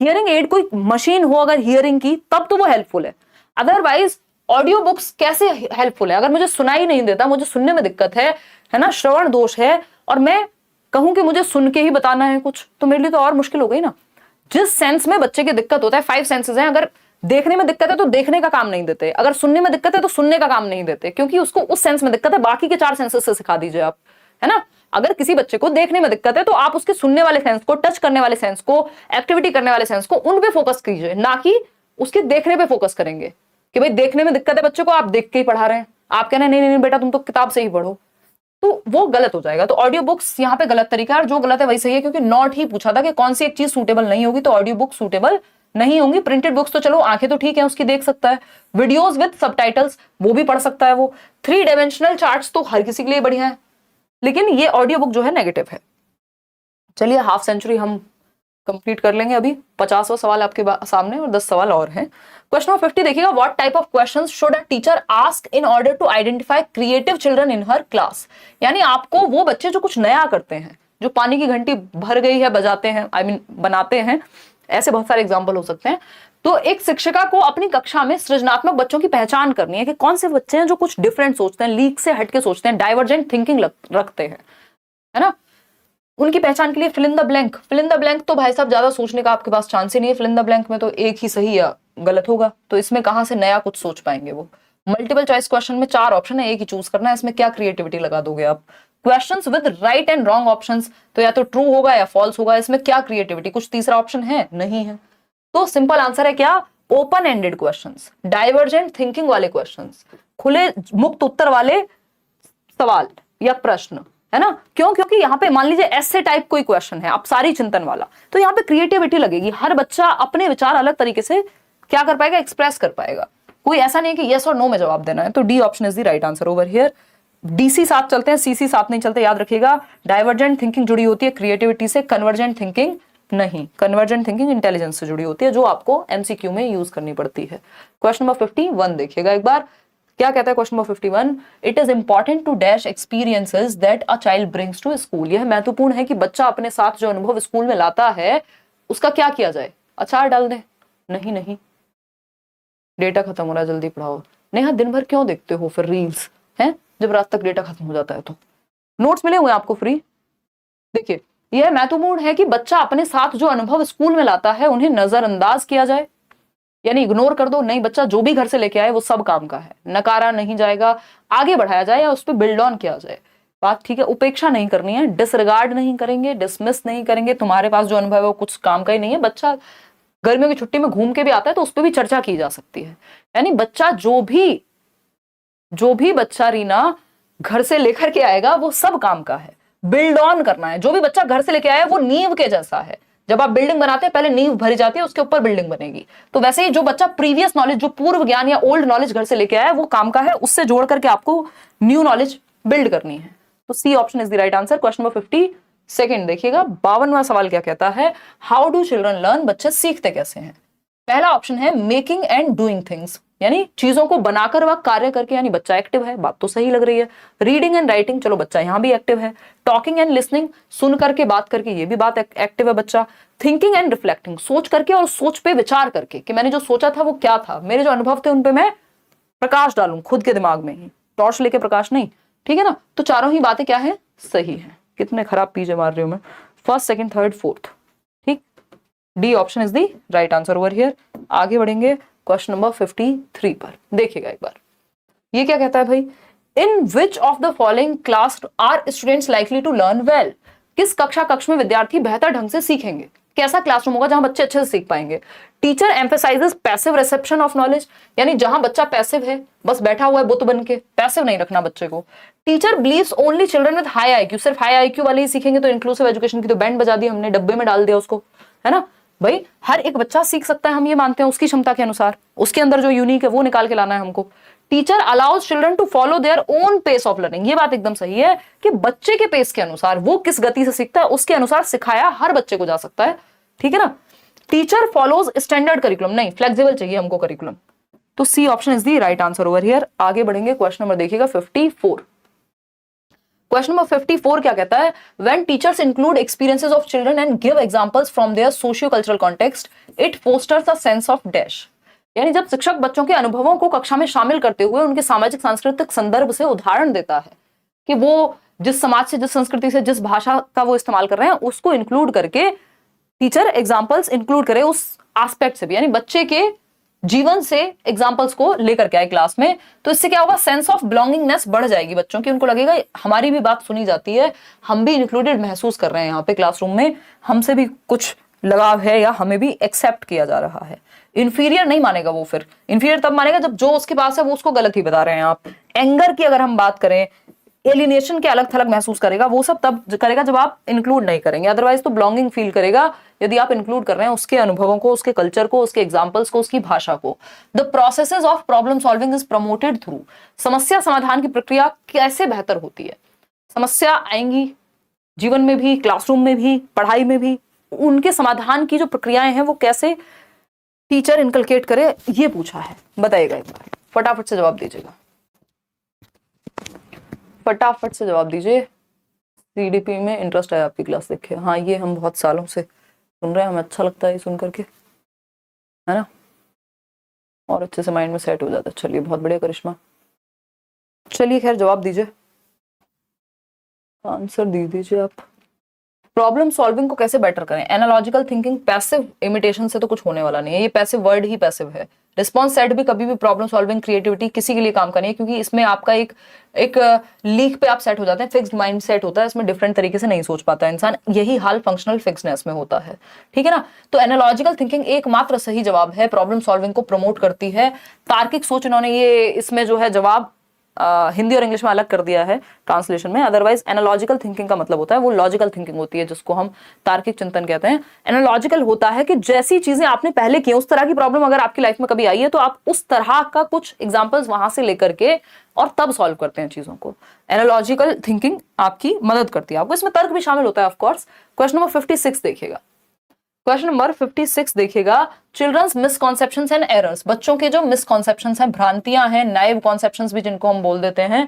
हियरिंग एड, कोई मशीन हो अगर हियरिंग की तब तो वो हेल्पफुल है, अदरवाइज ऑडियो बुक्स कैसे हेल्पफुल है? अगर मुझे सुनाई नहीं देता, मुझे सुनने में दिक्कत है ना, श्रवण दोष है, और मैं कहूं कि मुझे सुन के ही बताना है कुछ, तो मेरे लिए तो और मुश्किल हो गई ना। जिस सेंस में बच्चे की दिक्कत होता है, 5 सेंसेस हैं, अगर देखने में दिक्कत है तो देखने का काम नहीं देते, अगर सुनने में दिक्कत है तो सुनने का काम नहीं देते, क्योंकि उसको उस सेंस में दिक्कत है, बाकी के 4 सेंसेस से सिखा दीजिए आप, है ना। अगर किसी बच्चे को देखने में दिक्कत है तो आप उसके सुनने वाले सेंस को, टच करने वाले सेंस को, एक्टिविटी करने वाले सेंस को, उन पे फोकस कीजिए, ना कि उसके देखने पे फोकस करेंगे कि भाई देखने में दिक्कत है बच्चे को, आप देख के ही पढ़ा रहे हैं, आप कहना नहीं नहीं नहीं बेटा तुम तो किताब से ही पढ़ो, तो वो गलत हो जाएगा। तो ऑडियो बुक्स यहाँ पे गलत तरीका है, और जो गलत है वही सही है, क्योंकि नॉट ही पूछा था कि कौन सी एक चीज सूटेबल नहीं होगी, तो ऑडियो बुक सूटेबल नहीं होंगी। प्रिंटेड बुक्स तो चलो आंखें तो ठीक है उसकी, देख सकता है, वीडियोस विद सबटाइटल्स वो भी पढ़ सकता है, वो 3 डायमेंशनल चार्ट्स तो हर किसी के लिए बढ़िया है, लेकिन ये ऑडियो बुक जो है नेगेटिव है। चलिए हाफ सेंचुरी हम कंप्लीट कर लेंगे अभी, 50वां सवाल आपके सामने और 10 सवाल और हैं। क्वेश्चन नंबर 50 देखिएगा, what type of questions should a teacher ask in order to identify creative children in her class. यानी आपको वो बच्चे जो कुछ नया करते हैं, जो पानी की घंटी भर गई है बजाते हैं, बनाते हैं, ऐसे बहुत सारे एग्जाम्पल हो सकते हैं। तो एक शिक्षिका को अपनी कक्षा में सृजनात्मक बच्चों की पहचान करनी है कि कौन से बच्चे हैं जो कुछ डिफरेंट सोचते हैं, लीक से हटके सोचते हैं, डाइवर्जेंट थिंकिंग रखते हैं, है ना। उनकी पहचान के लिए fill in the blank. Fill in the blank तो भाई साहब ज्यादा सोचने का आपके पास चांस ही नहीं है, फिल इन द ब्लैंक में तो एक ही सही या गलत होगा, तो इसमें कहां से नया कुछ सोच पाएंगे वो। मल्टीपल चॉइस क्वेश्चन में 4 ऑप्शन है, एक ही चूज करना है, इसमें क्या क्रिएटिविटी लगा दोगे आप। Questions with right and wrong options, तो या तो ट्रू होगा या फॉल्स होगा, इसमें क्या क्रिएटिविटी, कुछ तीसरा ऑप्शन है नहीं है। तो सिंपल आंसर है क्या, open ended questions, divergent thinking वाले क्वेश्चंस, खुले मुक्त उत्तर वाले सवाल या प्रश्न, है ना। क्यों? क्योंकि यहाँ पे मान लीजिए ऐसे टाइप कोई क्वेश्चन है, आप सारी चिंतन वाला, तो यहाँ पे क्रिएटिविटी लगेगी, हर बच्चा अपने विचार अलग तरीके से क्या कर पाएगा, एक्सप्रेस कर पाएगा। कोई ऐसा नहीं है कि यस और नो में जवाब देना है। तो D option is the right answer over here. DC साथ चलते हैं, सीसी साथ नहीं चलते, याद रखिएगा। डाइवर्जेंट थिंकिंग जुड़ी होती है क्रिएटिविटी से, कन्वर्जेंट थिंकिंग नहीं। कन्वर्जेंट थिंकिंग इंटेलिजेंस से जुड़ी होती है, जो आपको एमसीक्यू में यूज करनी पड़ती है। क्वेश्चन नंबर 51 देखिएगा एक बार, क्या कहता है question number 51, it is important to dash experiences that a child brings to school. यह महत्वपूर्ण है कि बच्चा अपने साथ जो अनुभव स्कूल में लाता है उसका क्या किया जाए, अचार डाल दे, नहीं नहीं, डेटा खत्म हो रहा है जल्दी पढ़ाओ। नेहा दिन भर क्यों देखते हो फिर रील्स, हैं जब रात तक डेटा खत्म हो जाता है तो। नोट्स मिले हुए आपको फ्री। देखिए यह महत्वपूर्ण है कि बच्चा अपने साथ जो अनुभव स्कूल में लाता है उन्हें नजरअंदाज किया जाए, यानी इग्नोर कर दो, नहीं बच्चा जो भी घर से लेके आए वो सब काम का है, नकारा नहीं जाएगा, आगे बढ़ाया जाए या उस पर बिल्ड ऑन किया जाए। बात ठीक है, उपेक्षा नहीं करनी है, डिसरिगार्ड नहीं करेंगे, डिसमिस नहीं करेंगे, तुम्हारे पास जो अनुभव है वो कुछ काम का ही नहीं है। बच्चा गर्मियों की छुट्टी में घूम के भी आता है तो उस पर भी चर्चा की जा सकती है। यानी बच्चा जो भी बच्चा रीना घर से लेकर के आएगा वो सब काम का है, बिल्ड ऑन करना है। जो भी बच्चा घर से लेके आया वो नींव के जैसा है, जब आप बिल्डिंग बनाते हैं पहले नींव भरी जाती है, उसके ऊपर बिल्डिंग बनेगी। तो वैसे ही जो बच्चा प्रीवियस नॉलेज, जो पूर्व ज्ञान या ओल्ड नॉलेज घर से लेके आया है वो काम का है, उससे जोड़ करके आपको न्यू नॉलेज बिल्ड करनी है। तो C option is the right answer. Question number 52 देखिएगा, 52वां सवाल क्या कहता है, हाउ डू चिल्ड्रन लर्न, बच्चे सीखते कैसे हैं। पहला ऑप्शन है मेकिंग एंड डूइंग थिंग्स, यानी चीजों को बनाकर व कार्य करके, यानी बच्चा एक्टिव है, बात तो सही लग रही है। रीडिंग एंड राइटिंग, चलो बच्चा यहां भी एक्टिव है। टॉकिंग एंड लिसनिंग, सुन करके बात करके, ये भी बात एक्टिव है बच्चा। थिंकिंग एंड रिफ्लेक्टिंग, सोच करके और सोच पे विचार करके कि मैंने जो सोचा था वो क्या था, मेरे जो अनुभव थे उन पे मैं प्रकाश डालूं खुद के दिमाग में ही, टॉर्च लेके प्रकाश नहीं, ठीक है ना। तो चारों ही बातें क्या है, सही है। कितने खराब पीजे मार रही हूं मैं, फर्स्ट सेकंड थर्ड फोर्थ, ठीक। D option is the right answer over here. आगे बढ़ेंगे क्वेश्चन नंबर 53 पर, देखिएगा एक बार ये क्या कहता है भाई, in which of the following class are students likely to learn well. किस कक्ष में विद्यार्थी बेहतर ढंग से सीखेंगे, कैसा क्लासरूम होगा जहां बच्चे अच्छे से सीख पाएंगे। Teacher emphasises passive reception of knowledge, यानी जहां बच्चा पैसिव है, बस बैठा हुआ है बुत बन के, पैसिव नहीं रखना बच्चे को। Teacher believes only children with high IQ, सिर्फ हाई आईक्यू वाले ही सीखेंगे, तो इंक्लूसिव एजुकेशन की तो बैंड बजा दी हमने, डब्बे में डाल दिया उसको, है ना। भाई हर एक बच्चा सीख सकता है, हम ये मानते हैं, उसकी क्षमता के अनुसार, उसके अंदर जो यूनिक है वो निकाल के लाना है हमको। Teacher allows children to follow their own pace of learning, ये बात एकदम सही है कि बच्चे के पेस के अनुसार, वो किस गति से सीखता है उसके अनुसार सिखाया हर बच्चे को जा सकता है, ठीक है ना। टीचर फॉलोज स्टैंडर्ड करिकुलम, नहीं फ्लेक्सिबल चाहिए हमको करिकुलम। तो C option is the right answer over here. आगे बढ़ेंगे, क्वेश्चन नंबर देखिएगा 54। क्वेश्चन नंबर 54 क्या कहता है, when teachers include experiences of children and give examples from their socio cultural context, it fosters a sense of dash. यानी जब शिक्षक बच्चों के अनुभवों को कक्षा में शामिल करते हुए उनके सामाजिक सांस्कृतिक संदर्भ से उदाहरण देता है कि वो जिस समाज से, जिस संस्कृति से, जिस भाषा का वो इस्तेमाल कर रहे हैं, उसको इंक्लूड करके टीचर एग्जाम्पल्स इंक्लूड करे उस एस्पेक्ट से भी, यानी बच्चे के जीवन से एग्जाम्पल्स को लेकर के आए क्लास में, तो इससे क्या होगा, सेंस ऑफ बिलोंगिंगनेस बढ़ जाएगी बच्चों की। उनको लगेगा हमारी भी बात सुनी जाती है, हम भी इंक्लूडेड महसूस कर रहे हैं यहाँ पे क्लासरूम में, हमसे भी कुछ लगाव है या हमें भी एक्सेप्ट किया जा रहा है। इंफीरियर नहीं मानेगा वो, फिर इंफीरियर तब मानेगा जब जो उसके पास है वो उसको गलत ही बता रहे हैं आप। एंगर की अगर हम बात करें, एलिनेशन के अलग थलग महसूस करेगा, वो सब तब करेगा जब आप इंक्लूड नहीं करेंगे, अदरवाइज तो बिलोंगिंग फील करेगा यदि आप इंक्लूड कर रहे हैं उसके अनुभवों को, उसके कल्चर को, उसके एग्जाम्पल्स को, उसकी भाषा को। The processes of problem solving is promoted through, समस्या समाधान की प्रक्रिया कैसे बेहतर होती है। समस्या आएंगी जीवन में भी, क्लासरूम में भी, पढ़ाई में भी, उनके समाधान की जो प्रक्रियाएं हैं वो कैसे टीचर इनकलकेट करे, ये पूछा है। बताइएगा एक बार, फटाफट से जवाब दीजिएगा, फटाफट से जवाब दीजिए। सीडीपी में इंटरेस्ट है आपकी क्लास देखे? हाँ, ये हम बहुत सालों से सुन रहे हैं, हमें अच्छा लगता है ये सुन करके, है ना, और अच्छे से माइंड में सेट हो जाता है। चलिए, बहुत बढ़िया करिश्मा, चलिए खैर जवाब दीजिए, आंसर दे दीजिए आप। प्रॉब्लम सॉल्विंग को कैसे बेटर करें? एनालॉजिकल थिंकिंग, पैसिव इमिटेशन से तो कुछ होने वाला नहीं है, ये पैसिव वर्ड ही पैसिव है। रिस्पॉन्स सेट भी कभी भी प्रॉब्लम सॉल्विंग क्रिएटिविटी किसी के लिए काम का नहीं है, क्योंकि इसमें आपका एक लीक पे आप सेट हो जाते हैं, फिक्स्ड माइंड सेट होता है, इसमें डिफरेंट तरीके से नहीं सोच पाता इंसान। यही हाल फंक्शनल फिक्सनेस में होता है, ठीक है ना। तो एनालॉजिकल थिंकिंग एकमात्र सही जवाब है, प्रॉब्लम सॉल्विंग को प्रमोट करती है। तार्किक सोच, इन्होंने ये इसमें जो है जवाब हिंदी और इंग्लिश में अलग कर दिया है ट्रांसलेशन में। अदरवाइज एनालॉजिकल थिंकिंग का मतलब होता है वो लॉजिकल थिंकिंग होती है, जिसको हम तार्किक चिंतन कहते हैं। एनालॉजिकल होता है कि जैसी चीजें आपने पहले की, उस तरह की प्रॉब्लम अगर आपकी लाइफ में कभी आई है तो आप उस तरह का कुछ एग्जांपल्स वहां से लेकर के और तब सॉल्व करते हैं चीजों को। एनालॉजिकल थिंकिंग आपकी मदद करती है आपको, इसमें तर्क भी शामिल होता है ऑफकोर्स। क्वेश्चन नंबर 56 देखिएगा, क्वेश्चन नंबर 56 देखिएगा, चिल्ड्रंस मिसकॉन्सेप्शंस एंड एरर्स, बच्चों के जो मिसकॉन्सेप्शंस हैं, भ्रांतियां हैं, नाइव कॉन्सेप्शंस भी जिनको हम बोल देते हैं,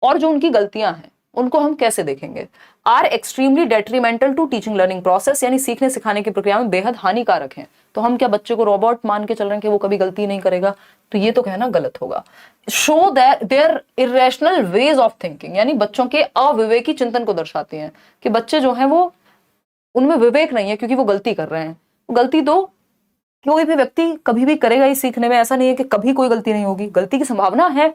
और जो उनकी गलतियां हैं उनको हम कैसे देखेंगे। Are extremely detrimental to teaching learning process, यानी सीखने सिखाने की प्रक्रिया में बेहद हानिकारक हैं। तो हम क्या बच्चे को रोबोट मान के चल रहे हैं कि वो कभी गलती नहीं करेगा? तो ये तो कहना गलत होगा। Show their irrational ways of thinking, यानी बच्चों के अविवेकी चिंतन को दर्शाती हैं कि बच्चे जो हैं वो, उनमें विवेक नहीं है क्योंकि वो गलती कर रहे हैं। गलती तो कोई भी व्यक्ति कभी भी करेगा ही सीखने में, ऐसा नहीं है कि कभी कोई गलती नहीं होगी, गलती की संभावना है।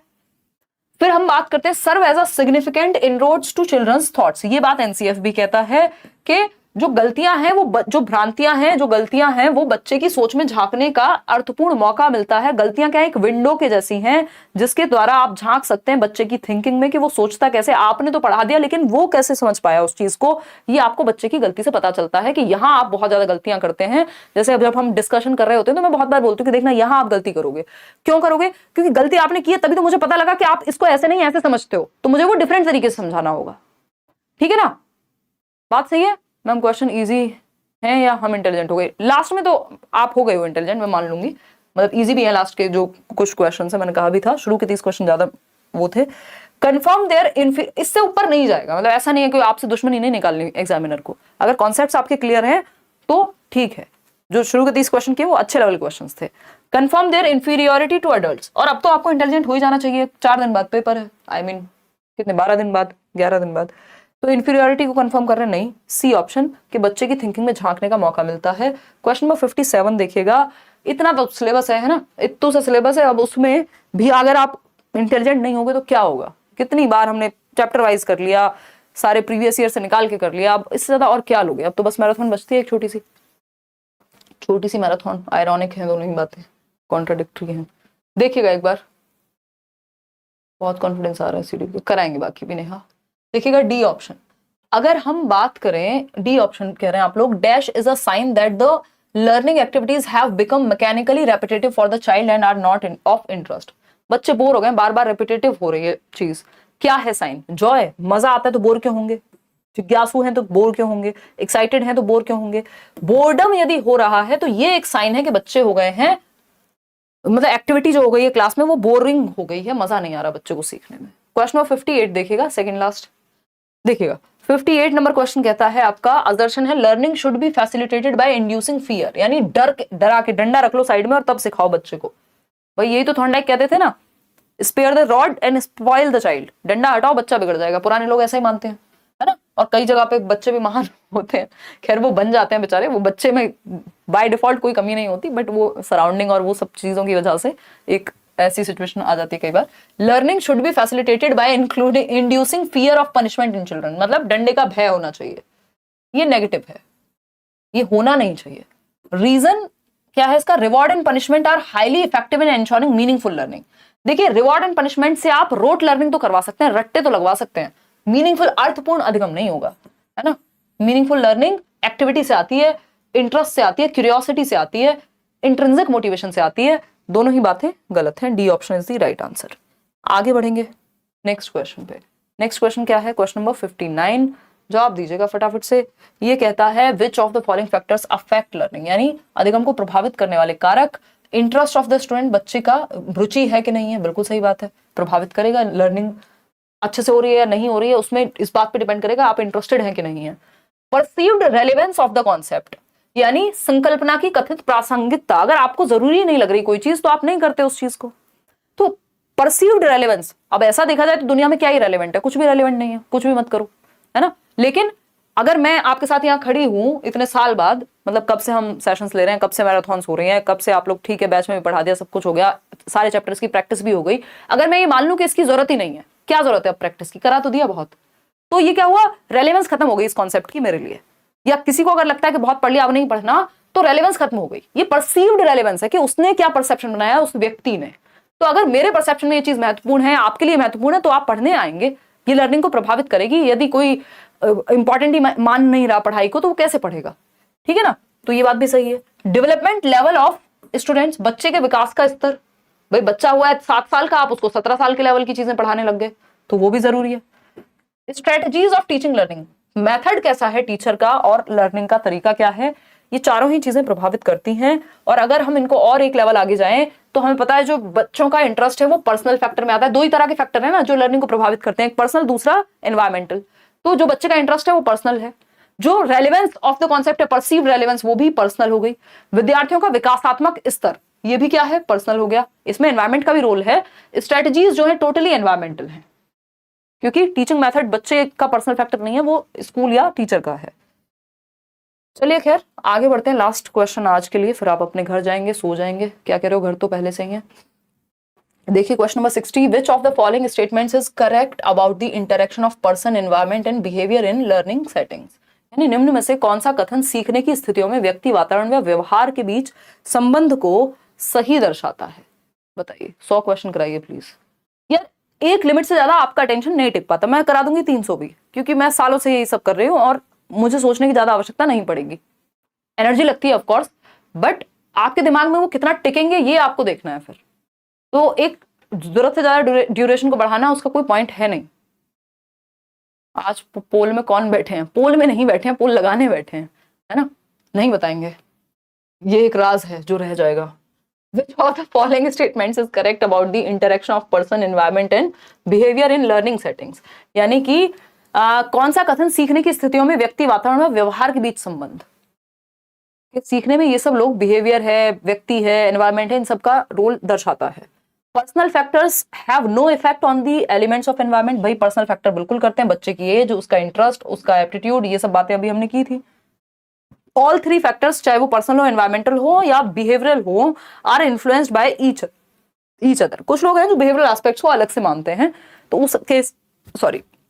फिर हम बात करते हैं serve as a significant inroads to children's thoughts, ये बात एनसीएफ भी कहता है कि जो गलतियां हैं वो, जो भ्रांतियां हैं, जो गलतियां हैं वो बच्चे की सोच में झांकने का अर्थपूर्ण मौका मिलता है। गलतियां क्या है, एक विंडो के जैसी हैं जिसके द्वारा आप झांक सकते हैं बच्चे की थिंकिंग में कि वो सोचता कैसे। आपने तो पढ़ा दिया लेकिन वो कैसे समझ पाया उस चीज को, ये आपको बच्चे की गलती से पता चलता है कि यहाँ आप बहुत ज्यादा गलतियां करते हैं। जैसे जब हम डिस्कशन कर रहे होते हैं तो मैं बहुत बार बोलती हूँ कि देखना यहाँ आप गलती करोगे, क्यों करोगे, क्योंकि गलती आपने की है तभी तो मुझे पता लगा कि आप इसको ऐसे नहीं ऐसे समझते हो, तो मुझे वो डिफरेंट तरीके से समझाना होगा, ठीक है ना। बात सही है मैम? क्वेश्चन इजी है या हम इंटेलिजेंट हो गए? लास्ट में तो आप हो गए हो इंटेलिजेंट, मैं मान लूंगी, मतलब इजी भी है लास्ट के जो कुछ क्वेश्चन है, मैंने कहा भी था शुरू के 30 क्वेश्चन ज्यादा वो थे। कंफर्म देयर, इससे ऊपर नहीं जाएगा, मतलब ऐसा नहीं है कि आपसे दुश्मनी नहीं निकालनी एग्जामिनर को। अगर कॉन्सेप्ट्स आपके क्लियर हैं तो ठीक है, जो शुरू के 30 क्वेश्चन किए वो अच्छे लेवल क्वेश्चन थे। Confirm their inferiority to adults, और अब तो आपको इंटेलिजेंट हो ही जाना चाहिए, 4 दिन बाद पेपर है, आई मीन कितने, 12 दिन बाद, 11 दिन बाद। तो इंफीरियोरिटी को कंफर्म कर रहे हैं, नहीं, सी ऑप्शन, कि बच्चे की थिंकिंग में झांकने का मौका मिलता है। क्वेश्चन नंबर 57 देखिएगा, इतना तो सिलेबस है ना, इतना सा सिलेबस है, अब उसमें भी अगर आप इंटेलिजेंट नहीं होगे तो क्या होगा। कितनी बार हमने चैप्टर वाइज कर लिया, सारे प्रीवियस ईयर से निकाल के कर लिया, अब इससे ज्यादा और क्या लोगे। अब तो बस मैराथन बचती है, एक छोटी सी मैराथन। आयरॉनिक है दोनों ही बातें, कॉन्ट्राडिक्टरी हैं। देखिएगा एक बार, बहुत कॉन्फिडेंस आ रहा है सीडी पे, कराएंगे बाकी भी। नेहा देखिएगा डी ऑप्शन, अगर हम बात करें डी ऑप्शन कह रहे हैं आप लोग, dash is a sign that the learning activities have become mechanically repetitive for the child and are not of interest. बच्चे बोर हो गए, बार बार रेपिटेटिव हो रही है चीज, क्या है साइन? जॉय, मजा आता है तो बोर क्यों होंगे, जिज्ञासु हैं तो बोर क्यों होंगे, एक्साइटेड हैं तो बोर क्यों होंगे। बोर्डम यदि हो रहा है तो ये एक साइन है कि बच्चे हो गए हैं, मतलब एक्टिविटी जो हो गई है क्लास में वो बोरिंग हो गई है, मजा नहीं आ रहा बच्चे को सीखने में। क्वेश्चन नंबर 58 देखिएगा, सेकंड लास्ट देखिएगा। 58 नंबर क्वेश्चन कहता है आपका, असर्शन है learning should be facilitated bye inducing fear, यानी डरा के, डंडा रख लो साइड में और तब सिखाओ बच्चे को। भाई यही तो थॉर्नडाइक कहते थे ना, spare the rod and spoil the child, डंडा हटाओ बच्चा बिगड़ जाएगा। पुराने लोग ऐसा ही मानते हैं, है ना। और कई जगह पे बच्चे भी महान होते हैं, खैर वो बन जाते हैं बेचारे, वो बच्चे में बाय डिफॉल्ट कोई कमी नहीं होती, बट वो सराउंडिंग और वो सब चीजों की वजह से एक ऐसी सिचुएशन आ जाती है कई बार। Learning should be facilitated by including inducing fear of punishment in children, मतलब डंडे का भय होना चाहिए, ये नेगेटिव है, ये होना नहीं चाहिए। रीजन क्या है इसका, reward and punishment are highly effective in ensuring meaningful learning. देखिए रिवॉर्ड एंड पनिशमेंट से आप रोट लर्निंग तो करवा सकते हैं, रट्टे तो लगवा सकते हैं, मीनिंगफुल अर्थपूर्ण अधिगम नहीं होगा, है ना। मीनिंगफुल लर्निंग एक्टिविटी से आती है, इंटरेस्ट से आती है, क्यूरियोसिटी से आती है, इंट्रिंसिक मोटिवेशन से आती है। दोनों ही बातें गलत हैं, D option is the right answer. आगे बढ़ेंगे नेक्स्ट क्वेश्चन पे। नेक्स्ट क्वेश्चन क्या है, क्वेश्चन नंबर 59, जवाब दीजिएगा फटाफट से। ये कहता है which of the following factors affect learning, यानी अधिगम को प्रभावित करने वाले कारक। इंटरेस्ट ऑफ द स्टूडेंट, बच्चे का रुचि है कि नहीं है, बिल्कुल सही बात है, प्रभावित करेगा। लर्निंग अच्छे से हो रही है या नहीं हो रही है, उसमें इस बात पे डिपेंड करेगा आप इंटरेस्टेड हैं कि नहीं है। Perceived relevance of the concept, यानी संकल्पना की कथित प्रासंगिकता, अगर आपको जरूरी नहीं लग रही कोई चीज तो आप नहीं करते उस चीज को। तो परसीव्ड रेलेवेंस, अब ऐसा देखा जाए तो दुनिया में क्या ही रेलेवेंट है, कुछ भी रेलेवेंट नहीं है, कुछ भी मत करो, है ना। लेकिन अगर मैं आपके साथ यहाँ खड़ी हूं इतने साल बाद, मतलब कब से हम सेशंस ले रहे हैं, कब से मैराथन्स हो रही हैं, कब से आप लोग ठीक है बैच में भी पढ़ा दिया, सब कुछ हो गया, सारे चैप्टर्स की प्रैक्टिस भी हो गई, अगर मैं ये मान लूं कि इसकी जरूरत ही नहीं है, क्या जरूरत है अब प्रैक्टिस की, करा तो दिया बहुत, तो ये क्या हुआ, रेलेवेंस खत्म हो गई इस कॉन्सेप्ट की मेरे लिए। या किसी को अगर लगता है कि बहुत पढ़ लिया अब नहीं पढ़ना, तो रेलेवेंस खत्म हो गई। ये परसीव्ड रेलेवेंस है कि उसने क्या परसेप्शन बनाया उस व्यक्ति ने। तो अगर मेरे परसेप्शन में ये चीज महत्वपूर्ण है, आपके लिए महत्वपूर्ण है, तो आप पढ़ने आएंगे, ये लर्निंग को प्रभावित करेगी। यदि कोई इंपॉर्टेंट ही मान नहीं रहा पढ़ाई को, तो वो कैसे पढ़ेगा, ठीक है ना। तो ये बात भी सही है। डेवलपमेंट लेवल ऑफ स्टूडेंट्स, बच्चे के विकास का स्तर, भाई बच्चा हुआ है 7 साल का, आप उसको 17 साल के लेवल की चीजें पढ़ाने लग गए, तो वो भी जरूरी है। Strategies of teaching learning, method कैसा है टीचर का और लर्निंग का तरीका क्या है, ये चारों ही चीजें प्रभावित करती हैं। और अगर हम इनको और एक लेवल आगे जाएं तो हमें पता है जो बच्चों का इंटरेस्ट है वो पर्सनल फैक्टर में आता है। दो ही तरह के फैक्टर है ना जो लर्निंग को प्रभावित करते हैं, एक पर्सनल, दूसरा एनवायरमेंटल। तो जो बच्चे का इंटरेस्ट है वो पर्सनल है, जो रेलेवेंस ऑफ द कॉन्सेप्ट है, परसीव रेलेवेंस, वो भी पर्सनल हो गई। विद्यार्थियों का विकासात्मक स्तर, ये भी क्या है, पर्सनल हो गया, इसमें एनवायरमेंट का भी रोल है। स्ट्रेटजीज जो है टोटली एनवायरमेंटल है, क्योंकि टीचिंग मेथड बच्चे का पर्सनल फैक्टर नहीं है, वो स्कूल या टीचर का है। चलिए खैर आगे बढ़ते हैं, लास्ट क्वेश्चन आज के लिए, फिर आप अपने घर जाएंगे, सो जाएंगे। क्या कह रहे हो, घर तो पहले से ही है। देखिए question number 60, which of the following statements is correct about the interaction of person, environment and behaviour in learning settings, यानी निम्न में से कौन सा कथन सीखने की स्थितियों में व्यक्ति, वातावरण व व्यवहार के बीच संबंध को सही दर्शाता है। बताइए, 100 क्वेश्चन कराइए प्लीज। यार एक लिमिट से ज्यादा आपका अटेंशन नहीं टिक पाता, मैं करा दूंगी 300 भी, क्योंकि मैं सालों से यही सब कर रही हूँ और मुझे सोचने की ज्यादा आवश्यकता नहीं पड़ेगी। एनर्जी लगती है ऑफकोर्स, बट आपके दिमाग में वो कितना टिकेंगे ये आपको देखना है फिर। तो एक जरूरत से ज्यादा ड्यूरेशन को बढ़ाना, उसका कोई पॉइंट है नहीं। आज पोल में कौन बैठे हैं, पोल में नहीं बैठे हैं, पोल लगाने बैठे हैं, है ना, नहीं बताएंगे, ये एक राज है जो रह जाएगा। Which of the following statements is correct about the interaction of person, environment and behavior in learning settings? यानी कि कौन सा कथन सीखने की स्थितियों में व्यक्ति, वातावरण और व्यवहार के बीच संबंध, सीखने में ये सब लोग, बिहेवियर है, व्यक्ति है, एनवायरमेंट है, इन सब का रोल दर्शाता है। Personal factors have no effect on the elements of environment, भाई पर्सनल फैक्टर बिल्कुल करते हैं, बच्चे की एज, उसका इंटरेस्ट, उसका एप्टीट्यूड, ये सब बातें अभी हमने की थी। ऑल 3 फैक्टर्स, चाहे वो पर्सनल हो, एनवायरमेंटल हो या बिहेवियरल हो, are influenced by each other. कुछ लोग हैं जो बिहेवियरल एस्पेक्ट्स को अलग से मानते हैं, तो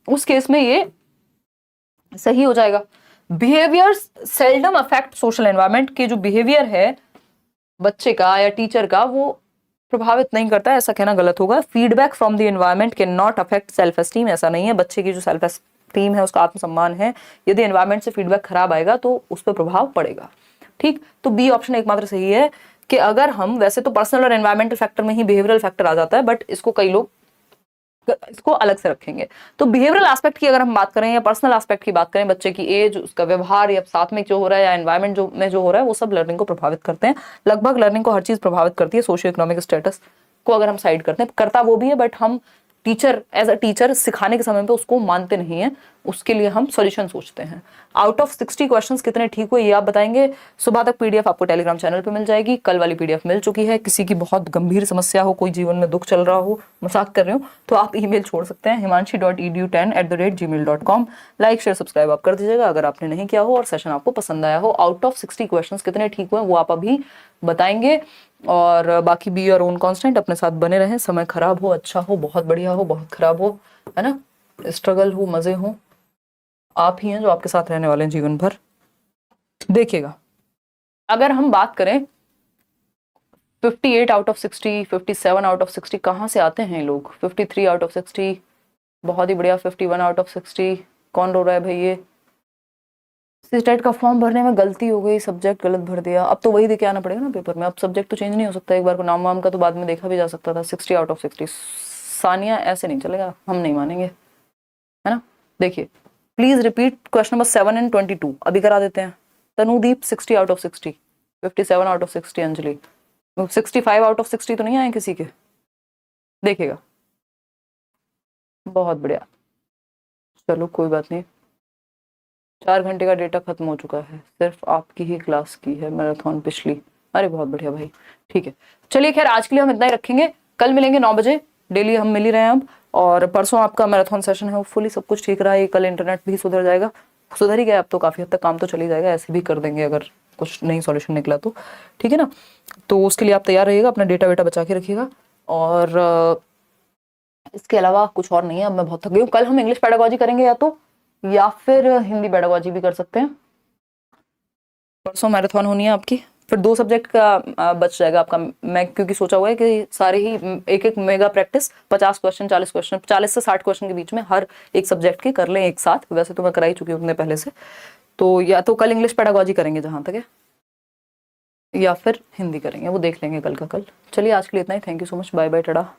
उस केस में ये सही हो जाएगा। Behaviour seldom affect social environment, के जो बिहेवियर है बच्चे का या टीचर का वो प्रभावित नहीं करता है, ऐसा कहना गलत होगा। Feedback from the environment can not affect self esteem, ऐसा नहीं है, बच्चे की जो सेल्फ एस्टीम है, उसका आत्मसम्मान है, यदि एनवायरमेंट से फीडबैक खराब आएगा तो उस पर प्रभाव पड़ेगा। ठीक, तो बी ऑप्शन एकमात्र सही है कि अगर हम, वैसे तो पर्सनल और एनवायरमेंटल फैक्टर में ही बिहेवियरल फैक्टर आ जाता है, बट इसको कई लोग इसको अलग से रखेंगे। तो बिहेवियरल एस्पेक्ट की अगर हम बात करें या पर्सनल एस्पेक्ट की बात करें, बच्चे की एज, उसका व्यवहार या साथ में जो हो रहा है या एनवायरमेंट जो हो रहा है, वो सब लर्निंग को प्रभावित करते हैं। लगभग लर्निंग को हर चीज प्रभावित करती है, सोशियो इकोनॉमिक स्टेटस को अगर हम साइड करते हैं, करता वो भी है, बट हम टीचर एज अ टीचर सिखाने के समय पे उसको मानते नहीं है, उसके लिए हम सॉल्यूशन सोचते हैं। आउट ऑफ 60 क्वेश्चंस कितने ठीक हुए ये आप बताएंगे। सुबह तक पीडीएफ आपको टेलीग्राम चैनल पे मिल जाएगी। कल वाली पीडीएफ मिल चुकी है। किसी की बहुत गंभीर समस्या हो, कोई जीवन में दुख चल रहा हो, मजाक कर रहे हो, तो आप ईमेल छोड़ सकते हैं himanshi.edu10@gmail.com। लाइक शेयर सब्सक्राइब आप कर दीजिएगा अगर आपने नहीं किया हो और सेशन आपको पसंद आया हो। आउट ऑफ 60 क्वेश्चंस कितने ठीक हुए वो आप अभी बताएंगे। और बाकी बी योर ओन कांस्टेंट, अपने साथ बने रहें। समय खराब हो, अच्छा हो, बहुत बढ़िया हो, बहुत खराब हो, है ना, स्ट्रगल हो, मजे हो, आप ही हैं जो आपके साथ रहने वाले हैं जीवन भर। देखिएगा, अगर हम बात करें 58 आउट ऑफ 60, 57 आउट ऑफ 60 कहाँ से आते हैं लोग? 53 आउट ऑफ 60 बहुत ही बढ़िया। 51 आउट ऑफ 60 कौन रो रहा है भाई? ये सीटेट का फॉर्म भरने में गलती हो गई, सब्जेक्ट गलत भर दिया। अब तो वही देके आना पड़ेगा ना पेपर में, अब सब्जेक्ट तो चेंज नहीं हो सकता। एक बार को नाम वाम का तो बाद में देखा भी जा सकता था। 60 आउट ऑफ 60 सानिया, ऐसे नहीं चलेगा, हम नहीं मानेंगे, है ना। देखिए, please repeat question number 7 and 22 अभी करा देते हैं। तनुदीप 60 out of 60, 57 out of 60 Anjali, 65 out of 60 तो नहीं आए किसी के? देखिएगा, बहुत बढ़िया। चलो कोई बात नहीं, 4 घंटे का डेटा खत्म हो चुका है, सिर्फ आपकी ही क्लास की है मैराथन पिछली। अरे बहुत बढ़िया भाई, ठीक है। चलिए खैर आज के लिए हम इतना ही रखेंगे। कल मिलेंगे 9 बजे, डेली हम मिल ही रहे हैं अब। और परसों आपका मैराथन सेशन है, होपफुली सब कुछ ठीक रहा है। कल इंटरनेट भी सुधर जाएगा, सुधर ही गया अब तो, काफी हद तक काम तो चली जाएगा। ऐसे भी कर देंगे अगर कुछ नहीं सॉल्यूशन निकला तो, ठीक है ना। तो उसके लिए आप तैयार रहिएगा, अपना डेटा वेटा बचा के रखिएगा। और इसके अलावा कुछ और नहीं है। अब मैं बहुत थक गई हूँ। कल हम इंग्लिश पेडागोजी करेंगे या फिर हिंदी पेडागोजी भी कर सकते हैं। परसों मैराथन होनी है आपकी, फिर 2 सब्जेक्ट का बच जाएगा आपका। मैं क्योंकि सोचा हुआ है कि सारे ही एक एक मेगा प्रैक्टिस 50 क्वेश्चन 40 क्वेश्चन 40 से 60 क्वेश्चन के बीच में हर एक सब्जेक्ट के कर लें एक साथ। वैसे तो मैं कराई चुकी हूँ अपने पहले से। तो या तो कल इंग्लिश पेडागोजी करेंगे जहां तक है, या फिर हिंदी करेंगे, वो देख लेंगे कल का कल। चलिए आज के लिए इतना ही। Thank you so much, bye bye, Tata.